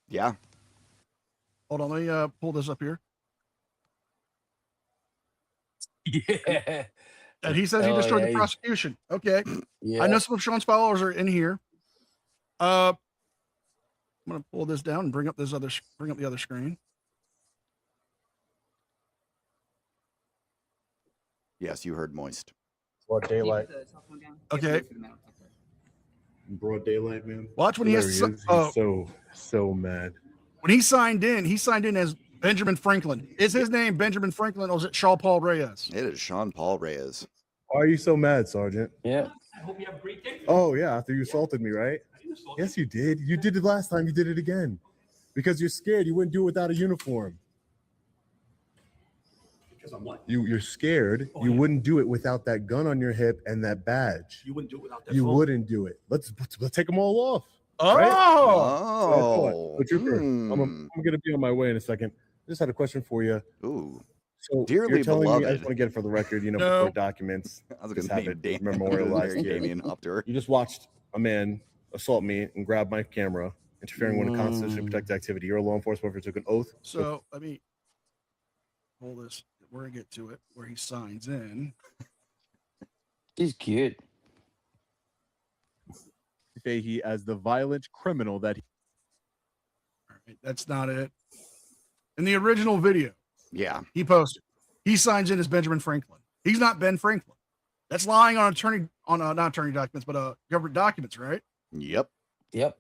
F: Yeah.
D: Hold on, let me pull this up here.
E: Yeah.
D: And he says he destroyed the prosecution. Okay.
E: Yeah.
D: I know some of Sean's followers are in here. I'm gonna pull this down and bring up the other screen.
F: Yes, you heard moist.
J: Broad daylight.
D: Okay.
T: Broad daylight, man.
D: Watch when he has
T: He's so mad.
D: When he signed in as Benjamin Franklin. Is his name Benjamin Franklin or is it Sean Paul Reyes?
F: It is Sean Paul Reyes.
T: Why are you so mad, Sergeant?
E: Yeah.
H: I hope you have a great day.
T: Oh, yeah, after you assaulted me, right? Yes, you did. You did it last time. You did it again. Because you're scared. You wouldn't do it without a uniform.
H: Because I'm what?
T: You're scared. You wouldn't do it without that gun on your hip and that badge.
H: You wouldn't do it without that
T: You
H: phone?
T: wouldn't do it. Let's take them all off.
D: Oh.
T: Right?
F: Oh.
T: But Trooper, I'm gonna be on my way in a second. I just had a question for you.
F: Ooh.
T: So
F: Dearly
T: you're telling me, I
F: beloved.
T: just want to get it for the record,
D: No.
T: for documents.
F: I was
T: just
F: gonna
T: have
F: name
T: it
F: Dan-
T: memorialized here.
F: Damien after.
T: You just watched a man assault me and grab my camera, interfering with a constitutionally protected activity. You're a law enforcement officer, took an oath.
D: So let me pull this. We're gonna get to it where he signs in.
E: He's cute.
J: Fahey as the violent criminal that he.
D: All right, that's not it. In the original video,
F: Yeah.
D: he posted. He signs in as Benjamin Franklin. He's not Ben Franklin. That's lying on not attorney documents, but government documents, right?
F: Yep.
E: Yep.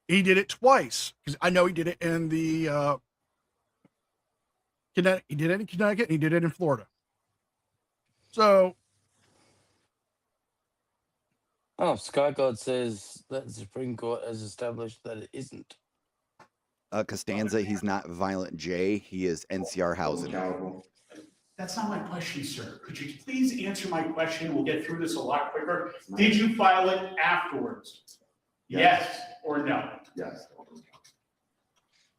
D: He did it twice because I know he did it in the Connecticut. He did it in Connecticut and he did it in Florida. So
E: Sky God says that the Supreme Court has established that it isn't.
F: Costanza, he's not Violent J. He is NCR housing.
H: That's not my question, sir. Could you please answer my question? We'll get through this a lot quicker. Did you file it afterwards? Yes or no?
R: Yes.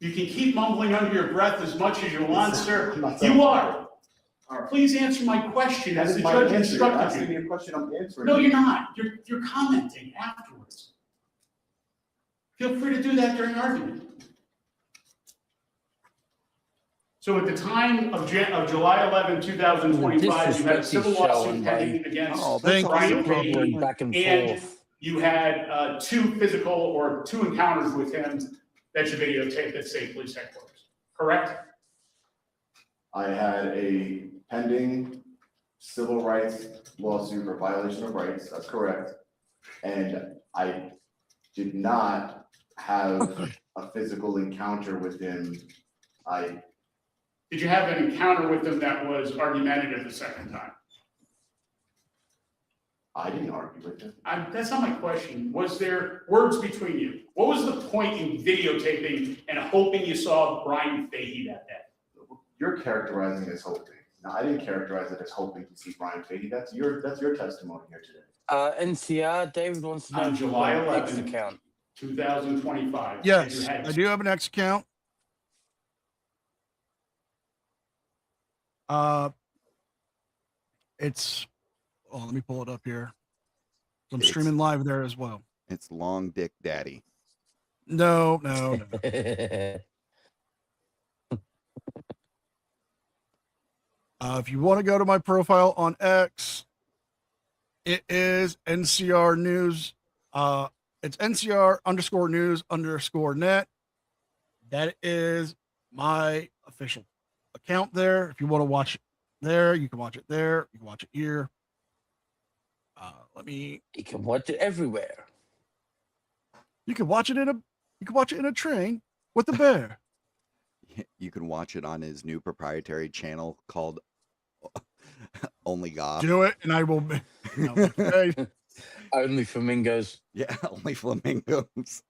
H: You can keep mumbling under your breath as much as you want, sir. You are. Please answer my question as the judge instructed
R: Asking
H: you.
R: me a question, I'm answering.
H: No, you're not. You're commenting afterwards. Feel free to do that during argument. So at the time of July 11, 2025, you had a civil lawsuit pending against Brian Fahey,
E: back and
H: and
E: forth.
H: you had two encounters with him that you videotaped at State Police Headquarters, correct?
R: I had a pending civil rights lawsuit for violation of rights, that's correct. And I did not have a physical encounter with him.
H: Did you have an encounter with him that was argumentative the second time?
R: I didn't argue with him.
H: That's not my question. Was there words between you? What was the point in videotaping and hoping you saw Brian Fahey that day?
R: You're characterizing it as hoping. No, I didn't characterize it as hoping to see Brian Fahey. That's your testimony here today.
E: NCR, David wants to know
H: On
E: if you
H: July
E: have an X
H: 11th,
E: account.
H: 2025.
D: Yes, I do have an X account. It's, oh, let me pull it up here. I'm streaming live there as well.
F: It's Long Dick Daddy.
D: No. If you want to go to my profile on X, it is NCR News. It's NCR_news_net. That is my official account there. If you want to watch it there, you can watch it there. You can watch it here.
E: You can watch it everywhere.
D: You can watch it in a train with a bear.
F: You can watch it on his new proprietary channel called Only God.
D: Do it, and I will. Okay.
E: Only flamingos.
F: Yeah, only flamingos.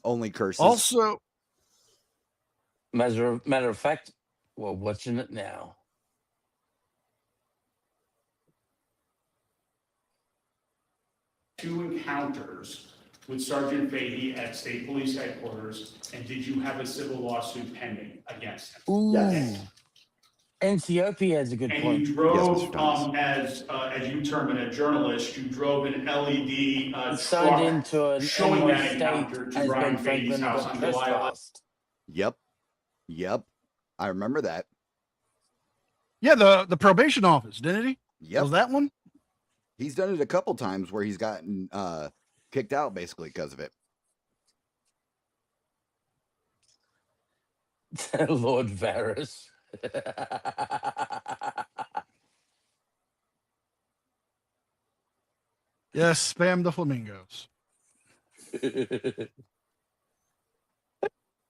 F: Only curses.
D: Also,
E: matter of fact, we're watching it now.
H: Two encounters with Sergeant Fahey at State Police Headquarters, and did you have a civil lawsuit pending against him?
E: Ooh.
H: Yes.
E: NCOP has a good
H: And
E: point.
H: you drove, as you term it, a journalist, you drove an LED
E: signed into an
H: showing that
E: NY
H: encounter
E: state
H: to
E: as
H: Brian
E: Ben
H: Fahey's
E: Franklin
H: house
E: got
H: on July 11th.
E: trespassed.
F: Yep. I remember that.
D: yeah, the probation office, didn't he?
F: Yep.
D: Was that one?
F: He's done it a couple times where he's gotten kicked out basically because of it.
E: Lord Varys.
D: Yes, spam the flamingos.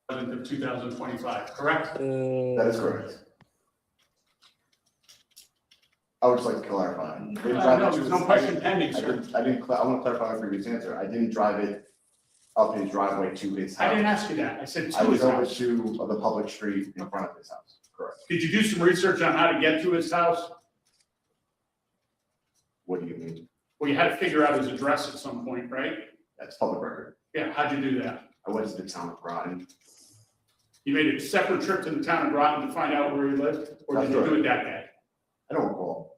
H: Of 2025, correct?
R: That is correct. I would just like to clarify.
H: No, there's no question pending, sir.
R: I want to clarify my previous answer. I didn't drive it up his driveway to his house.
H: I didn't ask you that. I said
R: I
H: to
R: was
H: his
R: over
H: house.
R: to the public street in front of his house. Correct.
H: Did you do some research on how to get to his house?
R: What do you mean?
H: Well, you had to figure out his address at some point, right?
R: That's public record.
H: Yeah, how'd you do that?
R: I went to the town of Groton.
H: You made a separate trip to the town of Groton to find out where he lived? Or did you do it that day?
R: I don't recall.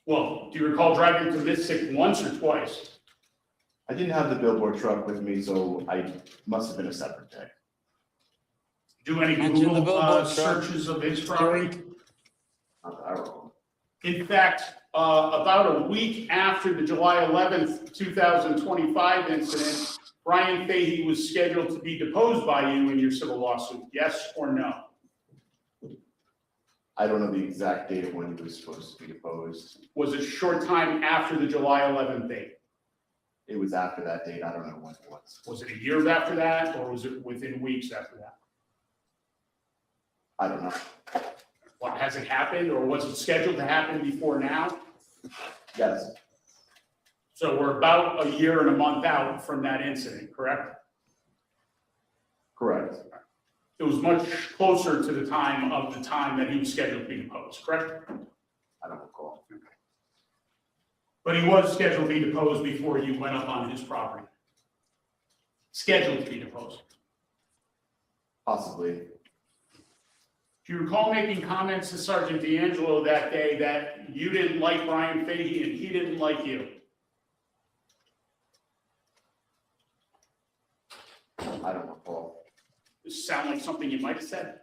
H: Well, do you recall driving to Mystic once or twice?
R: I didn't have the billboard truck with me, so I must have been a separate day.
H: Do any
E: Mention the
H: Google
E: billboard truck.
H: searches of his property?
R: Not that I recall.
H: In fact, about a week after the July 11th, 2025 incident, Brian Fahey was scheduled to be deposed by you in your civil lawsuit, yes or no?
R: I don't know the exact date of when he was supposed to be deposed.
H: Was it a short time after the July 11th date?
R: It was after that date. I don't know when it was.
H: Was it a year after that, or was it within weeks after that?
R: I don't know.
H: What, has it happened, or was it scheduled to happen before now?
R: Yes.
H: So we're about a year and a month out from that incident, correct?
R: Correct.
H: It was much closer to the time that he was scheduled to be deposed, correct?
R: I don't recall.
H: But he was scheduled to be deposed before you went up on his property. Scheduled to be deposed.
R: Possibly.
H: Do you recall making comments to Sergeant D'Angelo that day that you didn't like Brian Fahey and he didn't like you?
R: I don't recall.
H: Does it sound like something you might have said?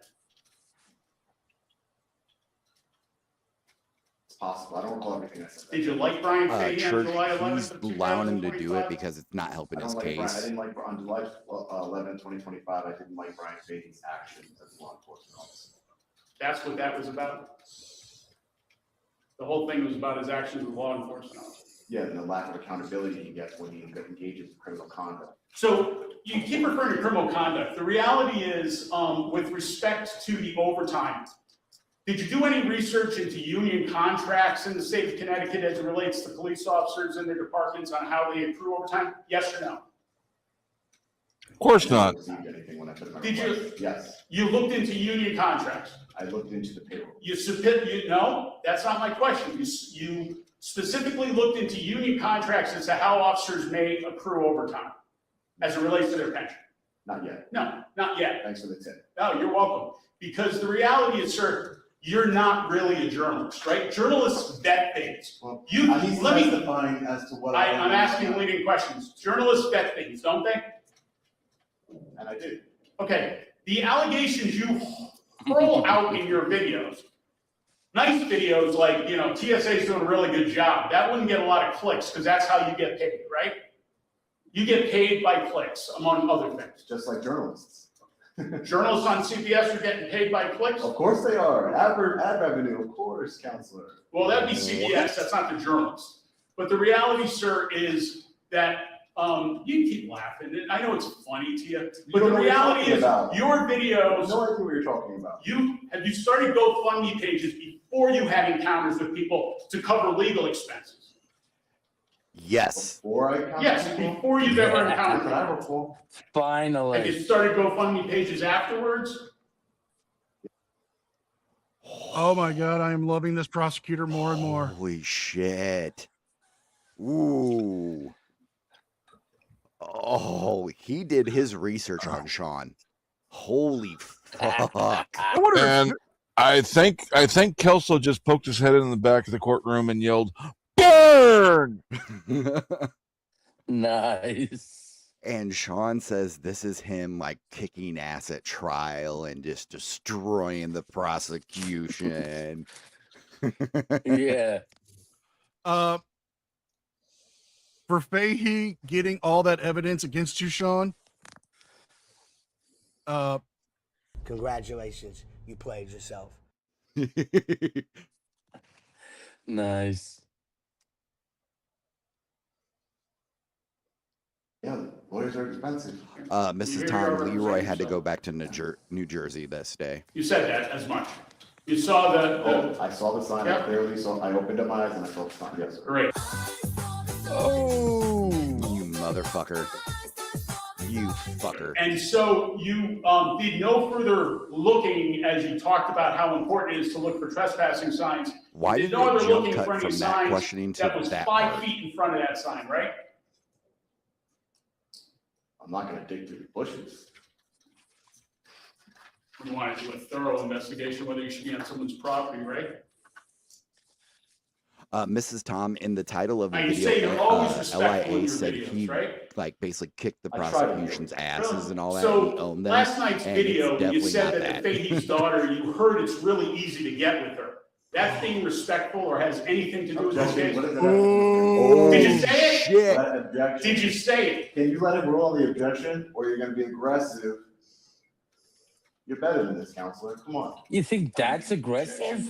R: It's possible. I don't recall everything I said.
H: Did you like Brian Fahey on
F: Church,
H: July 11th
F: he's
H: of
F: allowing him to do
H: 2025?
F: it because it's not helping
R: I
F: his
R: don't like Brian. I
F: case.
R: didn't like on July 11, 2025. I didn't like Brian Fahey's actions as a law enforcement officer.
H: That's what that was about. The whole thing was about his actions with law enforcement officers.
G: Yeah, and the lack of accountability he gets when he engages in criminal conduct.
H: So you keep referring to criminal conduct. The reality is, with respect to the overtime, did you do any research into union contracts in the state of Connecticut as it relates to police officers and their departments on how they accrue overtime? Yes or no?
I: Of course not.
H: Did you?
G: Yes.
H: You looked into union contracts?
G: I looked into the payroll.
H: No, that's not my question. You specifically looked into union contracts as to how officers may accrue overtime as it relates to their pension?
G: Not yet.
H: No, not yet.
G: Thanks for the tip.
H: Oh, you're welcome. Because the reality is, sir, you're not really a journalist, right? Journalists vet things.
G: Well,
H: Let me
G: testifying as to what
H: I'm asking leading questions. Journalists vet things, don't they?
G: And I do.
H: Okay. The allegations you throw out in your videos, nice videos like, TSA's doing a really good job. That wouldn't get a lot of clicks because that's how you get paid, right? You get paid by clicks, among other things.
G: Just like journalists.
H: Journalists on CBS are getting paid by clicks?
G: Of course they are. Ad revenue, of course, counselor.
H: Well, that'd be CBS. That's not the journalists. But the reality, sir, is that you keep laughing. And I know it's funny to you, but the reality is your videos.
G: No idea what you're talking about.
H: Have you started GoFundMe pages before you had encounters with people to cover legal expenses?
F: Yes.
H: Before you've ever encountered people.
E: Finally.
H: Have you started GoFundMe pages afterwards?
D: Oh my God, I am loving this prosecutor more and more.
F: Holy shit. Ooh. Oh, he did his research on Sean. Holy fuck.
I: And I think Kelso just poked his head in the back of the courtroom and yelled, "Burn!"
E: Nice.
F: And Sean says this is him like kicking ass at trial and just destroying the prosecution.
E: Yeah.
D: For Fahey getting all that evidence against you, Sean.
U: Congratulations, you played yourself.
E: Nice.
G: Yeah, lawyers are expensive.
F: Mrs. Tom Leroy had to go back to New Jersey this day.
H: You said that as much. You saw
G: I saw the sign. I clearly saw. I opened up my eyes and I saw the sign. Yes, sir.
H: Great.
F: Oh, you motherfucker. You fucker.
H: And so you did no further looking as you talked about how important it is to look for trespassing signs.
F: Why
H: You
F: did
H: no
F: the
H: other
F: jump
H: looking
F: cut
H: for any
F: from that
H: signs
F: questioning to
H: that was
F: that
H: 5
F: part?
H: feet in front of that sign, right?
G: I'm not going to dig through the bushes.
H: You want to do a thorough investigation whether you should be on someone's property, right?
F: Mrs. Tom, in the title of the
H: Now, you say
F: video,
H: you're always respectful in
F: LIA
H: your
F: said
H: videos,
F: he
H: right?
F: like basically kicked the
G: I try to be.
F: prosecution's asses and all that.
H: So
F: He owned them,
H: last night's
F: and it's
H: video, you
F: definitely
H: said
F: not
H: that the Fahey's daughter, you heard it's really easy to get with her. That's being respectful or has anything to do with this case?
G: What is it?
F: Oh,
H: Did you say it?
F: shit.
G: Objection.
H: Did you say it?
G: Can you let him rule on the objection, or you're going to be aggressive? You're better than this, counselor. Come on.
E: You think that's aggressive?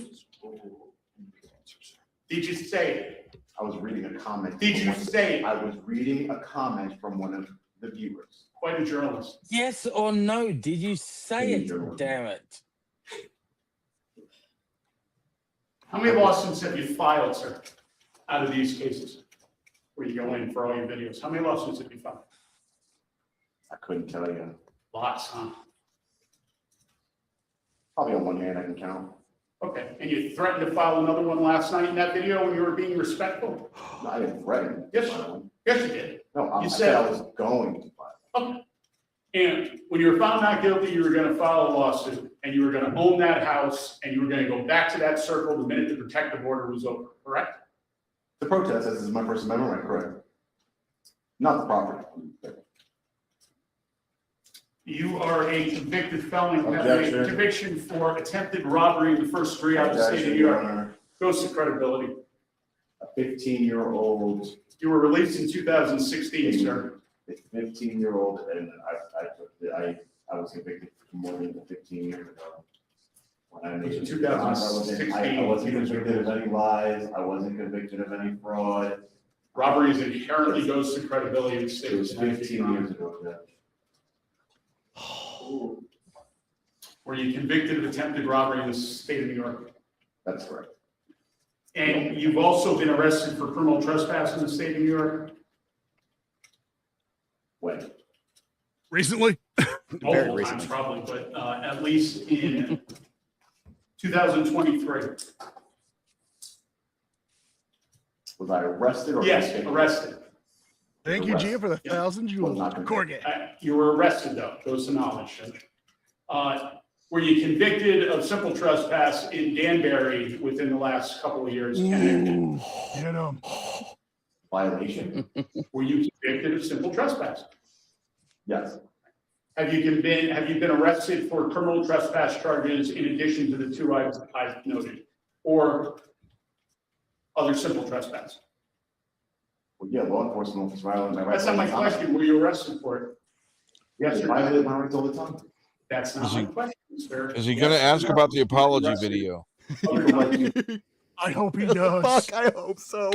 H: Did you say it?
G: I was reading a comment.
H: Did you say it?
G: I was reading a comment from one of the viewers.
H: Quite a journalist.
E: Yes or no? Did you say it?
G: Journalism.
E: Damn it.
H: How many lawsuits have you filed, sir, out of these cases where you go in for all your videos? How many lawsuits have you filed?
G: I couldn't tell you.
H: Lots, huh?
G: Probably on one hand I can count.
H: Okay, and you threatened to file another one last night in that video when you were being respectful?
G: No, I didn't threaten.
H: Yes,
G: to file one.
H: yes, you did.
G: No, I
H: You
G: said I
H: said-
G: was going to file.
H: Okay. And when you were found not guilty, you were gonna file a lawsuit, and you were gonna own that house, and you were gonna go back to that circle the minute the protective order was over, correct?
G: The protest, this is my First Amendment right, correct? Not the property.
H: You are a convicted felon, you have
G: Objection.
H: a conviction for attempted robbery in the first degree out of the state of
G: Objection,
H: New
G: Your
H: York.
G: Honor.
H: Goes to credibility.
G: A 15-year-old,
H: You were released in 2016, sir.
G: a 15-year-old, and I was convicted for more than 15 years ago.
R: When I
H: Was
R: made
H: it
R: the bond, I wasn't
H: 2016?
R: convicted of any lies. I wasn't convicted of any fraud.
H: Robberies inherently goes to credibility in the state.
R: It was 15 years ago, Judge.
H: Were you convicted of attempted robbery in the state of New York?
R: That's correct.
H: And you've also been arrested for criminal trespass in the state of New York?
R: When?
D: Recently?
H: Multiple times probably, but at least in 2023.
R: Was I arrested or
H: Yes,
R: convicted?
H: arrested.
D: Thank you, Gia, for the 1,000 jewels. Corgate.
H: You were arrested though, goes to knowledge, Judge. Were you convicted of simple trespass in Danbury within the last couple of years?
D: Ooh, get him.
R: Violation?
H: Were you convicted of simple trespass?
R: Yes.
H: Have you been arrested for criminal trespass charges in addition to the two I've noted, or other simple trespass?
R: Well, yeah, law enforcement officers violate my rights.
H: That's not my
R: all the time.
H: question. Were you arrested for it?
R: Yes, I violate my rights all the time.
H: That's not my question, sir.
I: Is he going to ask about the apology video?
D: I hope he does.
F: Fuck, I hope so.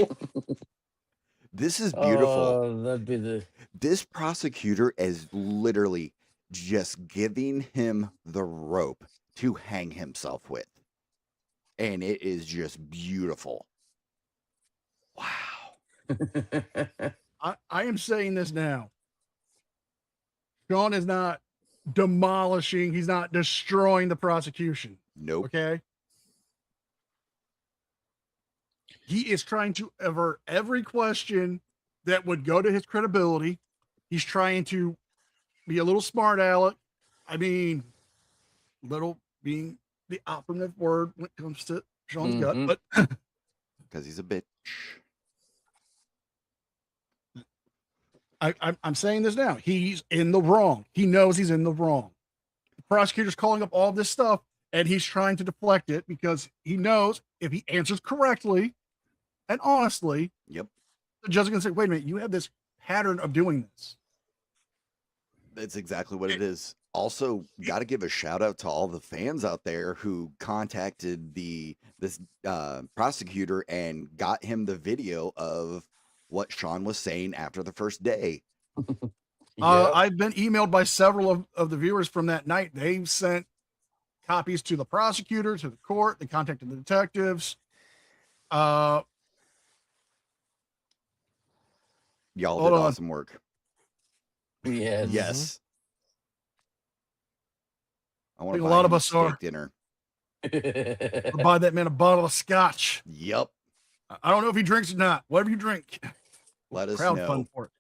F: This is beautiful.
E: Oh, that'd be the.
F: This prosecutor is literally just giving him the rope to hang himself with. And it is just beautiful. Wow.
D: I am saying this now. Sean is not demolishing, he's not destroying the prosecution.
F: Nope.
D: Okay. He is trying to avert every question that would go to his credibility. He's trying to be a little smart aleck. I mean, little being the operative word when it comes to Sean's gut, but
F: because he's a bitch.
D: I'm saying this now. He's in the wrong. He knows he's in the wrong. The prosecutor's calling up all this stuff, and he's trying to deflect it because he knows if he answers correctly and honestly,
F: yep,
D: the judge is going to say, "Wait a minute, you have this pattern of doing this."
F: That's exactly what it is. Also, got to give a shout out to all the fans out there who contacted this prosecutor and got him the video of what Sean was saying after the first day.
D: I've been emailed by several of the viewers from that night. They've sent copies to the prosecutor, to the court. They contacted the detectives.
F: Y'all did awesome work.
E: Yes.
F: Yes. I want
D: think
F: to
D: a lot
F: buy
D: of
F: him
D: us
F: steak
D: are.
F: dinner.
D: Or buy that man a bottle of scotch.
F: Yep.
D: I don't know if he drinks or not. Whatever you drink.
F: Let us
D: Crowd
F: know.
D: fund for it.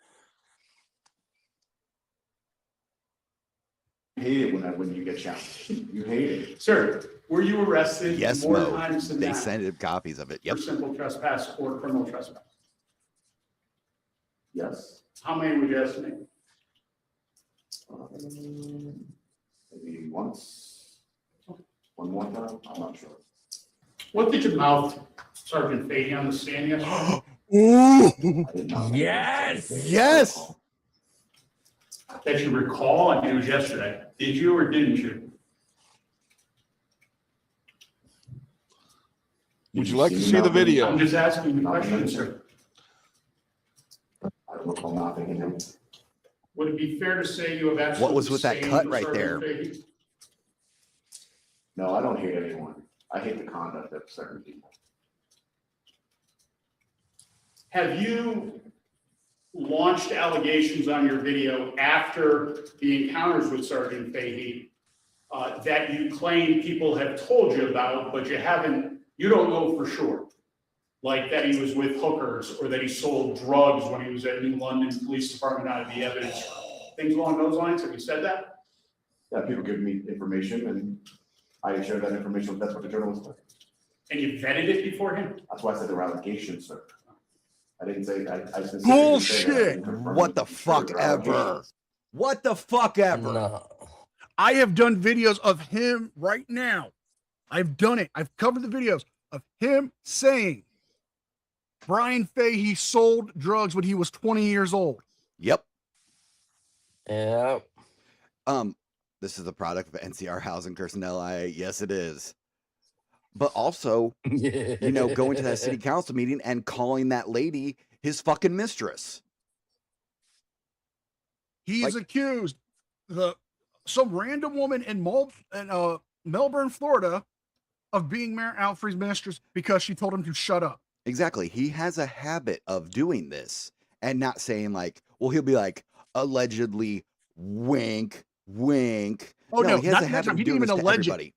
R: You hate it when you get challenged. You hate it.
H: Sir, were you arrested
F: Yes,
H: more
F: Mo.
H: times than
F: They
H: that
F: sent him copies of it. Yep.
H: for simple trespass or criminal trespass?
R: Yes.
H: How many would you estimate?
R: Maybe once. One more time. I'm not sure.
H: What did you mouth Sergeant Fahey on the stand yesterday?
E: Yes.
F: Yes.
H: That you recall? I mean, it was yesterday. Did you or didn't you?
I: Would you like to see the video?
H: I'm just asking the question, sir.
R: I don't recall not thinking him.
H: Would it be fair to say you have absolutely
F: What was with that
H: same
F: cut
H: for
F: right
H: Sergeant
F: there?
H: Fahey?
R: No, I don't hate anyone. I hate the conduct of certain people.
H: Have you launched allegations on your video after the encounters with Sergeant Fahey that you claim people have told you about, but you don't know for sure? Like that he was with hookers or that he sold drugs when he was at New London Police Department out of the evidence room. Things along those lines? Have you said that?
R: Yeah, people give me information and I share that information. That's what the journalist does.
H: And you vetted it beforehand?
R: That's why I said there were allegations, sir. I didn't say, I specifically said that.
F: Bullshit. What the fuck ever? What the fuck ever?
E: No.
D: I have done videos of him right now. I've done it. I've covered the videos of him saying Brian Fahey sold drugs when he was 20 years old.
F: Yep.
E: Yeah.
F: This is the product of NCR housing curse in LIA. Yes, it is. but also, you know, going to that city council meeting and calling that lady his fucking mistress.
D: He's accused some random woman in Melbourne, Florida, of being Mayor Alfred's mistress because she told him to shut up.
F: Exactly. He has a habit of doing this and not saying like, well, he'll be like, allegedly, wink, wink.
D: Oh no,
F: he has
D: not
F: a
D: that
F: habit
D: time.
F: of
D: He
F: doing
D: didn't
F: this
D: even
F: to
D: allege
F: everybody.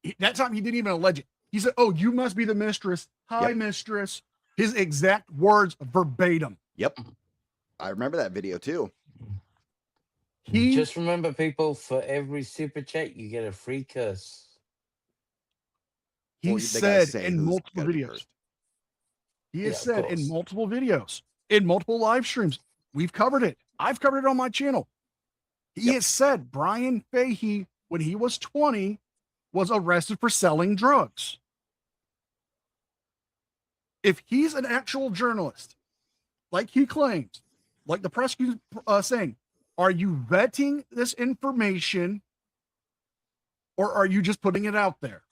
D: it. That time he didn't even allege it. He said, "Oh, you must be the mistress. Hi,
F: Yep.
D: mistress." His exact words verbatim.
F: Yep. I remember that video too.
E: Just remember, people, for every super chat, you get a free curse.
D: He said in multiple videos. He has said in multiple videos, in multiple live streams, we've covered it. I've covered it on my channel. He has said Brian Fahey, when he was 20, was arrested for selling drugs. If he's an actual journalist, like he claims, like the prosecutor saying, are you vetting this information or are you just putting it out there?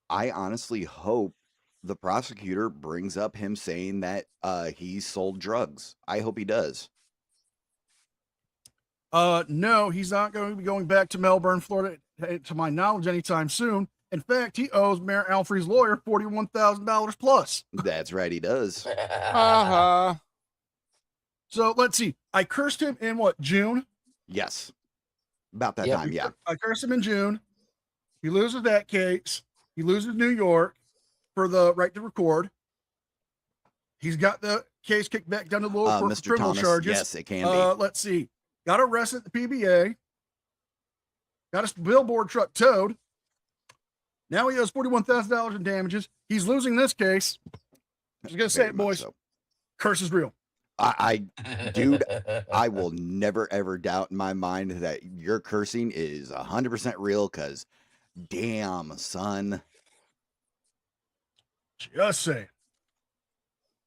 F: I honestly hope the prosecutor brings up him saying that he sold drugs. I hope he does.
D: No, he's not going to be going back to Melbourne, Florida, to my knowledge, anytime soon. In fact, he owes Mayor Alfred's lawyer $41,000 plus.
F: That's right, he does.
D: So let's see. I cursed him in what, June?
F: Yes. About that time, yeah.
D: I cursed him in June. He loses that case. He loses New York for the right to record. He's got the case kicked back down to the lower court for
F: Mr.
D: criminal
F: Thomas,
D: charges.
F: yes, it can be.
D: Let's see. Got arrested at the PBA. Got a billboard truck towed. Now he owes $41,000 in damages. He's losing this case. I was going to say it, boys. Curse is real.
F: Dude, I will never ever doubt in my mind that your cursing is 100% real because damn, son.
D: Just saying.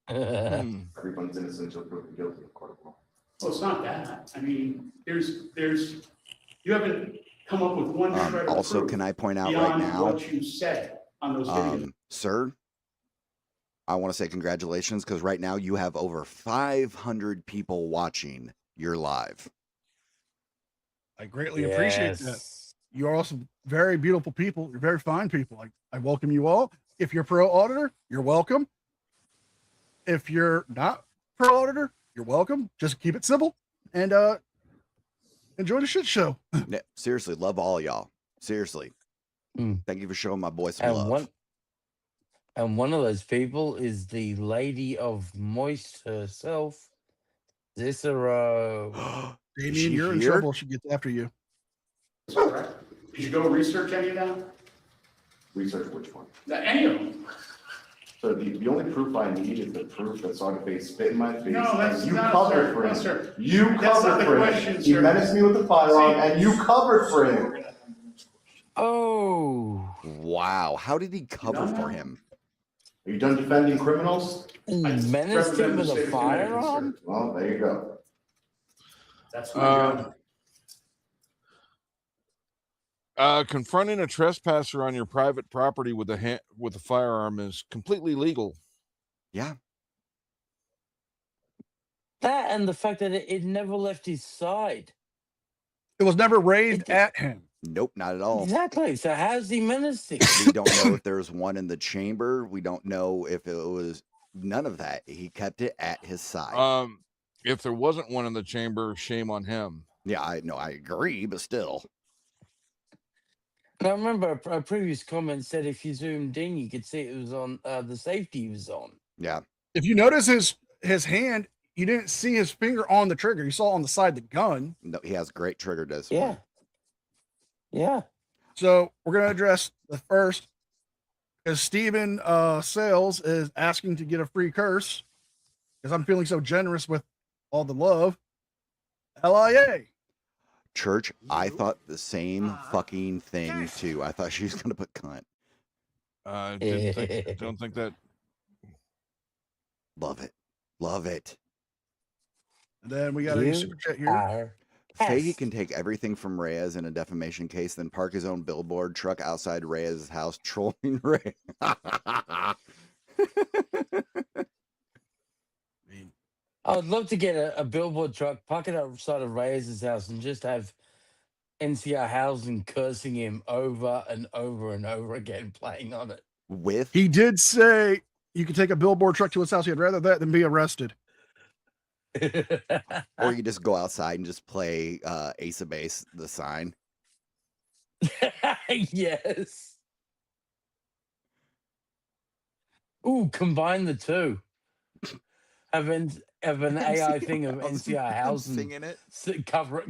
R: Everyone's innocent until proven guilty of court of law.
H: Well, it's not that. I mean, you haven't come up with one shred of
F: Also,
H: proof
F: can I point out
H: beyond
F: right now,
H: what you said on those videos.
F: sir, I want to say congratulations because right now you have over 500 people watching your live.
D: I greatly appreciate that. You're also very beautiful people. You're very fine people. I welcome you all. If you're pro auditor, you're welcome. If you're not pro auditor, you're welcome. Just keep it simple and enjoy the shit show.
F: Yeah, seriously, love all y'all. Seriously. Thank you for showing my boy some love.
E: And one of those people is the Lady of Moist herself, Cicero.
D: Damien, you're in trouble. She gets after you.
H: That's correct. Did you go research any of that?
R: Research which one?
H: Any of them.
R: So the only proof I need is the proof that Sergeant Face spit in my face.
H: No, that's
R: and you
H: not,
R: covered
H: sir.
R: for
H: No,
R: him.
H: sir.
R: You
H: That's not
R: covered
H: the
R: for
H: question,
R: him. He
H: sir.
R: menaced me with the firearm,
H: See,
R: and you covered for him.
E: Oh.
F: Wow. How did he cover for him?
R: Are you done defending criminals?
E: Menaced him with a firearm?
R: Well, there you go.
H: That's my job.
I: Confronting a trespasser on your private property with a firearm is completely legal.
F: Yeah.
E: That and the fact that it never left his side.
D: It was never raised at him.
F: Nope, not at all.
E: Exactly. So how's he menacing?
F: We don't know if there's one in the chamber. We don't know if it was none of that. He kept it at his side.
I: If there wasn't one in the chamber, shame on him.
F: Yeah, I agree, but still.
E: Now, I remember a previous comment said if you zoomed in, you could see it was on the safety he was on.
F: Yeah.
D: If you notice his hand, you didn't see his finger on the trigger. You saw on the side of the gun.
F: No, he has great trigger discipline.
E: Yeah. Yeah.
D: So we're going to address the first. As Steven Sales is asking to get a free curse, because I'm feeling so generous with all the love. LIA.
F: Church, I thought the same fucking thing too. I thought she was going to put cunt.
I: Don't think that.
F: Love it. Love it.
D: And then we got a super chat here.
F: Fahey can take everything from Reyes in a defamation case, then park his own billboard truck outside Reyes' house, trolling Reyes.
E: I'd love to get a billboard truck, park it outside of Reyes' house, and just have NCR housing cursing him over and over and over again, playing on it.
D: He did say you could take a billboard truck to his house. He'd rather that than be arrested.
F: Or you just go outside and just play Ace of Base, the sign.
E: Yes. Ooh, combine the two. Have an AI thing of NCR housing
F: singing it,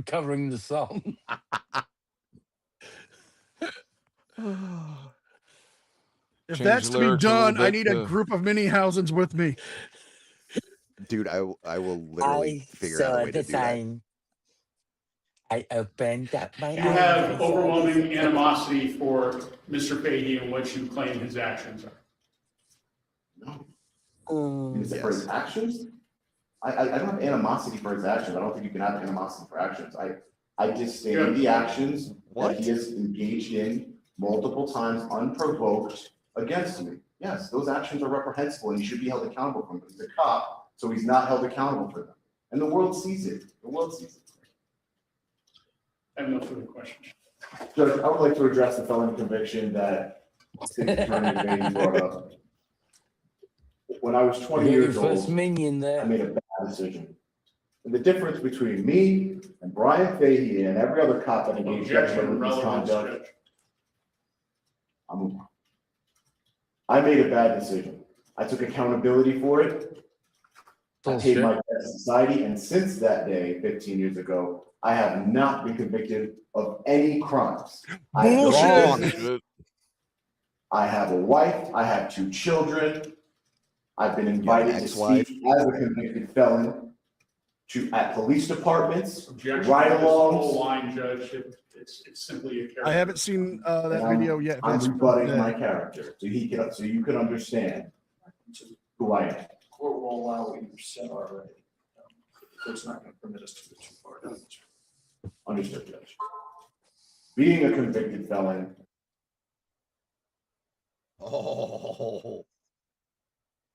E: covering the song.
D: If
I: Change
D: that's
I: the
D: to be
I: lyrics a little
D: done, I
I: bit
D: need a
I: to-
D: group of mini housings with me.
F: Dude, I will literally figure out a way to do that.
E: I opened up my
H: You have overwhelming animosity for Mr. Fahey and what you claim his actions are.
R: Is it for his actions? I don't have animosity for his actions. I don't think you can have animosity for actions. I disdain the actions that he has engaged in multiple times unprovoked against me. Yes, those actions are reprehensible and he should be held accountable for them. He's a cop, so he's not held accountable for them. And the world sees it. The world sees it.
H: I have no further questions.
R: Judge, I would like to address the felony conviction that State Attorney Beatty brought up. When I was 20 years old,
E: minion there.
R: I made a bad decision. And the difference between me and Brian Fahey and every other cop that engaged in
H: Objection,
R: this
H: relevance,
R: conduct, I made a bad decision. I took accountability for it. I paid my debt to society, and since that day, 15 years ago, I have not been convicted of any crimes. I have no business. I have a wife. I have 2 children. I've been invited to speak as a convicted felon at police departments,
H: Objection,
R: ride-alongs.
H: whole line, Judge. It's simply a character.
D: I haven't seen that video yet.
R: I'm
D: Vince,
R: rebutting
D: but,
R: my character, so you can understand who I am.
L: Court will allow what you've said already. The court's not going to permit us to go too far down this road.
R: Understood, Judge. Being a convicted felon.
F: Oh.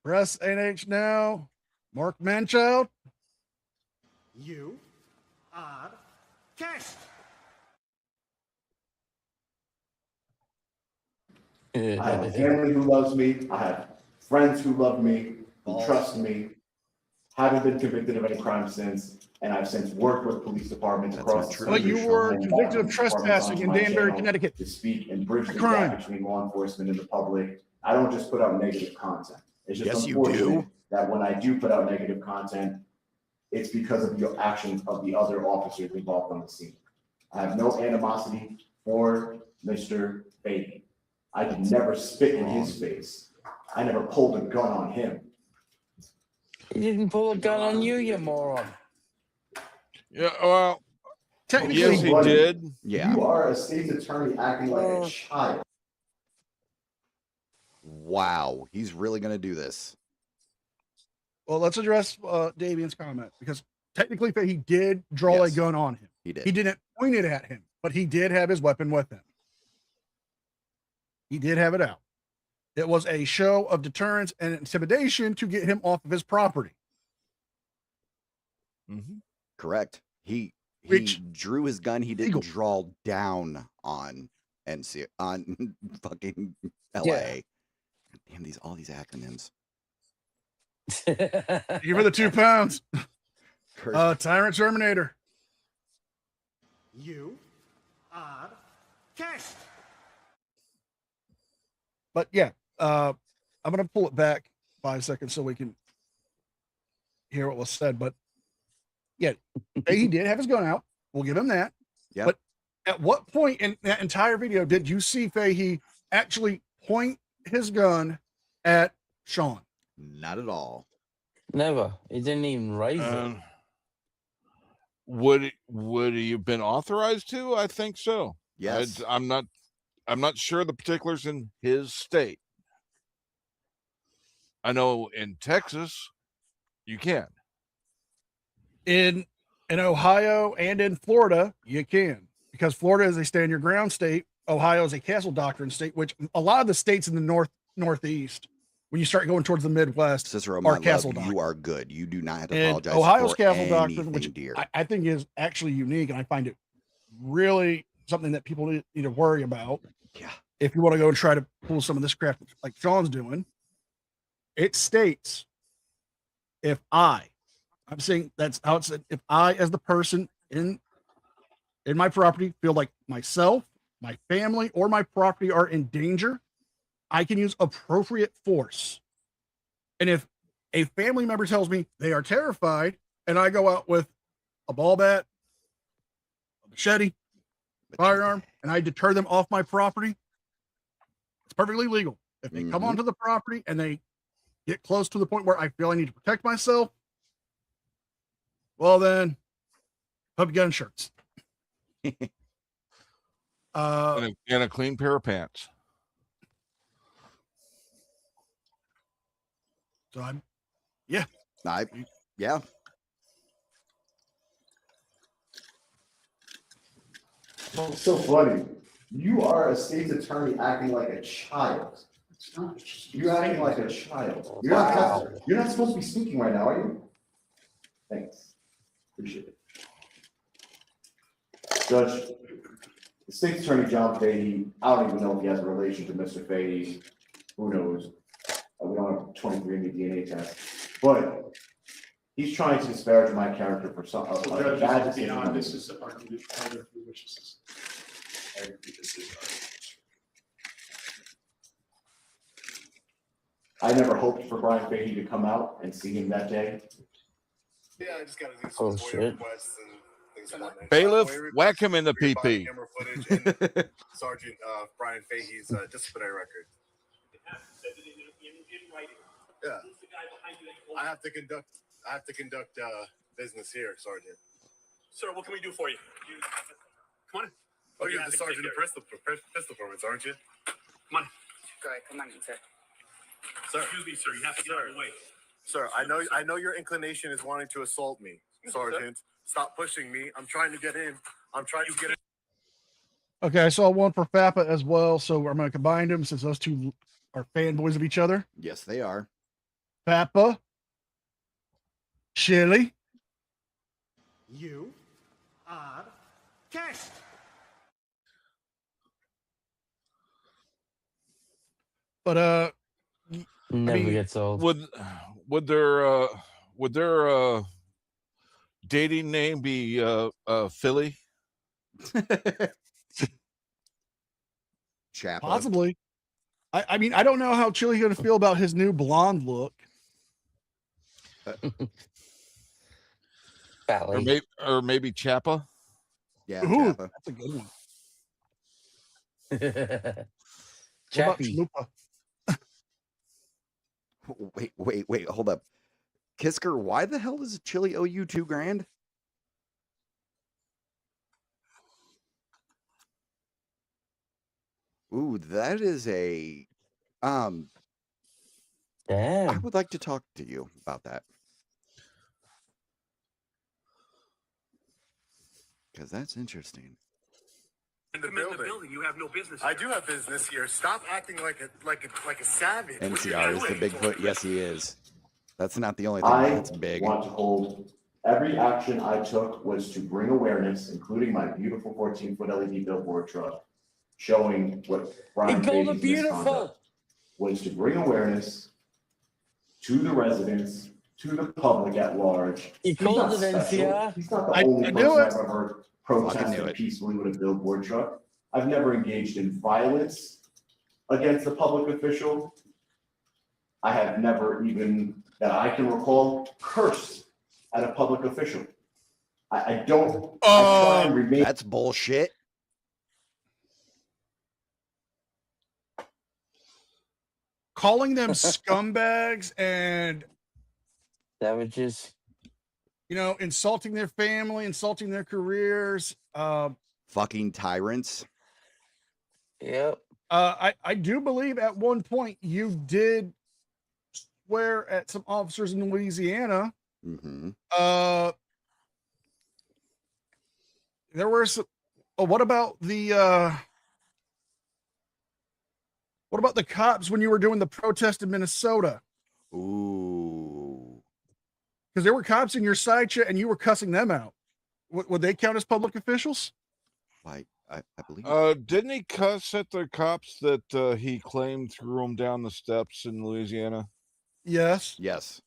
D: Press NH now. Mark Manchild.
Q: You are guest.
R: I have a family who loves me. I have friends who love me, who trust me. Haven't been convicted of any crime since, and I've since worked with police departments across the
D: But you
R: country
D: were
R: and
D: convicted of
R: police
D: trespassing
R: departments
D: in
R: onto my
D: Danbury,
R: channel
D: Connecticut.
R: to speak and bridge the
D: crime.
R: gap between law enforcement and the public. I don't just put out negative content. It's just
F: Yes, you
R: unfortunate
F: do.
R: that when I do put out negative content, it's because of the actions of the other officers involved on the scene. I have no animosity for Mr. Beatty. I could never spit in his face. I never pulled a gun on him.
E: He didn't pull a gun on you, you moron.
I: Yeah, well,
D: technically,
I: yes, he did.
R: You are a state's attorney acting like a child.
F: Wow, he's really going to do this.
D: Well, let's address Davian's comment because technically he did draw a gun on him.
F: He did.
D: He didn't point it at him, but he did have his weapon with him. He did have it out. It was a show of deterrence and intimidation to get him off of his property.
I: Mm-hmm.
F: Correct. He drew his gun. He didn't draw down on NCR on fucking LIA.
E: Yeah.
F: Damn, all these acronyms.
D: Give her the 2 pounds. Tyrant Terminator.
Q: You are guest.
D: But yeah, I'm going to pull it back 5 seconds so we can hear what was said. But yeah, he did have his gun out. We'll give him that.
F: Yeah.
D: But at what point in that entire video did you see Fahey actually point his gun at Sean?
F: Not at all.
E: Never. He didn't even raise it.
I: Would he have been authorized to? I think so.
F: Yes.
I: I'm not sure the particulars in his state. I know in Texas, you can.
D: In In Ohio and in Florida, you can, because Florida is a stand your ground state. Ohio is a castle doctrine state, which a lot of the states in the northeast, when you start going towards the Midwest,
F: Cicero,
D: are
F: my
D: castle
F: love,
D: doctrine.
F: you are good. You do not have to
D: And
F: apologize
D: Ohio's
F: for
D: castle
F: anything,
D: doctrine, which
F: dear.
D: I think is actually unique, and I find it really something that people need to worry about.
F: Yeah.
D: If you want to go and try to pull some of this crap like Sean's doing, it states I'm saying that's how it said, if I, as the person in my property, feel like myself, my family, or my property are in danger, I can use appropriate force. And if a family member tells me they are terrified, and I go out with a ball bat, a machete, firearm, and I deter them off my property, it's perfectly legal. If they come onto the property and they get close to the point where I feel I need to protect myself, well then, hope you got insurance.
I: And a clean pair of pants.
D: So I'm,
F: yeah.
R: It's so funny. You are a state's attorney acting like a child. You're acting like a child. You're not supposed to be speaking right now, are you? Thanks. Appreciate it. Judge, the state's attorney, John Fahey, I don't even know if he has a relation to Mr. Fahey. Who knows? We don't have 23andMe DNA test. But he's trying to disparage my character for some
H: Judge,
R: bad
H: this
R: decision.
H: is argument.
R: I never hoped for Brian Fahey to come out and see him that day.
C: Yeah, I just gotta do some
I: Oh,
C: FOIA
I: shit.
C: requests and things of that nature.
I: Bailiff,
C: FOIA requests
I: whack him in the
C: for your body
I: PP.
C: camera footage and Sergeant Brian Fahey's disciplinary record. Yeah. I have to conduct business here, Sergeant.
K: Sir, what can we do for you? Come on.
C: Oh, you're the sergeant of pistol permits, aren't you?
K: Come on.
C: Go ahead, come on in, sir.
K: Excuse me, sir. You have to get out of the way.
C: Sir, I know your inclination is wanting to assault me, Sergeant. Stop pushing me. I'm trying to get in. I'm trying to get in.
D: okay, I saw one for FAPA as well, so I'm going to combine them since those two are fanboys of each other.
F: Yes, they are.
D: FAPA, Chili.
Q: You are cashed.
D: But
E: Never gets old.
I: Would their dating name be Philly?
F: Chappa.
D: Possibly. I mean, I don't know how Chili's going to feel about his new blonde look.
I: Or maybe Chappa.
F: Yeah,
D: Ooh,
F: Chappa.
D: that's a good one.
E: Chappie.
F: Wait, hold up. Kisker, why the hell does Chili owe you $2,000? Ooh, that is a
E: Damn.
F: I would like to talk to you about that. Because that's interesting.
C: In the building, you have no business. I do have business here. Stop acting like a savage.
F: NCR is the Bigfoot. Yes, he is. That's not the only thing
R: I
F: that's big.
R: want to hold every action I took was to bring awareness, including my beautiful 14-foot LED billboard truck, showing what Brian Fahey's misconduct was to bring awareness to the residents, to the public at large.
E: You called it NCR?
R: He's not the only person I've ever
F: Fucking
R: protested
F: knew it.
R: peacefully with a billboard truck. I've never engaged in violence against a public official. I have never even, that I can recall, cursed at a public official. I don't. I try and remain.
F: That's bullshit.
D: Calling them scumbags and
E: savages,
D: you know, insulting their family, insulting their careers,
F: fucking tyrants.
E: Yep.
D: I do believe at one point you did swear at some officers in Louisiana.
F: Mm-hmm.
D: There were some. Oh, what about the cops when you were doing the protest in Minnesota?
F: Ooh.
D: Because there were cops in your side chat and you were cussing them out. Would they count as public officials?
F: Like, I believe.
I: Didn't he cuss at the cops that he claimed threw him down the steps in Louisiana?
D: Yes.
F: Yes.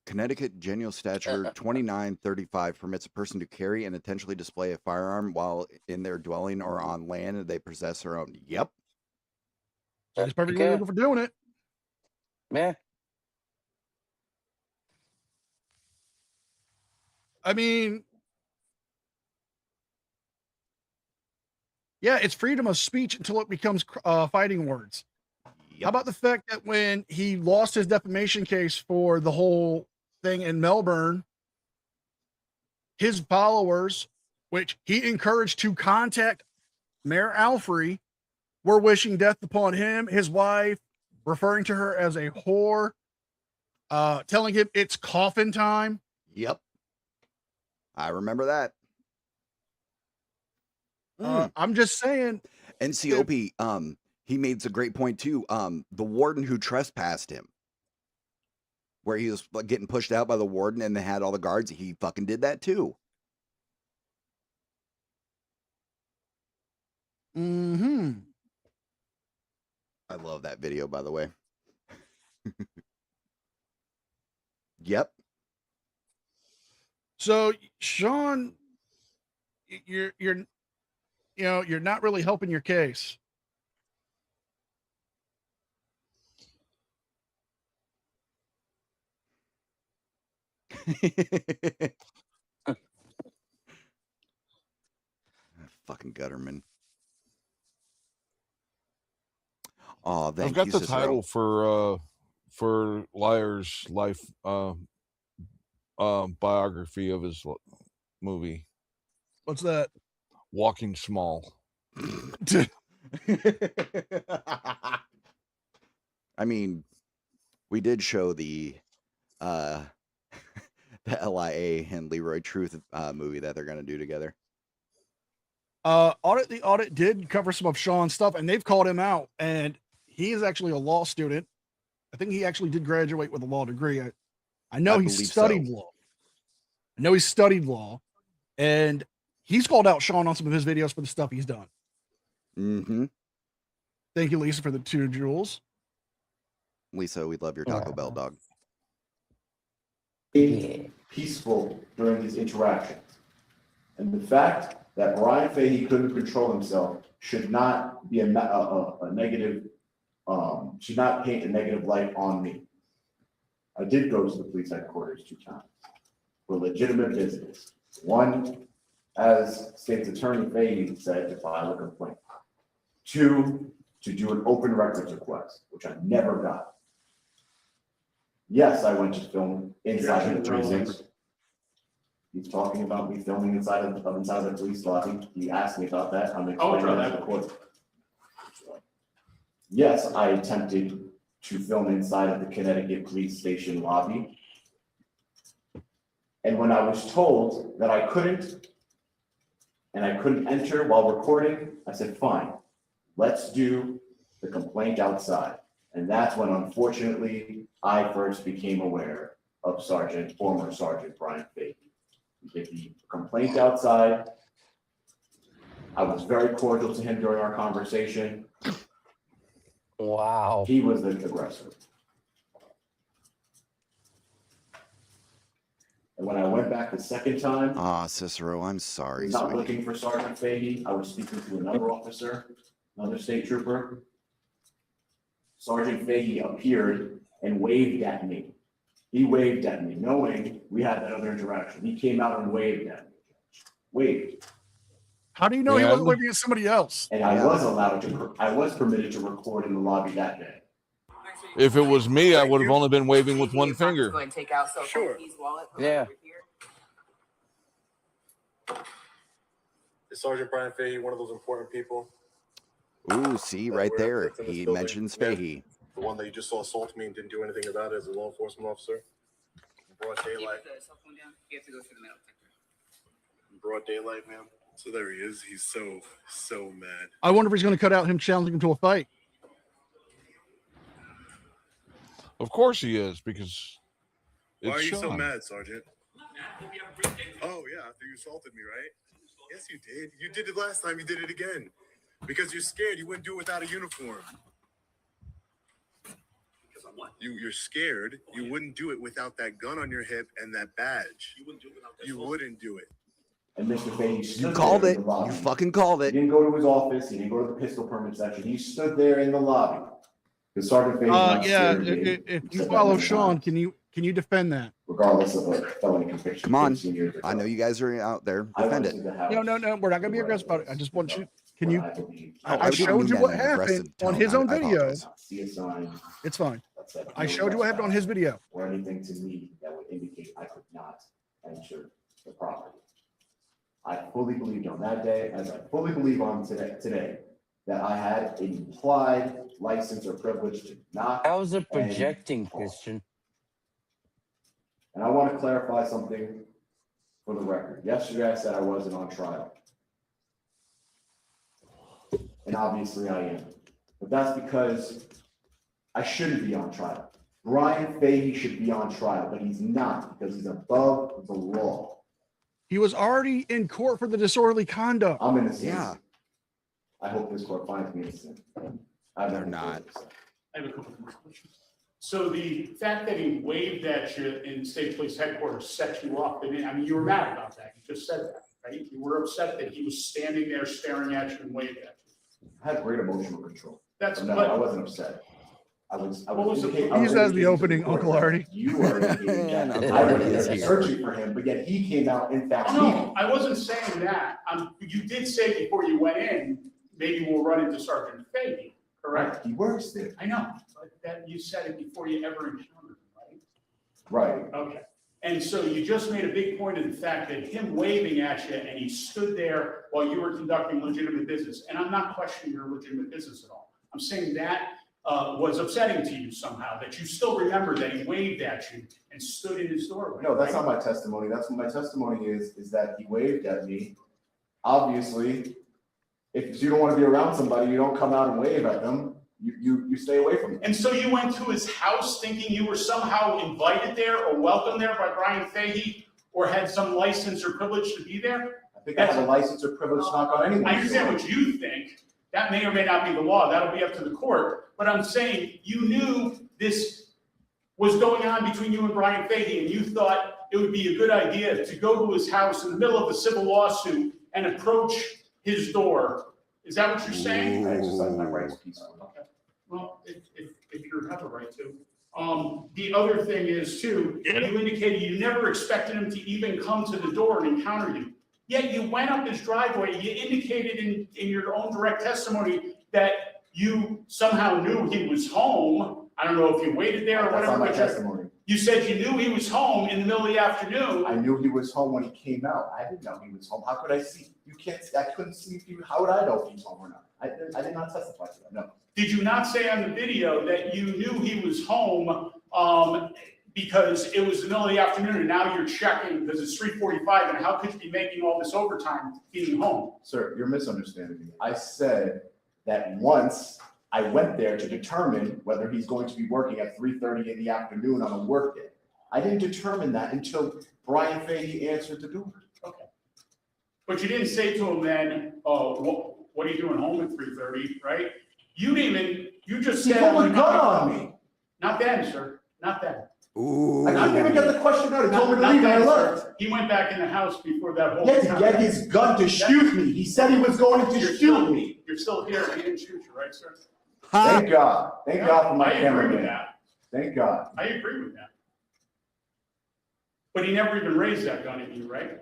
F: Connecticut General Statute 2935 permits a person to carry and intentionally display a firearm while in their dwelling or on land that they possess or own. Yep.
D: So he's perfectly legal for doing it.
E: Yeah.
D: I mean, yeah, it's freedom of speech until it becomes fighting words. How about the fact that when he lost his defamation case for the whole thing in Melbourne, his followers, which he encouraged to contact Mayor Alfrey, were wishing death upon him, his wife, referring to her as a whore, telling him it's coffin time.
F: Yep. I remember that.
D: I'm just saying.
F: NCOP, he made a great point too. The warden who trespassed him, where he was getting pushed out by the warden and they had all the guards, he fucking did that too.
D: Mm-hmm.
F: I love that video, by the way. Yep.
D: So, Sean, you're not really helping your case.
F: Fucking Gutterman. Oh, thank
I: I've got
F: you,
I: the
F: Cicero.
I: title for Liar's life biography of his movie.
D: What's that?
I: Walking Small.
F: I mean, we did show the the LIA and Leroy Truth movie that they're going to do together.
D: Audit the Audit did cover some of Sean's stuff, and they've called him out. And he is actually a law student. I think he actually did graduate with a law degree. I know he studied law. I know he studied law, and he's called out Sean on some of his videos for the stuff he's done.
F: Mm-hmm.
D: Thank you, Lisa, for the 2 jewels.
F: Lisa, we love your Taco Bell dog.
R: Peaceful during these interactions. And the fact that Brian Fahey couldn't control himself should not be a negative, should not paint a negative light on me. I did go to the police headquarters 2 times for legitimate business. One, as State's Attorney Fahey said, to file a complaint. 2, to do an open records request, which I never got. Yes, I went to film inside the precinct. He's talking about me filming inside of the police lobby. He asked me about that. I'm explaining that in court. Yes, I attempted to film inside of the Connecticut police station lobby. And when I was told that I couldn't, and I couldn't enter while recording, I said, fine, let's do the complaint outside. And that's when, unfortunately, I first became aware of former Sergeant Brian Fahey. We did the complaint outside. I was very cordial to him during our conversation.
E: Wow.
R: He was the aggressor. And when I went back the second time,
F: Cicero, I'm sorry.
R: I was not
F: sweetie.
R: looking for Sergeant Fahey. I was speaking to another officer, another state trooper. Sergeant Fahey appeared and waved at me. He waved at me, knowing we had that other interaction. He came out and waved at me. Waved.
D: How do you know he wasn't waving at somebody else?
R: And I was allowed to, I was permitted to record in the lobby that day.
I: If it was me, I would have only been waving with one finger.
O: Sure.
E: Yeah.
C: Is Sergeant Brian Fahey one of those important people?
F: Ooh, see, right there. He mentions Fahey.
C: The one that you just saw assault me and didn't do anything about it as a law enforcement officer? In broad daylight. In broad daylight, man. So there he is. He's so mad.
D: I wonder if he's going to cut out him challenging him to a fight.
I: Of course he is, because
C: Why are you
I: Sean.
C: so mad, Sergeant? Oh yeah, after you assaulted me, right? Yes, you did. You did it last time. You did it again. Because you're scared. You wouldn't do it without a uniform. Because I'm what? You're scared. You wouldn't do it without that gun on your hip and that badge. You wouldn't do it without that. You wouldn't do it.
G: And Mr. Fahey
F: You called it. You fucking called
G: He
F: it.
G: didn't go to his office. He didn't go to the pistol permit section. He stood there in the lobby. Because Sergeant Fahey not
D: Yeah,
G: scared of me.
D: if
G: He
D: you
G: said that
D: follow
G: many
D: Sean,
G: times.
D: can you defend that?
G: Regardless of a felony conviction.
F: Come on.
G: 15 years ago.
F: I know you guys are out there.
G: I
F: Defend
G: went
F: it.
G: to the house
D: No, we're not going to be aggressive about it. I just want you. Can you?
G: where I believe-
F: Oh,
D: I
F: didn't
D: showed
F: mean
D: you
F: that
D: what
F: in an aggressive
D: happened on
F: tone.
D: his own
F: I
D: video.
F: apologize.
G: See a sign
D: It's fine.
G: that said
D: I
G: no
D: showed you what happened on his video.
G: or anything to me that would indicate I could not enter the property. I fully believed on that day, as I fully believe on today, that I had an implied license or privilege to knock.
E: How is it
G: and
E: projecting,
G: talk.
E: Christian?
G: And I want to clarify something for the record. Yesterday I said I wasn't on trial. And obviously I am. But that's because I shouldn't be on trial. Brian Fahey should be on trial, but he's not because he's above the law.
D: He was already in court for the disorderly conduct.
G: I'm innocent.
F: Yeah.
G: I hope this court finds me innocent.
F: They're not.
H: I have a couple more questions. So the fact that he waved at you in state police headquarters set you off. I mean, you were mad about that. You just said that, right? You were upset that he was standing there staring at you and waved at you.
G: I had great emotional control.
H: That's
G: No,
H: but
G: I wasn't upset. I was
H: What was the-
G: indicating- I was
D: He says the
G: indicating to
D: opening,
G: court
D: Uncle
G: that
D: Artie.
G: You are indicating
F: Yeah,
G: that
F: no,
G: I was
F: Artie is
G: there
F: here.
G: searching for him, but yet he came out in fact.
H: Oh, no, I wasn't saying that. You did say before you went in, maybe we'll run into Sergeant Fahey, correct?
G: He works there.
H: I know, but that you said it before you ever encountered him, right?
G: Right.
H: Okay. And so you just made a big point of the fact that him waving at you and he stood there while you were conducting legitimate business. And I'm not questioning your legitimate business at all. I'm saying that was upsetting to you somehow, that you still remember that he waved at you and stood in his doorway.
G: No, that's
H: right?
G: not my testimony. That's what my testimony is that he waved at me. Obviously, if you don't want to be around somebody, you don't come out and wave at them. You stay away from them.
H: And so you went to his house thinking you were somehow invited there or welcomed there by Brian Fahey or had some license or privilege to be there?
G: I think I have a license or privilege to knock on anyone.
H: I understand what you think. That may or may not be the law. That'll be up to the court. But I'm saying you knew this was going on between you and Brian Fahey, and you thought it would be a good idea to go to his house in the middle of a civil lawsuit and approach his door. Is that what you're saying?
G: I exercise my rights peacefully.
H: Okay. Well, if you have a right to. The other thing is too, you indicated you never expected him to even come to the door and encounter you. Yet you went up his driveway. You indicated in your own direct testimony that you somehow knew he was home. I don't know if you waited there or
G: That's
H: whatever.
G: not my
H: but
G: testimony.
H: you said you knew he was home in the middle of the afternoon.
G: I knew he was home when he came out. I didn't know he was home. How could I see? I couldn't see if how would I know if he's home or not? I did not testify to that, no.
H: Did you not say on the video that you knew he was home because it was the middle of the afternoon and now you're checking because it's 3:45 and how could you be making all this overtime being home?
G: Sir, you're misunderstanding me. I said that once I went there to determine whether he's going to be working at 3:30 in the afternoon on a work day. I didn't determine that until Brian Fahey answered the door.
H: Okay. But you didn't say to him then, what are you doing home at 3:30, right? You just
G: He
H: said.
G: pulled a gun on me.
H: Not then, sir, not then.
F: Ooh.
G: I couldn't even get the question out. He told me to
H: Not
G: leave and I
H: then,
G: left.
H: sir. He went back in the house before that whole.
G: He had to
H: time.
G: get his gun to shoot me. He said he was going to shoot me.
H: You're still here, he didn't shoot you, right, sir?
G: Thank God. Thank God for my
H: I agree
G: cameraman.
H: with that.
G: Thank God.
H: I agree with that. But he never even raised that gun at you, right?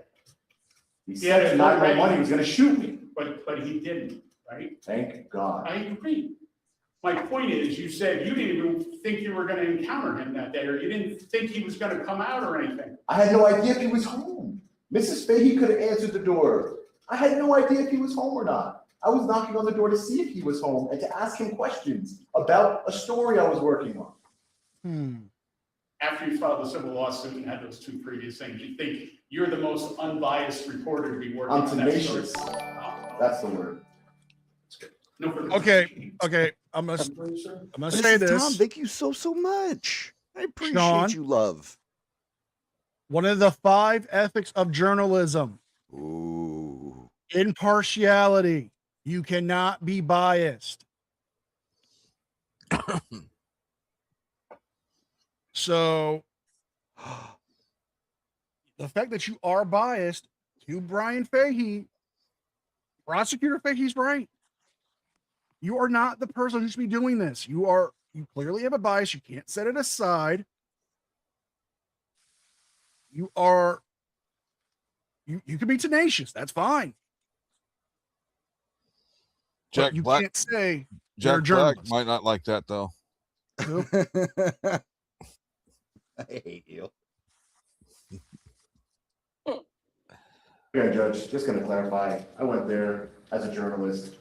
G: He
H: had
G: said
H: his
G: tonight
H: gun
G: my
H: ready.
G: money he was gonna shoot me.
H: But he didn't, right?
G: Thank God.
H: I agree. My point is, you said you didn't even think you were gonna encounter him that day, or you didn't think he was gonna come out or anything.
G: I had no idea if he was home. Mrs. Fahey could have answered the door. I had no idea if he was home or not. I was knocking on the door to see if he was home and to ask him questions about a story I was working on.
H: After after you filed the civil lawsuit and had those two previous things, you think you're the most unbiased reporter to be working
G: I'm
H: on that
G: tenacious.
H: story?
G: That's the word.
H: No further
D: Okay. I'm gonna say
F: Tom,
D: this.
F: thank you so much. I appreciate
D: Sean,
F: you, love.
D: One of the 5 ethics of journalism.
F: Ooh.
D: Impartiality. You cannot be biased. So the fact that you are biased to Brian Fahey, Prosecutor Fahey's right. You are not the person who should be doing this. You clearly have a bias. You can't set it aside. You can be tenacious. That's fine.
I: Jack
D: you
I: Black
D: can't say
I: Jack Black might not like that though.
F: I hate you.
G: Okay, Judge, just going to clarify. I went there as a journalist,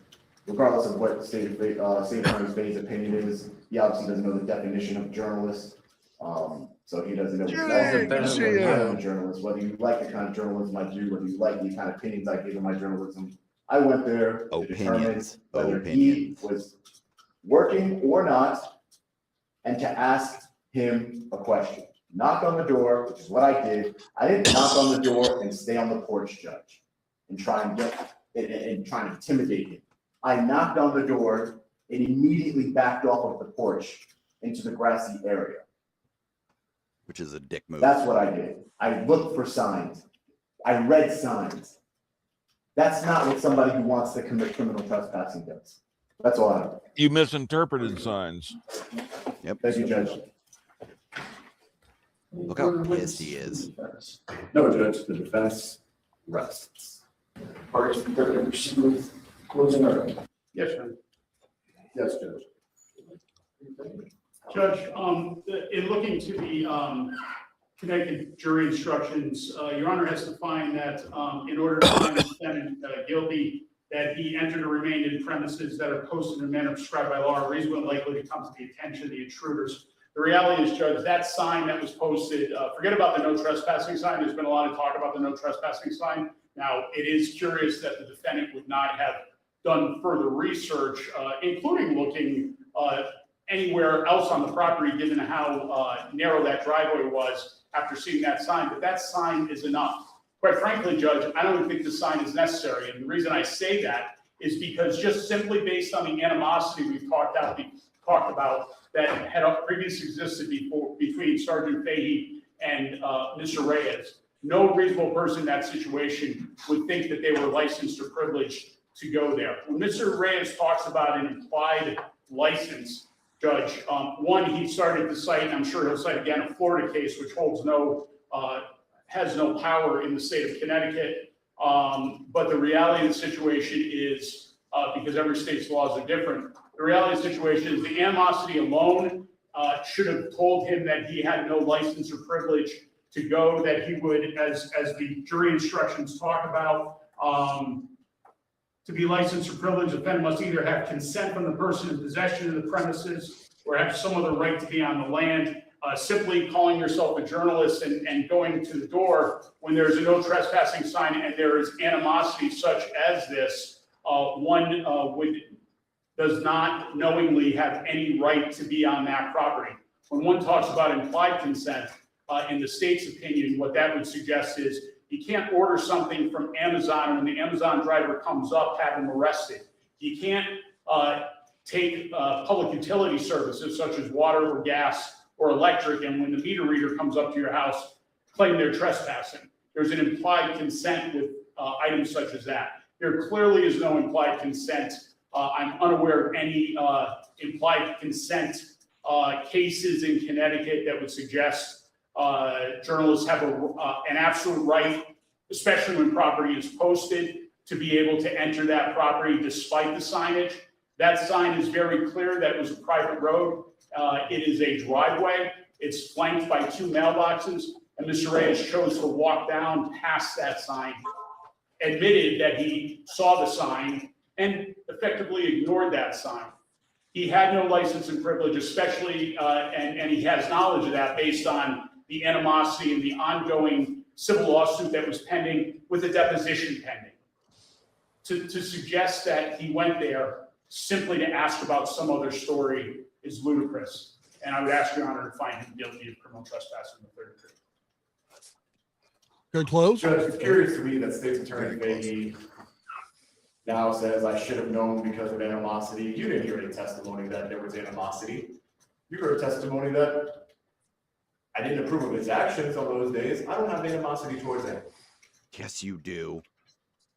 G: regardless of what State Attorney Fahey's opinion is. He obviously doesn't know the definition of journalist, so he doesn't know. I'm a journalist. Whether you like the kind of journalism I do, whether you like the kind of opinions I give in my journalism, I went there to determine whether he was working or not, and to ask him a question. Knock on the door, which is what I did. I didn't knock on the door and stay on the porch, Judge, and try and try and intimidate him. I knocked on the door and immediately backed off of the porch into the grassy area.
F: Which is a dick move.
G: That's what I did. I looked for signs. I read signs. That's not what somebody who wants to commit criminal trespassing does. That's all I know.
I: You misinterpreted signs.
F: Yep.
G: Thank you, Judge.
F: Look how pissed he is.
G: No, Judge, the defense rests.
L: Parties prepared to proceed with closing argument.
H: Yes, sir.
G: Yes, Judge.
H: Judge, in looking to the Connecticut jury instructions, Your Honor has to find that in order to find the defendant guilty, that he entered or remained in premises that are posted in a manner prescribed by law or reasonably likely to come to the attention of the intruders. The reality is, Judge, that sign that was posted, forget about the no trespassing sign. There's been a lot of talk about the no trespassing sign. Now, it is curious that the defendant would not have done further research, including looking anywhere else on the property, given how narrow that driveway was after seeing that sign. But that sign is enough. Quite frankly, Judge, I don't think the sign is necessary. And the reason I say that is because just simply based on the animosity we've talked about that had previously existed between Sergeant Fahey and Mr. Reyes, no reasonable person in that situation would think that they were licensed or privileged to go there. When Mr. Reyes talks about an implied license, Judge, one, he started to cite, and I'm sure he'll cite again, a Florida case which has no power in the state of Connecticut. But the reality of the situation is, because every state's laws are different, the reality of the situation is the animosity alone should have told him that he had no license or privilege to go, that he would, as the jury instructions talk about, to be licensed or privileged, the defendant must either have consent from the person in possession of the premises or have some other right to be on the land. Simply calling yourself a journalist and going to the door when there's a no trespassing sign and there is animosity such as this, one does not knowingly have any right to be on that property. When one talks about implied consent, in the state's opinion, what that would suggest is you can't order something from Amazon and when the Amazon driver comes up, have him arrested. You can't take public utility services such as water or gas or electric, and when the meter reader comes up to your house, claim they're trespassing. There's an implied consent with items such as that. There clearly is no implied consent. I'm unaware of any implied consent cases in Connecticut that would suggest journalists have an absolute right, especially when property is posted, to be able to enter that property despite the signage. That sign is very clear that it was a private road. It is a driveway. It's flanked by 2 mailboxes, and Mr. Reyes chose to walk down past that sign, admitted that he saw the sign, and effectively ignored that sign. he had no license and privilege, especially, and he has knowledge of that based on the animosity and the ongoing civil lawsuit that was pending with a deposition pending. To suggest that he went there simply to ask about some other story is ludicrous. And I would ask Your Honor to find him guilty of criminal trespass in the third degree.
D: Good close.
G: Judge, it's curious to me that State's Attorney Fahey now says I should have known because of animosity. You didn't hear any testimony that there was animosity. You heard testimony that I didn't approve of his actions on those days. I don't have animosity towards him.
F: Yes, you do.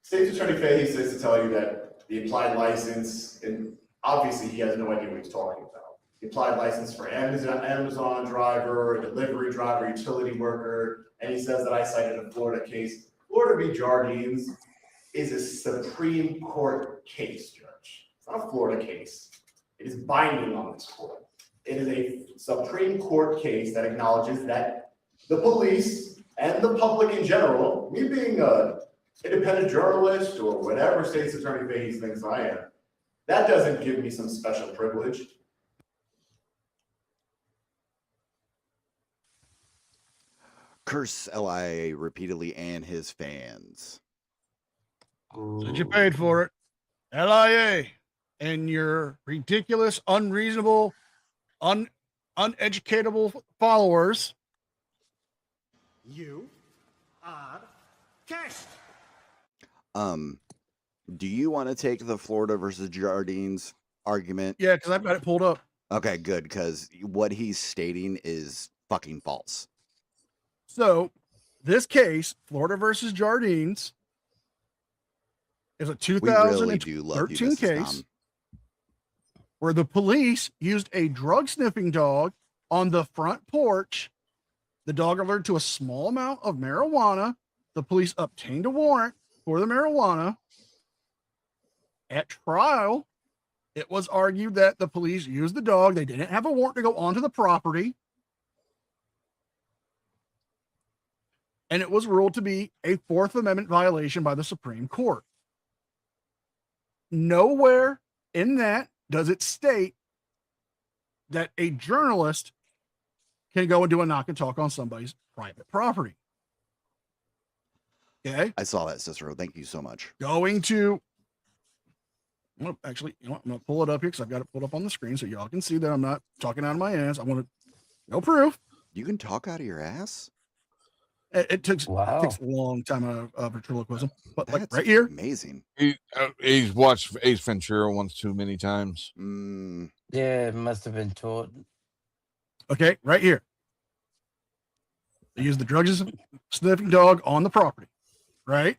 G: State's Attorney Fahey says to tell you that the implied license, and obviously he has no idea what he's talking about. The implied license for Amazon driver, a delivery driver, utility worker, and he says that I cited a Florida case. Florida v. Jardines is a Supreme Court case, Judge. It's not a Florida case. It is binding on this court. It is a Supreme Court case that acknowledges that the police and the public in general, me being an independent journalist or whatever State's Attorney Fahey thinks I am, that doesn't give me some special privilege.
F: Curse LIA repeatedly and his fans.
D: Said you paid for it. LIA and your ridiculous, unreasonable, uneducatable followers.
Q: You are cashed.
F: Do you want to take the Florida versus Jardines argument?
D: Yeah, because I've got it pulled up.
F: Okay, good, because what he's stating is fucking false.
D: So, this case, Florida versus Jardines, is a 2013 case where the police used a drug sniffing dog on the front porch. The dog alerted to a small amount of marijuana. The police obtained a warrant for the marijuana. At trial, it was argued that the police used the dog. They didn't have a warrant to go onto the property. And it was ruled to be a Fourth Amendment violation by the Supreme Court. Nowhere in that does it state that a journalist can go and do a knock and talk on somebody's private property. Okay.
F: I saw that, Cicero. Thank you so much.
D: Going to, well, actually, you know what, I'm going to pull it up here because I've got it pulled up on the screen so y'all can see that I'm not talking out of my ass. I want to, no proof.
F: You can talk out of your ass?
D: It takes a long time of ventriloquism, but
F: That's
D: like right here,
F: amazing.
I: He's watched Ace Ventura once too many times.
E: Yeah, it must have been taught.
D: Okay, right here. They use the drug sniffing dog on the property, right?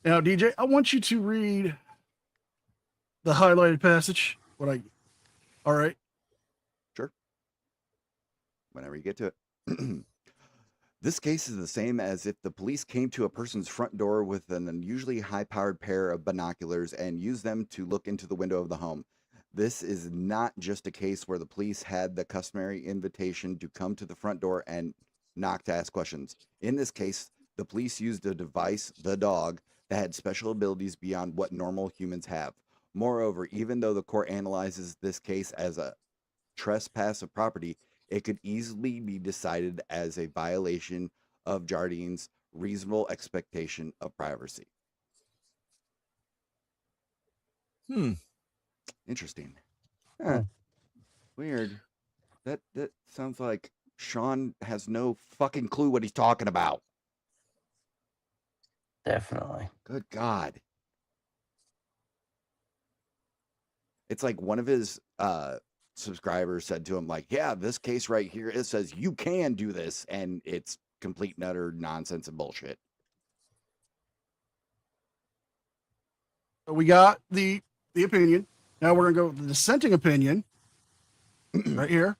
D: Now, DJ, I want you to read the highlighted passage. All right.
F: Sure. Whenever you get to it. This case is the same as if the police came to a person's front door with an unusually high-powered pair of binoculars and used them to look into the window of the home. This is not just a case where the police had the customary invitation to come to the front door and knock to ask questions. In this case, the police used a device, the dog, that had special abilities beyond what normal humans have. Moreover, even though the court analyzes this case as a trespass of property, it could easily be decided as a violation of Jardines' reasonable expectation of privacy. Interesting. Huh. Weird. That sounds like Sean has no fucking clue what he's talking about.
E: Definitely.
F: Good God. It's like one of his subscribers said to him, like, yeah, this case right here, it says you can do this, and it's complete and utter nonsense and bullshit.
D: We got the opinion. Now we're going to go to the dissenting opinion right here.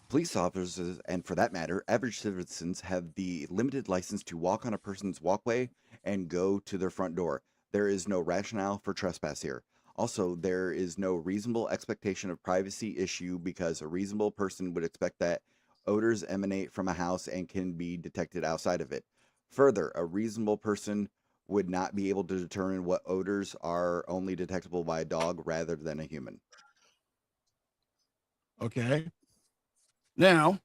F: Police officers, and for that matter, average citizens, have the limited license to walk on a person's walkway and go to their front door. There is no rationale for trespass here. Also, there is no reasonable expectation of privacy issue because a reasonable person would expect that odors emanate from a house and can be detected outside of it. Further, a reasonable person would not be able to determine what odors are only detectable by a dog rather than a human.
D: Okay. Now,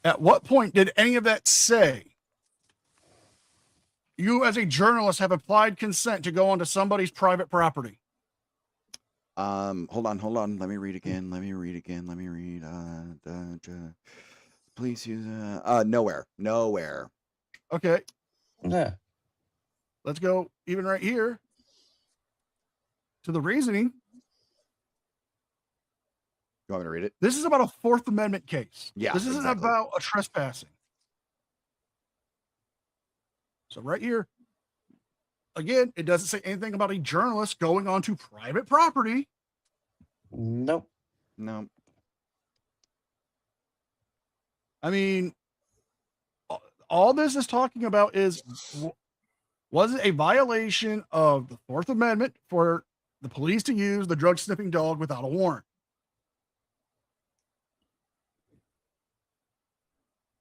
D: at what point did any of that say you as a journalist have applied consent to go onto somebody's private property?
F: Hold on. Let me read again. Please use nowhere.
D: Okay.
E: Yeah.
D: Let's go even right here to the reasoning.
F: You want me to read it?
D: This is about a Fourth Amendment case.
F: Yeah,
D: This isn't
F: exactly.
D: about a trespassing. So right here, again, it doesn't say anything about a journalist going onto private property.
E: Nope.
F: No.
D: I mean, all this is talking about is, was it a violation of the Fourth Amendment for the police to use the drug sniffing dog without a warrant?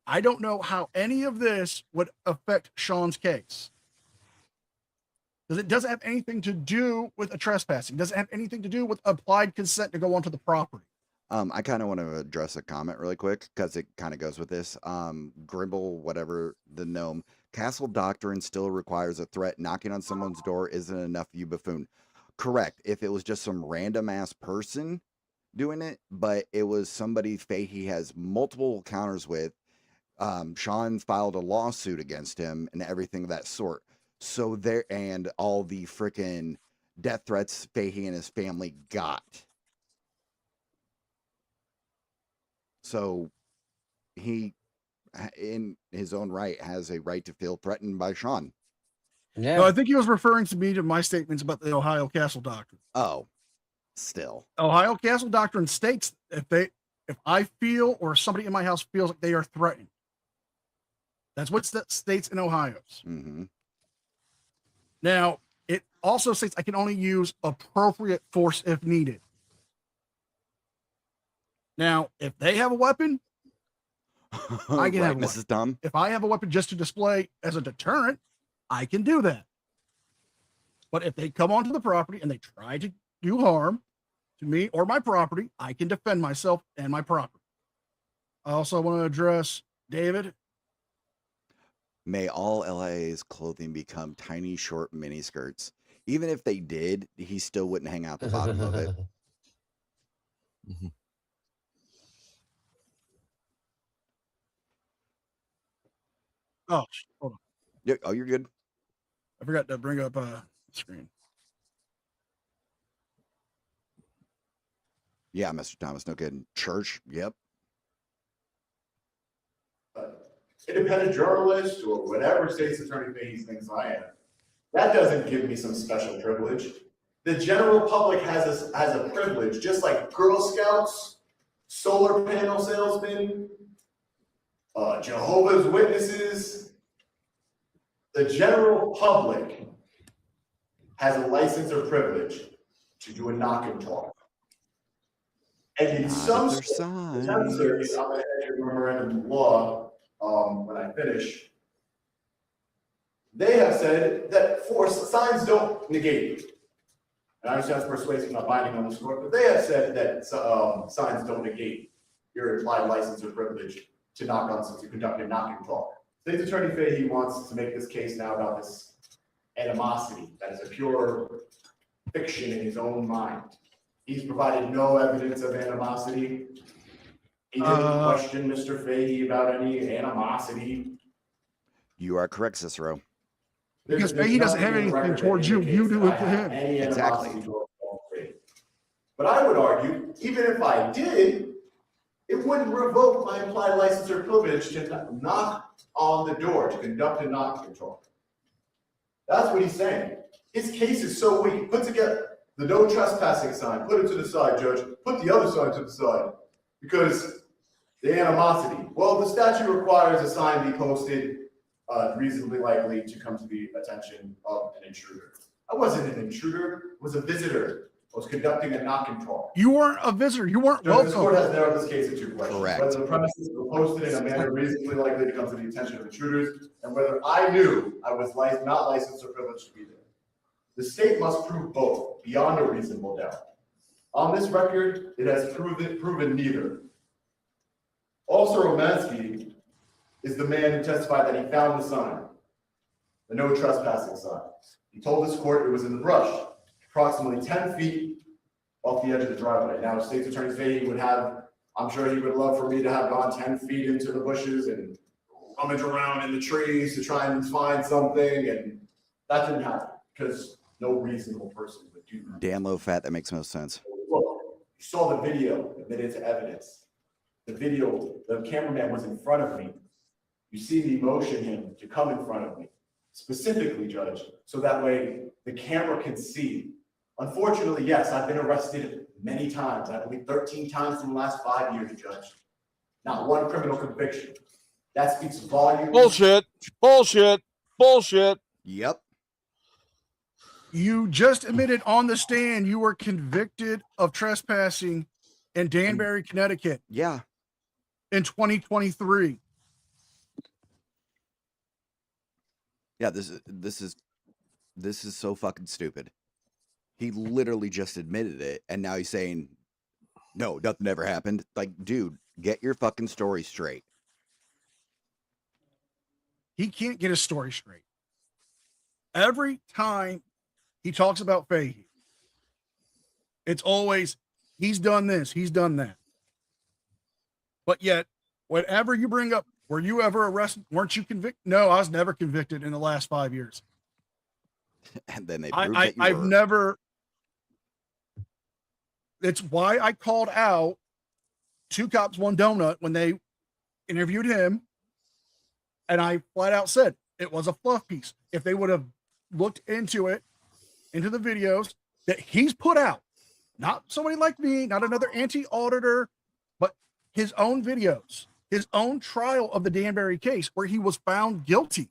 D: I don't know how any of this would affect Sean's case. Because it doesn't have anything to do with a trespassing. It doesn't have anything to do with applied consent to go onto the property.
F: I kind of want to address a comment really quick because it kind of goes with this. Grimble, whatever the gnome, castle doctrine still requires a threat. Knocking on someone's door isn't enough, you buffoon. Correct. If it was just some random ass person doing it, but it was somebody Fahey has multiple encounters with. Sean filed a lawsuit against him and everything of that sort. So there, and all the freaking death threats Fahey and his family got. So he, in his own right, has a right to feel threatened by Sean.
E: Yeah.
D: No, I think he was referring to me to my statements about the Ohio Castle Doctrine.
F: Oh, still.
D: Ohio Castle Doctrine states if I feel or somebody in my house feels like they are threatened. That's what states in Ohio's.
F: Mm-hmm.
D: Now, it also states I can only use appropriate force if needed. Now, if they have a weapon, I can have a
F: Mrs. Dumb.
D: If I have a weapon just to display as a deterrent, I can do that. But if they come onto the property and they try to do harm to me or my property, I can defend myself and my property. I also want to address David.
F: May all LIA's clothing become tiny, short mini skirts. Even if they did, he still wouldn't hang out the bottom of it.
I: Mm-hmm.
D: Oh, hold on.
F: Yeah, oh, you're good.
D: I forgot to bring up screen.
F: Yeah, Mr. Thomas, no kidding. Church, yep.
G: Independent journalist or whatever state's attorney Fahey thinks I am. That doesn't give me some special privilege. The general public has a privilege, just like Girl Scouts, solar panel salesmen, Jehovah's Witnesses. The general public has a license or privilege to do a knock and talk. And in some states, I'm going to enter memorandum law when I finish. They have said that signs don't negate it. And I understand it's persuasive, not binding on this court, but they have said that signs don't negate your implied license or privilege to conduct a knock and talk. State's Attorney Fahey wants to make this case now about this animosity that is a pure fiction in his own mind. He's provided no evidence of animosity. He didn't question Mr. Fahey about any animosity.
F: You are correct, Cicero.
D: Because Fahey doesn't have anything towards you. You do it to him.
F: Exactly.
G: But I would argue, even if I did, it wouldn't revoke my implied license or privilege to knock on the door, to conduct a knock and talk. That's what he's saying. His case is so weak. Put together the no trespassing sign, put it to the side, Judge. Put the other sign to the side. Because the animosity. Well, the statute requires a sign be posted reasonably likely to come to the attention of an intruder. I wasn't an intruder, I was a visitor.
R: was conducting a knock and talk.
D: You weren't a visitor. You weren't
R: Judge, this court
D: welcome.
R: has narrowed this case into two questions.
F: Correct.
R: Whether the premises were posted in a manner reasonably likely to come to the attention of intruders, and whether I knew I was not licensed or privileged to be there. The state must prove both beyond a reasonable doubt. On this record, it has proven neither. Officer Romansky is the man who testified that he found the sign, the no trespassing sign. He told this court it was in the brush, approximately 10 feet off the edge of the driveway. Now, State's Attorney Fahey would have, I'm sure he would love for me to have gone 10 feet into the bushes and rummage around in the trees to try and find something, and that didn't happen because no reasonable person would do that.
F: Damn low fat. That makes no sense.
R: Look, you saw the video admitted to evidence. The video, the cameraman was in front of me. You see me motion him to come in front of me, specifically, Judge, so that way the camera can see. Unfortunately, yes, I've been arrested many times. I believe 13 times in the last 5 years, Judge. Not one criminal conviction. That speaks volumes.
I: Bullshit. Bullshit. Bullshit.
F: Yep.
D: You just admitted on the stand you were convicted of trespassing in Danbury, Connecticut.
F: Yeah.
D: In 2023.
F: Yeah, this is so fucking stupid. He literally just admitted it, and now he's saying, no, nothing ever happened. Like, dude, get your fucking story straight.
D: He can't get his story straight. Every time he talks about Fahey, it's always, he's done this, he's done that. But yet, whatever you bring up, were you ever arrested? Weren't you convicted? No, I was never convicted in the last 5 years.
F: And then they proved that you
D: I've
F: were.
D: never. It's why I called out 2 Cops, 1 Donut when they interviewed him. And I flat out said it was a fluff piece. If they would have looked into it, into the videos that he's put out, not somebody like me, not another anti-auditor, but his own videos, his own trial of the Danbury case where he was found guilty,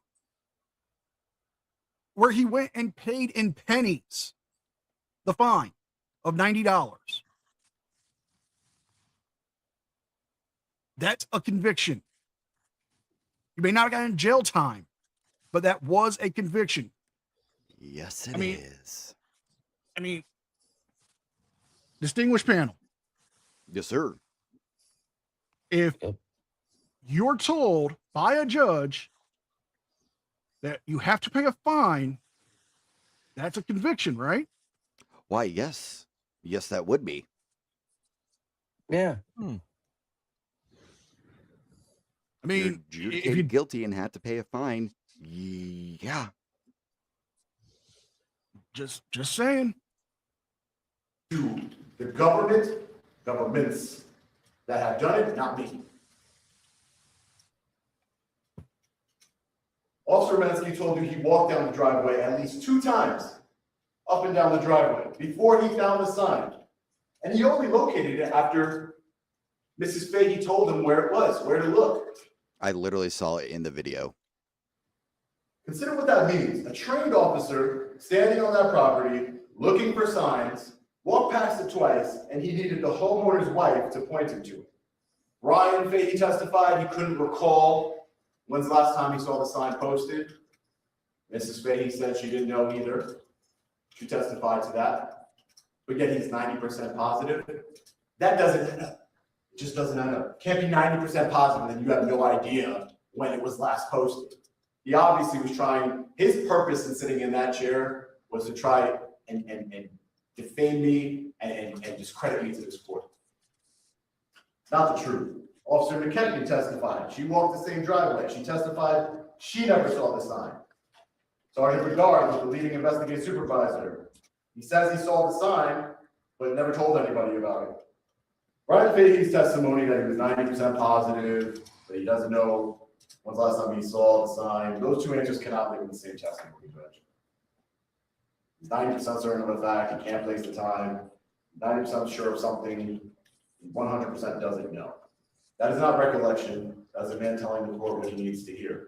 D: where he went and paid in pennies the fine of $90. That's a conviction. You may not have gotten jail time, but that was a conviction.
F: Yes, it is.
D: I mean, distinguished panel.
F: Yes, sir.
D: If you're told by a judge that you have to pay a fine, that's a conviction, right?
F: Why, yes. Yes, that would be.
E: Yeah.
D: I mean,
F: you're adjudicated guilty and had to pay a fine. Yeah.
D: Just saying.
R: To the governments that have done it, not me. Officer Mensky told you he walked down the driveway at least 2 times up and down the driveway before he found the sign. And he only located it after Mrs. Fahey told him where it was, where to look.
F: I literally saw it in the video.
R: Consider what that means. A trained officer standing on that property, looking for signs, walked past it twice, and he needed the homeowner's wife to point him to it. Ryan Fahey testified he couldn't recall when's the last time he saw the sign posted. Mrs. Fahey said she didn't know either. She testified to that. But yet he's 90% positive. That doesn't add up. It just doesn't add up. Can't be 90% positive and you have no idea when it was last posted. He obviously was trying, his purpose in sitting in that chair was to try and defame me and discredit me to this court. Not the truth. Officer McKechnie testified. She walked the same driveway. She testified she never saw the sign. Sergeant Bedard was the leading investigative supervisor. He says he saw the sign, but never told anybody about it. Ryan Fahey's testimony that he was 90% positive, that he doesn't know when's the last time he saw the sign, those 2 answers cannot live in the same testimony, Judge. He's 90% certain of the fact, he can't place the time, 90% sure of something, 100% doesn't know. That is not recollection, that's a man telling the court what he needs to hear.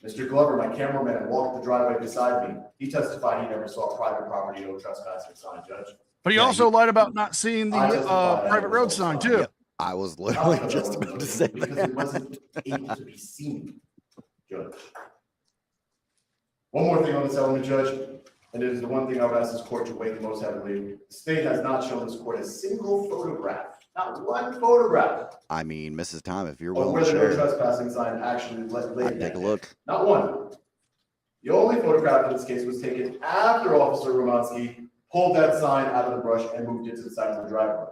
R: Mr. Glover, my cameraman, walked the driveway beside me. He testified he never saw private property, no trespassing sign, Judge.
D: But he
F: Yeah,
D: also lied about not seeing the
G: I testified
D: private
G: as
D: road
G: well,
D: sign
G: so-
D: too.
F: Yep. I was
G: Not
F: literally
G: because
F: just
G: I
F: about
G: wasn't
F: to say
G: because
F: that.
G: it wasn't able to be seen, Judge. One more thing on this element, Judge, and it is the one thing I would ask this court to weigh the most heavily. The state has not shown this court a single photograph, not one photograph,
F: I mean, Mrs. Tom, if you're
G: of
F: willing
G: where
F: to
G: the no
F: share,
G: trespassing sign actually laid
F: I'd take
G: that
F: a
G: day.
F: look.
G: Not one. The only photograph in this case was taken after Officer Romansky pulled that sign out of the brush and moved it to the side of the driveway,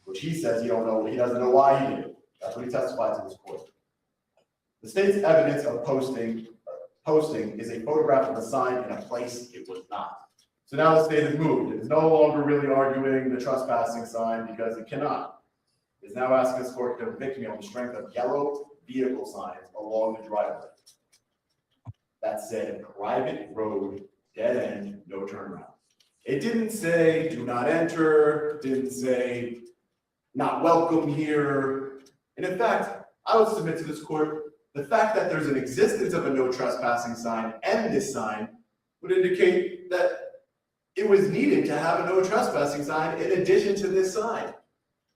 G: which he says he doesn't know why he did it. That's what he testified to this court. The state's evidence of posting is a photograph of the sign in a place it was not. So now the state has moved. It is no longer really arguing the trespassing sign because it cannot. It is now asking this court to convict me on the strength of yellow vehicle signs along the driveway that said private road, dead end, no turnaround. It didn't say do not enter, didn't say not welcome here. And in fact, I would submit to this court, the fact that there's an existence of a no trespassing sign and this sign would indicate that it was needed to have a no trespassing sign in addition to this sign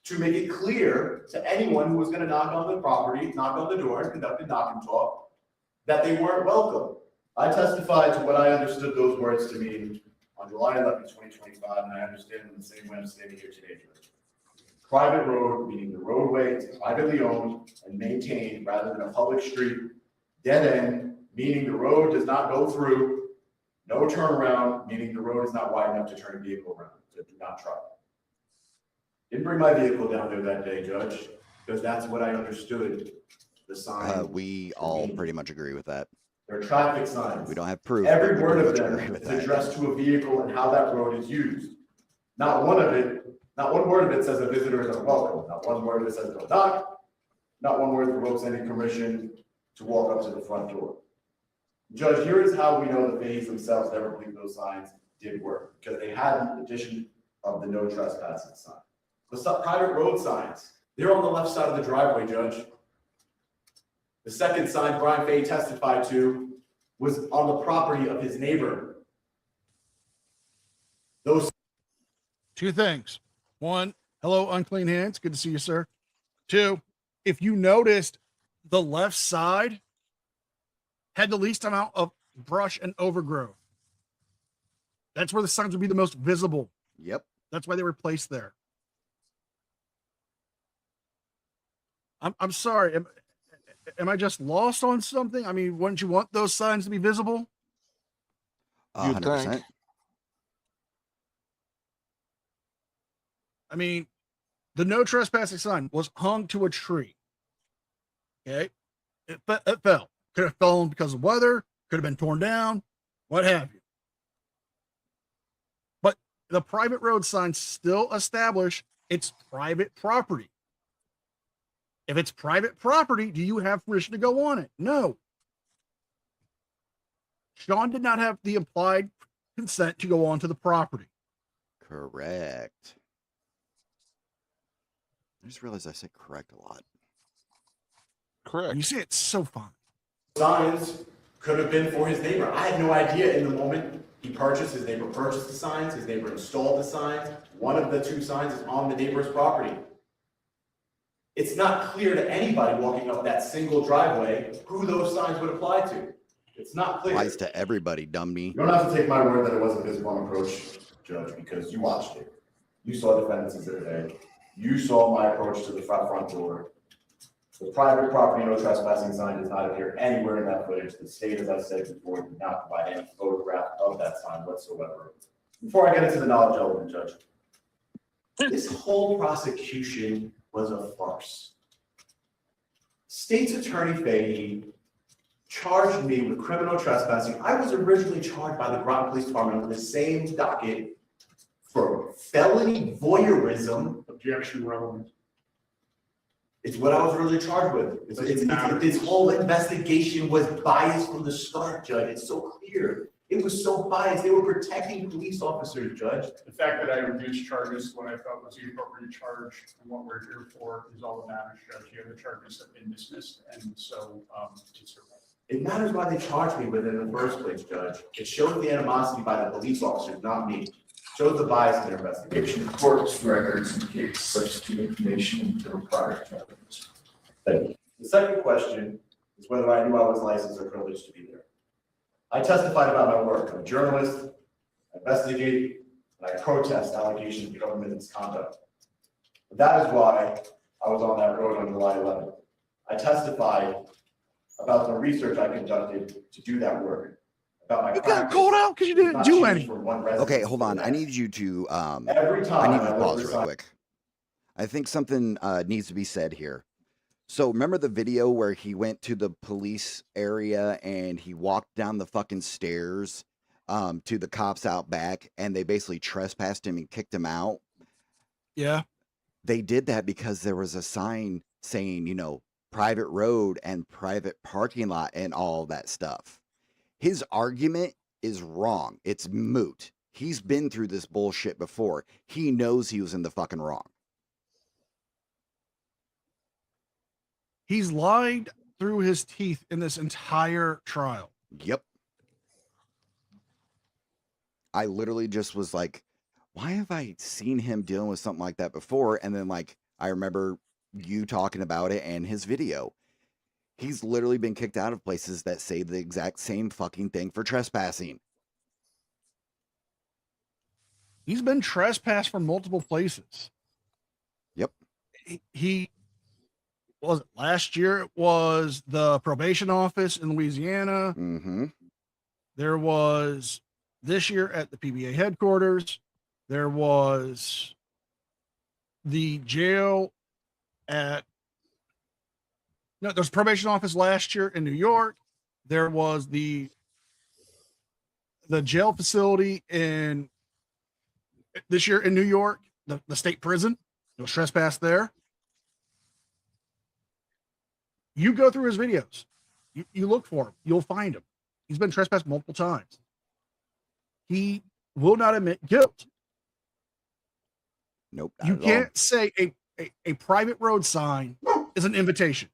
G: to make it clear to anyone who was going to knock on the property, knock on the door and conduct a knock and talk that they weren't welcome. I testified to what I understood those words to mean on July 11, 2025, and I understand them the same way I'm standing here today, Judge. Private road, meaning the roadway is privately owned and maintained rather than a public street. Dead end, meaning the road does not go through. No turnaround, meaning the road is not wide enough to turn a vehicle around, so do not try. Didn't bring my vehicle down there that day, Judge, because that's what I understood the sign.
F: We all pretty much agree with that.
G: They're traffic signs.
F: We don't have proof.
G: Every
F: but we
G: word
F: pretty
G: of
F: much
G: them
F: agree with
G: is
F: that.
G: addressed to a vehicle and how that road is used. Not one word of it says a visitor is unwelcome. Not one word of it says don't knock. Not one word revokes any permission to walk up to the front door. Judge, here is how we know the Fahies themselves never believed those signs did work, because they had the addition of the no trespassing sign. The private road signs, they're on the left side of the driveway, Judge. The second sign Brian Fahey testified to was on the property of his neighbor. Those
D: Two things. One, hello, unclean hands. Good to see you, sir. Two, if you noticed, the left side had the least amount of brush and overgrowth. That's where the signs would be the most visible.
F: Yep.
D: That's why they were placed there. I'm sorry. Am I just lost on something? I mean, wouldn't you want those signs to be visible?
F: 100%.
D: I mean, the no trespassing sign was hung to a tree. Okay. It fell. Could have fallen because of weather, could have been torn down, what have you. But the private road signs still establish it's private property. If it's private property, do you have permission to go on it? No. Sean did not have the implied consent to go onto the property.
F: Correct. I just realized I said correct a lot.
I: Correct.
D: You see, it's so fun.
G: signs could have been for his neighbor. I had no idea in the moment he purchased, his neighbor purchased the signs, his neighbor installed the signs. One of the two signs is on the neighbor's property. It's not clear to anybody walking up that single driveway who those signs would apply to. It's not clear.
F: Applies to everybody, dummy.
G: You don't have to take my word that it wasn't visible on approach, Judge, because you watched it. You saw defendants exhibit A. You saw my approach to the front door. The private property no trespassing sign does not appear anywhere in that footage. The state, as I said before, did not provide any photograph of that sign whatsoever. Before I get into the knowledge element, Judge, this whole prosecution was a farce. State's Attorney Fahey charged me with criminal trespassing. I was originally charged by the Groton Police Department on the same docket for felony voyeurism.
H: Objection relevant.
G: It's what I was really charged with. This whole investigation was biased from the start, Judge. It's so clear. It was so biased. They were protecting police officers, Judge.
H: The fact that I reduced charges when I felt was the appropriate charge and what we're here for is all that matters, Judge. The other charges have been dismissed, and so it's irrelevant.
G: It matters why they charged me with it in the first place, Judge. It showed the animosity by the police officers, not me. shows the bias in their investigation.
L: The court's records indicate substitute information that were prior to evidence.
G: Thank you. The second question is whether I knew I was licensed or privileged to be there. I testified about my work. I'm a journalist, I investigate, and I protest allegations of government misconduct. That is why I was on that road on July 11th. I testified about the research I conducted to do that work. About my
D: You got called out because you didn't do anything.
F: Okay, hold on. I need you to
G: Every time
F: I need you
G: I
F: to
G: look
F: pause
G: for
F: real quick. I think something needs to be said here. So remember the video where he went to the police area and he walked down the fucking stairs to the cops out back, and they basically trespassed him and kicked him out?
D: Yeah.
F: They did that because there was a sign saying, you know, private road and private parking lot and all that stuff. His argument is wrong. It's moot. He's been through this bullshit before. He knows he was in the fucking wrong.
D: He's lied through his teeth in this entire trial.
F: Yep. I literally just was like, why have I seen him dealing with something like that before? And then, like, I remember you talking about it and his video. He's literally been kicked out of places that say the exact same fucking thing for trespassing.
D: He's been trespassed from multiple places.
F: Yep.
D: He was it last year. It was the probation office in Louisiana.
F: Mm-hmm.
D: There was this year at the PBA headquarters. There was the jail at there's probation office last year in New York. There was the jail facility in this year in New York, the state prison. There was trespass there. You go through his videos. You look for him. You'll find him. He's been trespassed multiple times. He will not admit guilt.
F: Nope.
D: You can't say a private road sign is an invitation.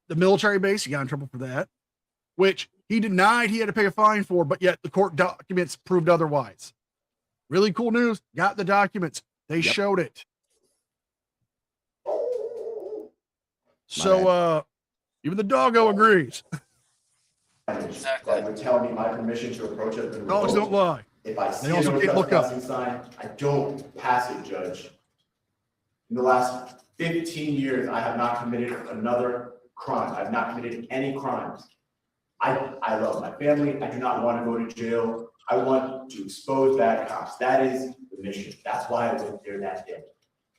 D: The military base, he got in trouble for that, which he denied he had to pay a fine for, but yet the court documents proved otherwise. Really cool news. Got the documents. They showed it. So even the doggo agrees.
G: Exactly. That would tell me my permission to approach it.
D: Dogs don't lie.
G: If I see
D: They also
G: a
D: can't look up.
G: trespassing sign, I don't pass it, Judge. In the last 15 years, I have not committed another crime. I've not committed any crimes. I love my family. I do not want to go to jail. I want to expose bad cops. That is the mission. That's why I went there that day.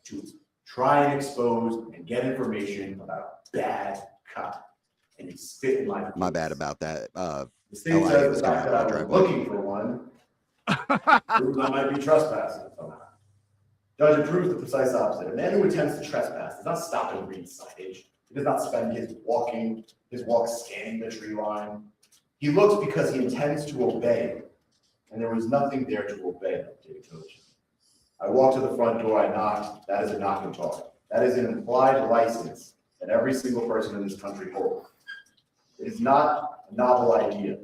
G: To try and expose and get information about bad cop. And it's spit in my
F: My bad about that.
G: The state
F: LIA
G: says
F: was
G: the
F: coming
G: fact
F: out
G: that
F: of
G: I
F: my
G: was
F: driveway.
G: looking for one proves I might be trespassing somehow. Judge, it proves the precise opposite. A man who attempts to trespass does not stop and read signage. He does not spend his walk scanning the tree line. He looks because he intends to obey, and there was nothing there to obey, David Coach. I walked to the front door, I knocked. That is a knock and talk. That is an implied license that every single person in this country holds. It is not a novel idea.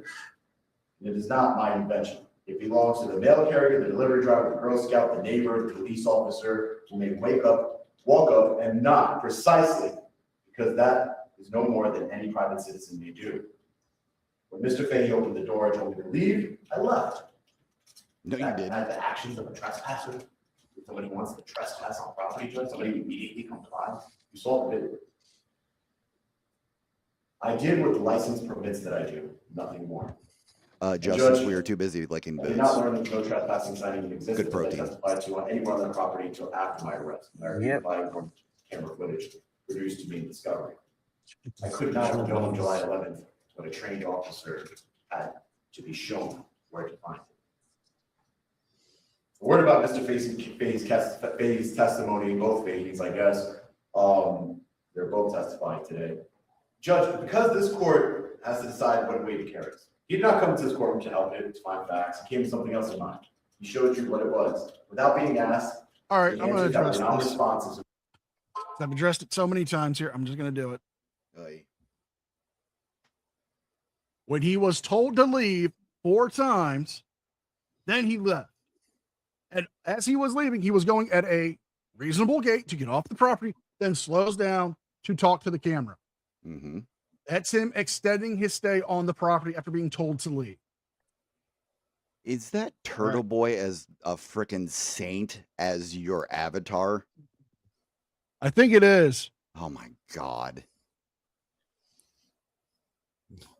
G: It is not my invention. It belongs to the mail carrier, the delivery driver, the Girl Scout, the neighbor, the police officer, who may walk up and knock precisely because that is no more than any private citizen may do. When Mr. Fahey opened the door and told me to leave, I left.
F: No, you didn't.
G: At the actions of a trespasser. If somebody wants to trespass on property, Judge, somebody immediately complies. You saw the video. I did what the license permits that I do, nothing more.
F: Justice, we were too busy licking
G: I did not
F: boots.
G: learn that no trespassing sign even existed.
F: Good protein.
G: I testified to on anyone on the property until after my arrest. And I provided more camera footage produced to me in discovery. I could not have known on July 11th what a trained officer had to be shown where to find it. A word about Mr. Fahey's testimony, both Fahey's, I guess. They're both testifying today. Judge, because this court has to decide what weight it carries. He did not come to this courtroom to help it, to find facts. He came with something else in mind. He showed you what it was. Without being asked,
D: All right,
G: the
D: I'm going to
G: answers that
D: address
G: were
D: this.
G: non-responsive.
D: I've addressed it so many times here. I'm just going to do it. When he was told to leave 4 times, then he left. And as he was leaving, he was going at a reasonable gait to get off the property, then slows down to talk to the camera.
F: Mm-hmm.
D: That's him extending his stay on the property after being told to leave.
F: Is that Turtle Boy as a freaking saint as your avatar?
D: I think it is.
F: Oh my God.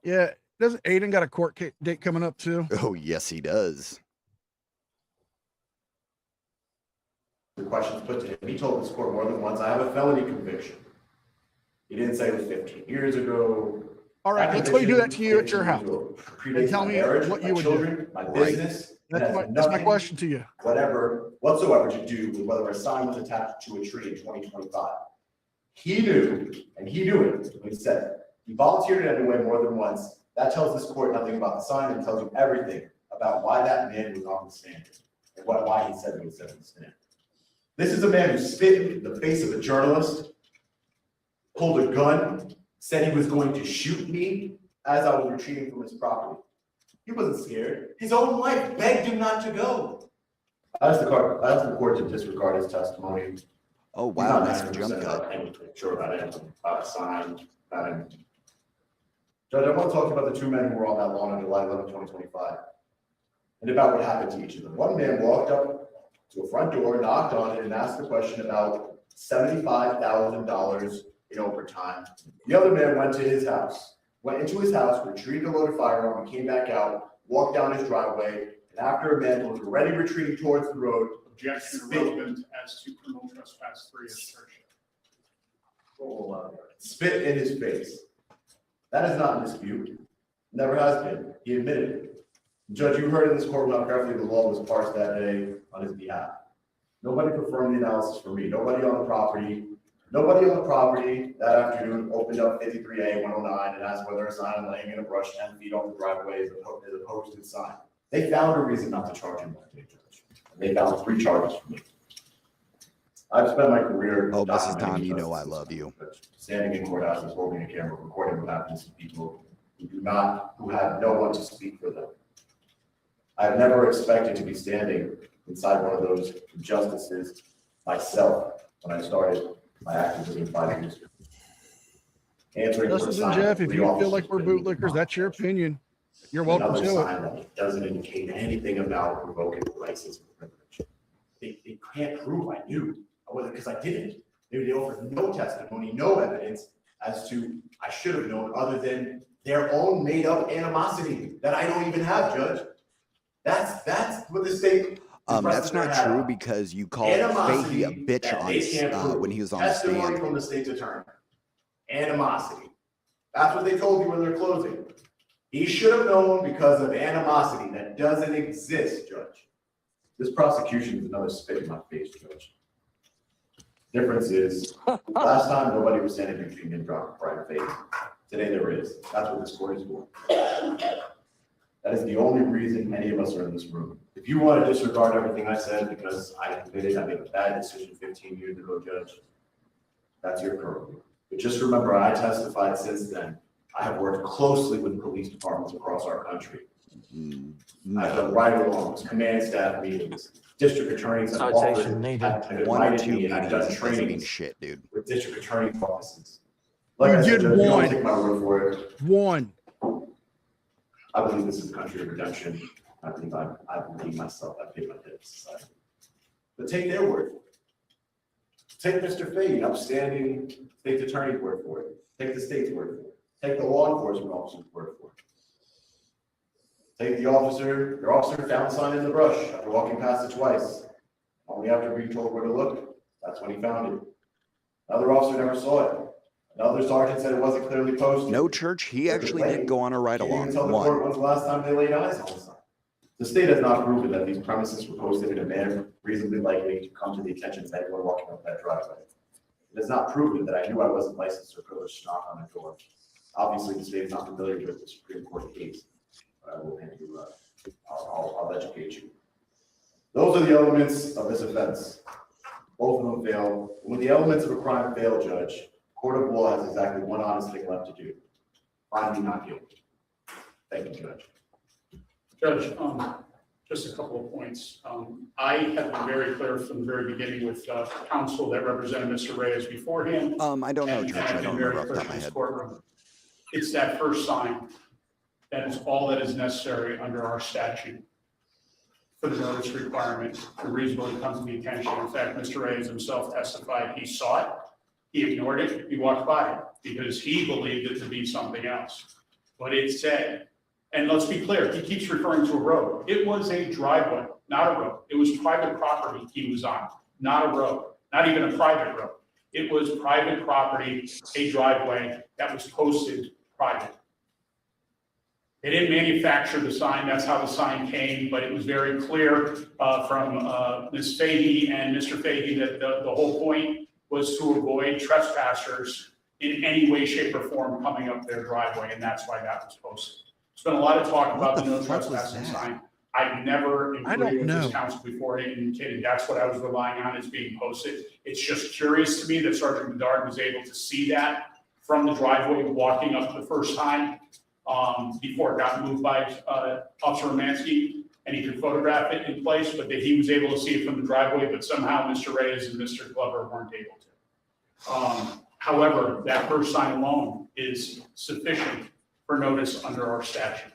D: Yeah. Doesn't Aiden got a court date coming up too?
F: Oh, yes, he does.
G: The questions put to him. He told this court more than once, I have a felony conviction. He didn't say it was 15 years ago.
D: All right, let's let me do that to you at your house. And tell me what you would do.
G: My business.
D: That's my question to you.
G: Whatever, whatsoever to do with whether a sign was attached to a tree in 2025. He knew, and he knew it when he said it. He volunteered it anyway more than once. That tells this court nothing about the sign and tells you everything about why that man was on the stand and why he said what he said on the stand. This is a man who spit in the face of a journalist, pulled a gun, said he was going to shoot me as I was retreating from his property. He wasn't scared. His own wife begged him not to go. I asked the court to disregard his testimony.
F: Oh, wow, nice jump cut.
G: Sure about it, about a sign, about him. Judge, I want to talk about the two men who were on that lawn on July 11, 2025, and about what happened to each of them. One man walked up to a front door, knocked on it, and asked a question about $75,000 in overtime. The other man went into his house, retrieved a loaded firearm, and came back out, walked down his driveway, and after a man was already retreating towards the road,
H: Objection irrelevant as to criminal trespass 3 assertion.
G: Spit in his face. That is not in dispute. Never has been. He admitted it. Judge, you heard in this courtroom how carefully the law was parsed that day on his behalf. Nobody performed the analysis for me. Nobody on the property that afternoon opened up 53A 109 and asked whether a sign laying in a brush 10 feet off the driveway is a posted sign. They found a reason not to charge him that day, Judge. And they found 3 charges for me. I've spent my career.
F: Oh, Mrs. Tom, you know I love you.
G: Standing in courthouses, holding a camera, recording what happens to people who have no one to speak for them. I've never expected to be standing inside one of those justices myself when I started my activism 5 years ago. Answering
D: Justice and Jeff, if you feel like we're bootlickers, that's your opinion. You're welcome to
G: sign that doesn't indicate anything about revoking license or privilege. They can't prove I knew, because I didn't. They offered no testimony, no evidence as to I should have known, other than their own made-up animosity that I don't even have, Judge. That's what the state.
F: That's not true because you called Fahey a bitch on when he was on the stand.
G: Testimony from the state's attorney. Animosity. That's what they told you in their closing. He should have known because of animosity that doesn't exist, Judge. This prosecution is another spit in my face, Judge. Difference is, last time nobody was standing between me and Brian Fahey. Today there is. That's what this court is for. That is the only reason any of us are in this room. If you want to disregard everything I said because I admitted I made a bad decision 15 years ago, Judge, that's your purview. But just remember, I testified since then. I have worked closely with police departments across our country. I've done ride-alongs, command staff meetings, district attorneys have
E: Citation needed.
G: have
F: 1 or
G: invited
F: 2
G: me, and I've done
F: meetings doesn't mean
G: trainings
F: shit, dude.
G: with district attorney's offices. Like I
D: You
G: said,
D: did
G: Judge, you don't
D: one.
G: take my word for it.
D: One.
G: I believe this is a country of redemption. I believe myself. I pay my debt to society. But take their word for it. Take Mr. Fahey, upstanding state's attorney's word for it. Take the state's word for it. Take the law enforcement officer's word for it. Take the officer, your officer found the sign in the brush after walking past it twice. Only after being told where to look, that's when he found it. Another officer never saw it. Another sergeant said it wasn't clearly posted.
F: No, Church, he actually did go on a ride along.
G: Tell the court when's the last time they laid eyes on the sign. The state has not proven that these premises were posted in a manner reasonably likely to come to the attention of anyone walking up that driveway. It has not proven that I knew I wasn't licensed or privileged to knock on the door. Obviously, the state is not familiar with the Supreme Court case, but I will hand you, I'll educate you. Those are the elements of this offense. Both of them fail. When the elements of a crime fail, Judge, court of law has exactly one honest thing left to do. Find me not guilty. Thank you, Judge.
H: Judge, Just a couple of points. I have been very clear from the very beginning with counsel that represented Mr. Reyes beforehand.
F: I don't know,
H: and
F: Judge.
H: I've
F: I don't
H: been
F: remember
H: very
F: off the top
H: clear
F: of my
H: in this
F: head.
H: courtroom. It's that first sign. That is all that is necessary under our statute for the notice requirement to reasonably come to the attention. In fact, Mr. Reyes himself testified he saw it, he ignored it, he walked by it because he believed it to be something else. But it said, and let's be clear, he keeps referring to a road. It was a driveway, not a road. It was private property he was on, not a road, not even a private road. It was private property, a driveway that was posted private. They didn't manufacture the sign, that's how the sign came, but it was very clear from Ms. Fahey and Mr. Fahey that the whole point was to avoid trespassers in any way, shape, or form coming up their driveway, and that's why that was posted. There's been a lot of talk about the no trespassing sign. I've never agreed with this council before indicating that's what I was relying on as being posted. It's just curious to me that Sergeant Bedard was able to see that from the driveway walking up the first time before it got moved by Officer Romansky, and he could photograph it in place, but that he was able to see it from the driveway, but somehow Mr. Reyes and Mr. Glover weren't able to. However, that first sign alone is sufficient for notice under our statute.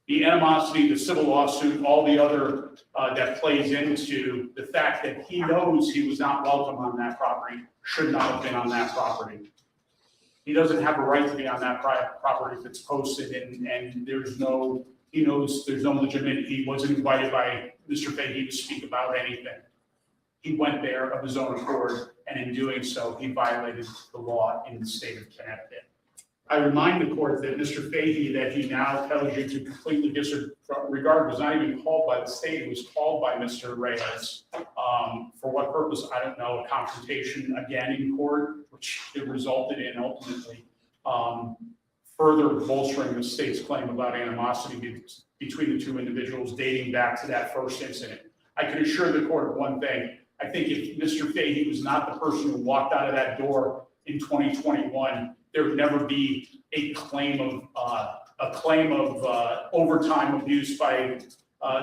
H: The animosity, the civil lawsuit, all the other that plays into the fact that he knows he was not welcome on that property, should not have been on that property. He doesn't have a right to be on that private property if it's posted and there's no, he knows there's no legitimate, he wasn't invited by Mr. Fahey to speak about anything. He went there of his own accord, and in doing so, he violated the law in the state of Connecticut. I remind the court that Mr. Fahey, that he now tells you to completely disregard, was not even called by the state, it was called by Mr. Reyes. For what purpose, I don't know, a confrontation again in court, which it resulted in ultimately further bolstering the state's claim about animosity between the two individuals dating back to that first incident. I can assure the court of one thing. I think if Mr. Fahey was not the person who walked out of that door in 2021, there would never be a claim of overtime abuse by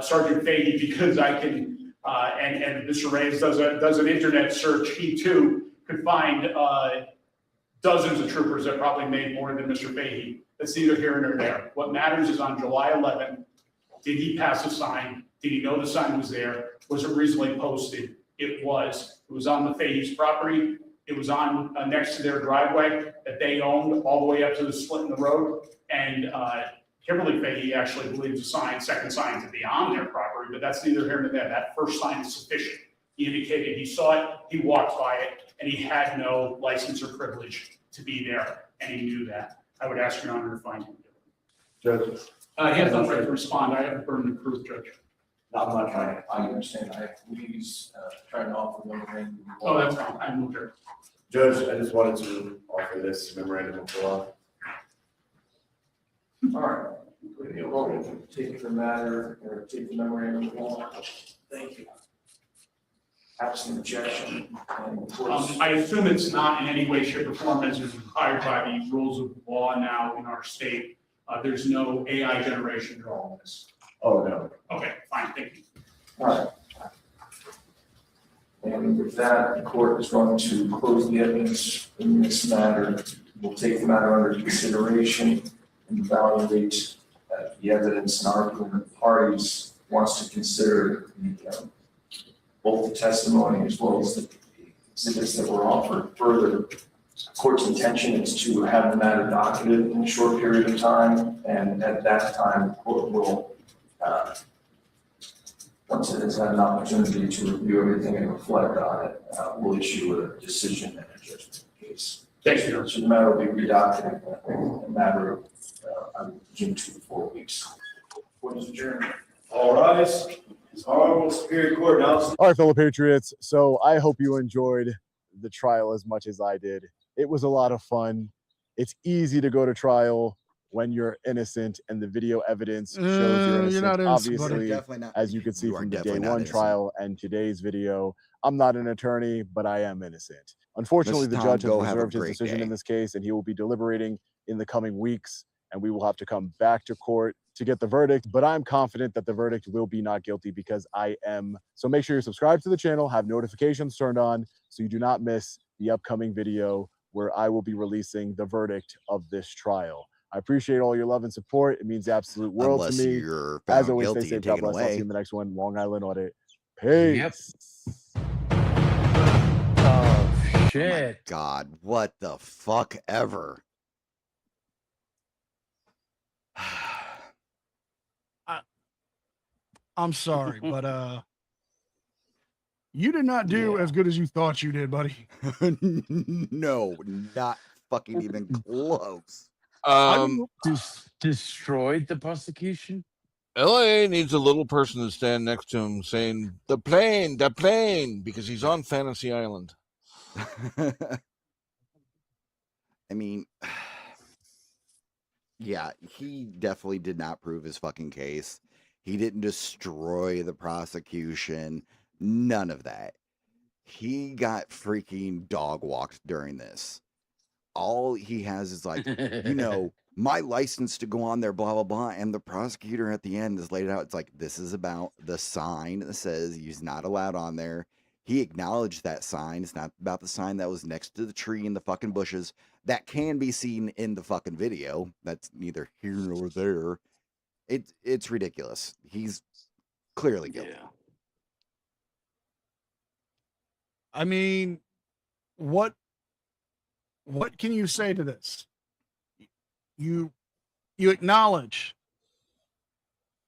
H: Sergeant Fahey, because I can and Mr. Reyes does an internet search. He too could find dozens of troopers that probably made more than Mr. Fahey. That's neither here nor there. What matters is on July 11th, did he pass a sign? Did he know the sign was there? Was it reasonably posted? It was. It was on the Fahey's property. It was on next to their driveway that they owned all the way up to the split in the road. And Kimberly Fahey actually believes the sign, second sign, to be on their property, but that's neither here nor there. That first sign is sufficient. He indicated he saw it, he walked by it, and he had no license or privilege to be there, and he knew that. I would ask Your Honor to find him.
L: Judge.
H: He has no right to respond. I have the burden of proof, Judge.
L: I'm not trying, I understand. I believe he's trying to offer memorandum.
H: Oh, that's fine. I moved her.
C: Judge, I just wanted to offer this memorandum of law.
L: All right. We'll take the matter, or take the memorandum of law. Thank you. Absent objection. And of course,
H: I assume it's not in any way, shape, or form as is required by the rules of law now in our state. There's no AI generation to all of this.
C: Oh, no.
H: Okay, fine, thank you.
L: all right. And with that, the court is going to close the evidence in this matter. We'll take the matter under consideration and evaluate the evidence and argument of the parties wants to consider both the testimony as well as the exhibits that were offered. Further, the court's intention is to have the matter docketed in a short period of time, and at that time, the court will once it has had an opportunity to review everything and reflect on it, we'll issue a decision and a judgment case.
H: Thanks, Your Honor.
L: So the matter will be redacted in a matter of, I presume, 2 to 4 weeks. Court is adjourned.
C: All rise. His Honorable Superior Court now.
J: All right, fellow patriots. So I hope you enjoyed the trial as much as I did. It was a lot of fun. It's easy to go to trial when you're innocent, and the video evidence shows you're innocent.
D: You're not innocent,
J: Obviously, as you can see from the day one trial and today's video, I'm not an attorney, but I am innocent. Unfortunately, the judge has reserved his decision in this case, and he will be deliberating in the coming weeks and we will have to come back to court to get the verdict. But I'm confident that the verdict will be not guilty because I am. So make sure you're subscribed to the channel, have notifications turned on so you do not miss the upcoming video where I will be releasing the verdict of this trial. I appreciate all your love and support. It means the absolute world
F: Unless
J: to me.
F: you're
J: As
F: found
J: always, stay
F: guilty
J: safe.
F: and
J: God
F: taken
J: bless. I'll see
F: away.
J: you in the next one. Long Island Audit. Peace.
E: Oh
F: Oh
E: shit.
F: my God, what the fuck ever.
D: I'm sorry, but you did not do as good as you thought you did, buddy.
F: No, not fucking even close.
E: Destroyed the prosecution.
I: LIA needs a little person to stand next to him saying, the plane, because he's on Fantasy Island.
F: I mean, yeah, he definitely did not prove his fucking case. He didn't destroy the prosecution. None of that. He got freaking dog walked during this. All he has is like, you know, my license to go on there, blah, blah, blah. And the prosecutor at the end is laid out. It's like, this is about the sign that says he's not allowed on there. He acknowledged that sign. It's not about the sign that was next to the tree in the fucking bushes that can be seen in the fucking video. That's neither here nor there. It's ridiculous. He's clearly guilty.
D: I mean, what can you say to this? You acknowledge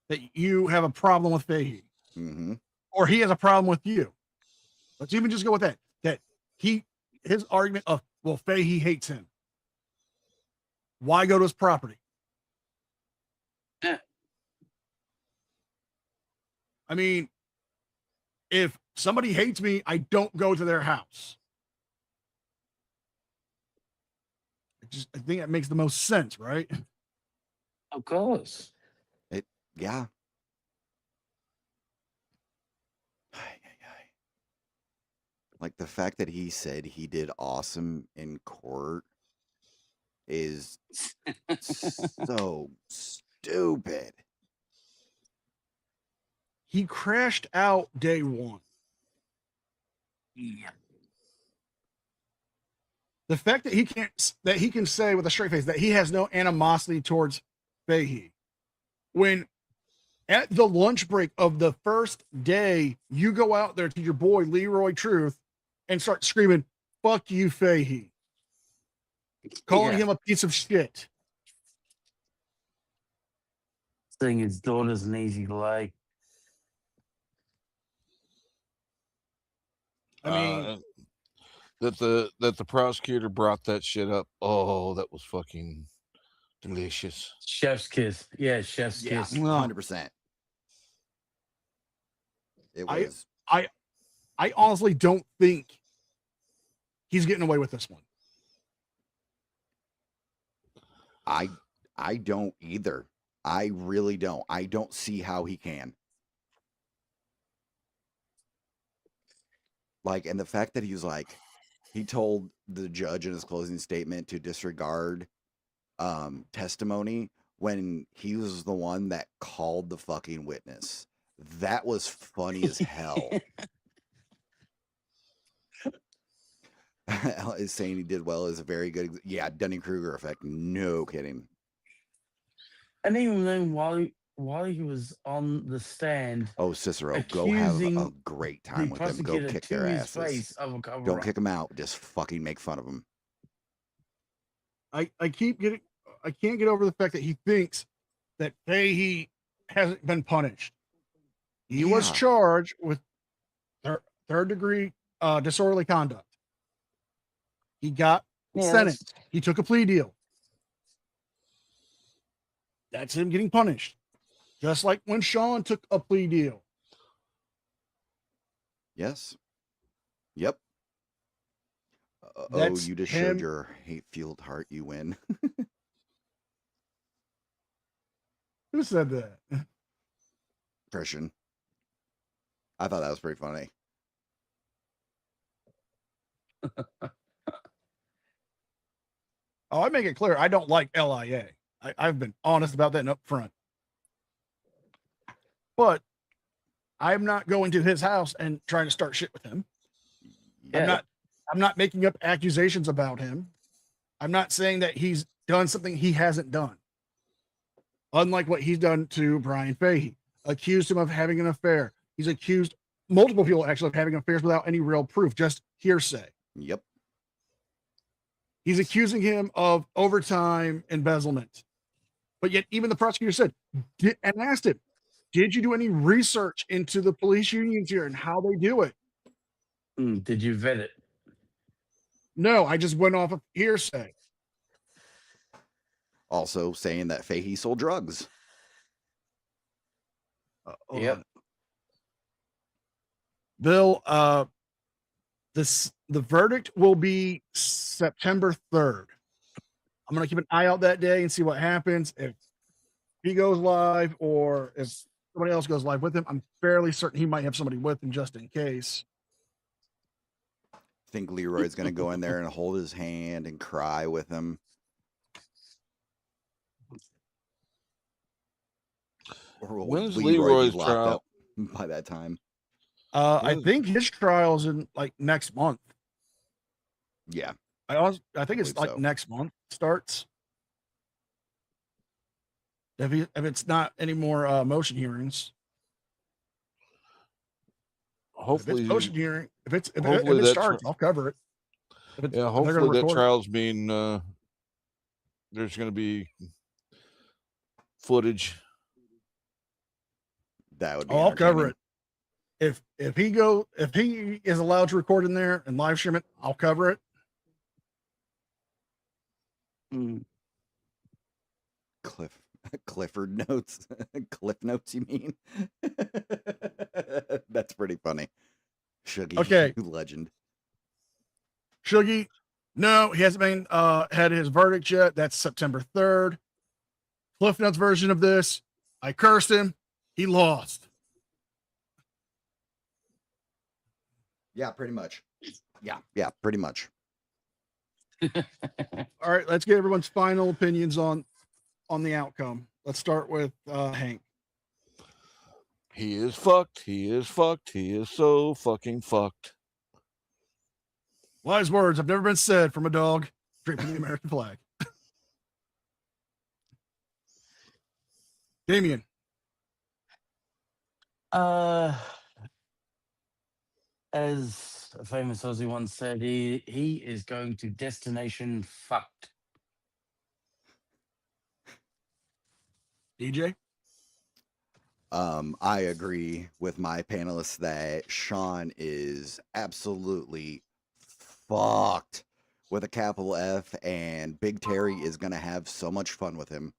D: that you have a problem with Fahey, or he has a problem with you. Let's even just go with that. That his argument of, well, Fahey hates him. Why go to his property? I mean, if somebody hates me, I don't go to their house. I think that makes the most sense, right?
E: Of course.
F: Yeah. Like the fact that he said he did awesome in court is so stupid.
D: He crashed out day one.
E: Yeah.
D: The fact that he can say with a straight face that he has no animosity towards Fahey, when at the lunch break of the first day you go out there to your boy Leroy Truth and start screaming, "Fuck you, Fahey," calling him a piece of shit,
E: saying his daughter's an easy lay.
D: I mean,
I: that the prosecutor brought that shit up. Oh, that was fucking delicious.
E: Chef's kiss. Yeah, chef's kiss.
F: 100%. It was.
D: I honestly don't think he's getting away with this one.
F: I don't either. I really don't. I don't see how he can. Like, and the fact that he was like, he told the judge in his closing statement to disregard testimony when he was the one that called the fucking witness. That was funny as hell. Is saying he did well is a very good. Yeah, Dunning-Kruger effect. No kidding.
E: And even then, while he was on the stand,
F: oh, Cicero, go have a great time with them. Go kick their asses. Don't kick them out. Just fucking make fun of them.
D: I can't get over the fact that he thinks that Fahey hasn't been punished. He was charged with third degree disorderly conduct. He got sentenced. He took a plea deal. That's him getting punished. Just like when Sean took a plea deal.
F: Yes. Yep. Oh, you just showed your hate-fueled heart. You win.
D: Who said that?
F: Christian. I thought that was pretty funny.
D: Oh, I make it clear I don't like LIA. I've been honest about that and up front. But I'm not going to his house and trying to start shit with him.
E: Yeah.
D: I'm not making up accusations about him. I'm not saying that he's done something he hasn't done. Unlike what he's done to Brian Fahey, accused him of having an affair. He's accused multiple people actually of having affairs without any real proof, just hearsay.
F: Yep.
D: He's accusing him of overtime embezzlement. But yet even the prosecutor said, and asked him, did you do any research into the police unions here and how they do it?
E: Did you vet it?
D: No, I just went off of hearsay.
F: Also saying that Fahey sold drugs.
E: Yep.
D: Bill, the verdict will be September 3rd. I'm going to keep an eye out that day and see what happens. If he goes live or if somebody else goes live with him, I'm fairly certain he might have somebody with him just in case.
F: I think Leroy's going to go in there and hold his hand and cry with him. Or will
I: When's
F: Leroy
I: Leroy's
F: be locked
I: trial?
F: up by that time?
D: I think his trial's in like next month.
F: Yeah.
D: I think it's
F: believe
D: like
F: so.
D: next month starts. If it's not any more motion hearings.
I: Hopefully,
D: if it's motion hearing, if it
I: hopefully that
D: starts, I'll cover it.
I: yeah,
D: if they're gonna
I: hopefully that
D: record it.
I: trial's being there's going to be footage.
F: That would be.
D: Oh, I'll cover
F: entertaining.
D: it. If he is allowed to record in there and live stream it, I'll cover it.
F: Clifford notes. Cliff notes, you mean? That's pretty funny. Shuggy,
D: Okay.
F: you legend.
D: Shuggy, no, he hasn't been had his verdict yet. That's September 3rd. Cliff Notes version of this. I cursed him. He lost.
F: Yeah, pretty much. Yeah, pretty much.
D: All right, let's get everyone's final opinions on the outcome. Let's start with Hank.
I: He is fucked. He is fucked. He is so fucking fucked.
D: Wise words have never been said from a dog draping the American flag. Damien.
E: As a famous Aussie once said, he is going to destination fucked.
D: DJ?
F: I agree with my panelists that Sean is absolutely fucked with a capital F, and Big Terry is going to have so much fun with him.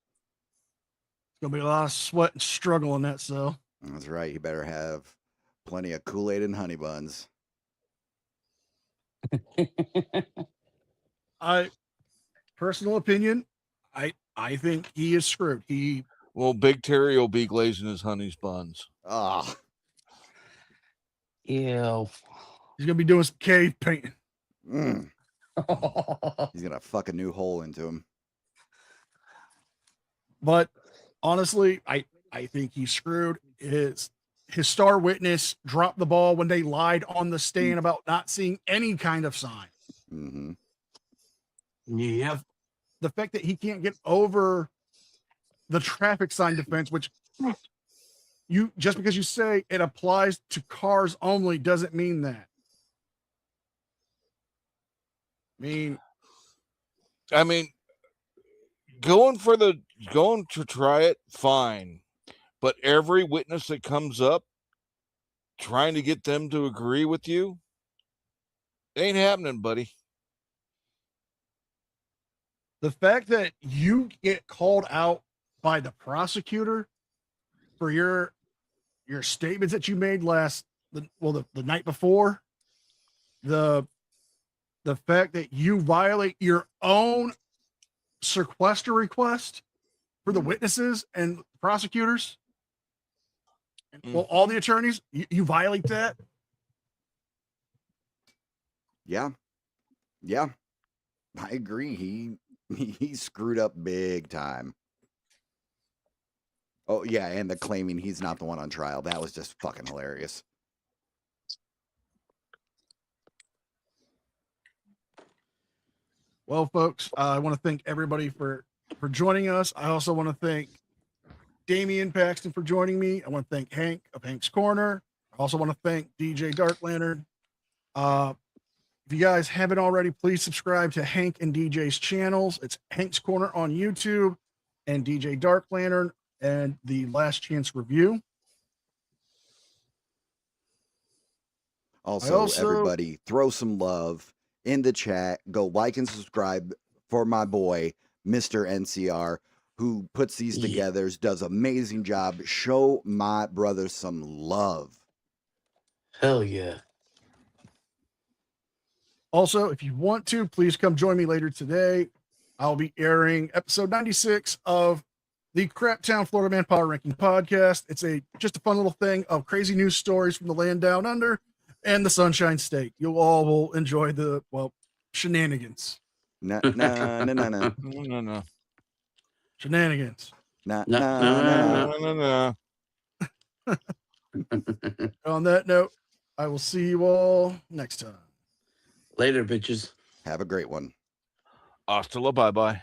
D: It's going to be a lot of sweat and struggle in that cell.
F: That's right. He better have plenty of Kool-Aid and honey buns.
D: Personal opinion, I think he is screwed.
I: Well, Big Terry will be glazing his honey's buns.
F: Ah.
E: Ew.
D: He's gonna be doing some cave painting.
F: He's gonna fuck a new hole into him.
D: But honestly, I think he's screwed. His star witness dropped the ball when they lied on the stand about not seeing any kind of sign.
F: Mm-hmm.
E: Yeah.
D: The fact that he can't get over the traffic sign defense, which you just because you say it applies to cars only doesn't mean that.
I: I mean, going to try it, fine. But every witness that comes up, trying to get them to agree with you, ain't happening, buddy.
D: The fact that you get called out by the prosecutor for your statements that you made the night before, the fact that you violate your own sequester request for the witnesses and prosecutors, well, all the attorneys, you violate that.
F: Yeah, I agree. He screwed up big time. Oh yeah, and the claiming he's not the one on trial. That was just fucking hilarious.
D: Well, folks, I want to thank everybody for joining us. I also want to thank Damian Paxton for joining me. I want to thank Hank of Hank's Corner. I also want to thank DJ Dark Lantern. If you guys haven't already, please subscribe to Hank and DJ's channels. It's Hank's Corner on YouTube and DJ Dark Lantern and the Last Chance Review.
F: Also, everybody, throw some love in the chat. Go like and subscribe for my boy, Mr. NCR, who puts these together, does amazing job. Show my brother some love.
U: Hell yeah.
D: Also, if you want to, please come join me later today. I'll be airing episode 96 of the Craptown Florida Man Power Ranking Podcast. It's just a fun little thing of crazy news stories from the land down under and the Sunshine State. You all will enjoy the, shenanigans.
F: No.
D: Shenanigans.
I: No.
D: On that note, I will see you all next time.
U: Later, bitches.
F: Have a great one.
I: Hasta la bye-bye.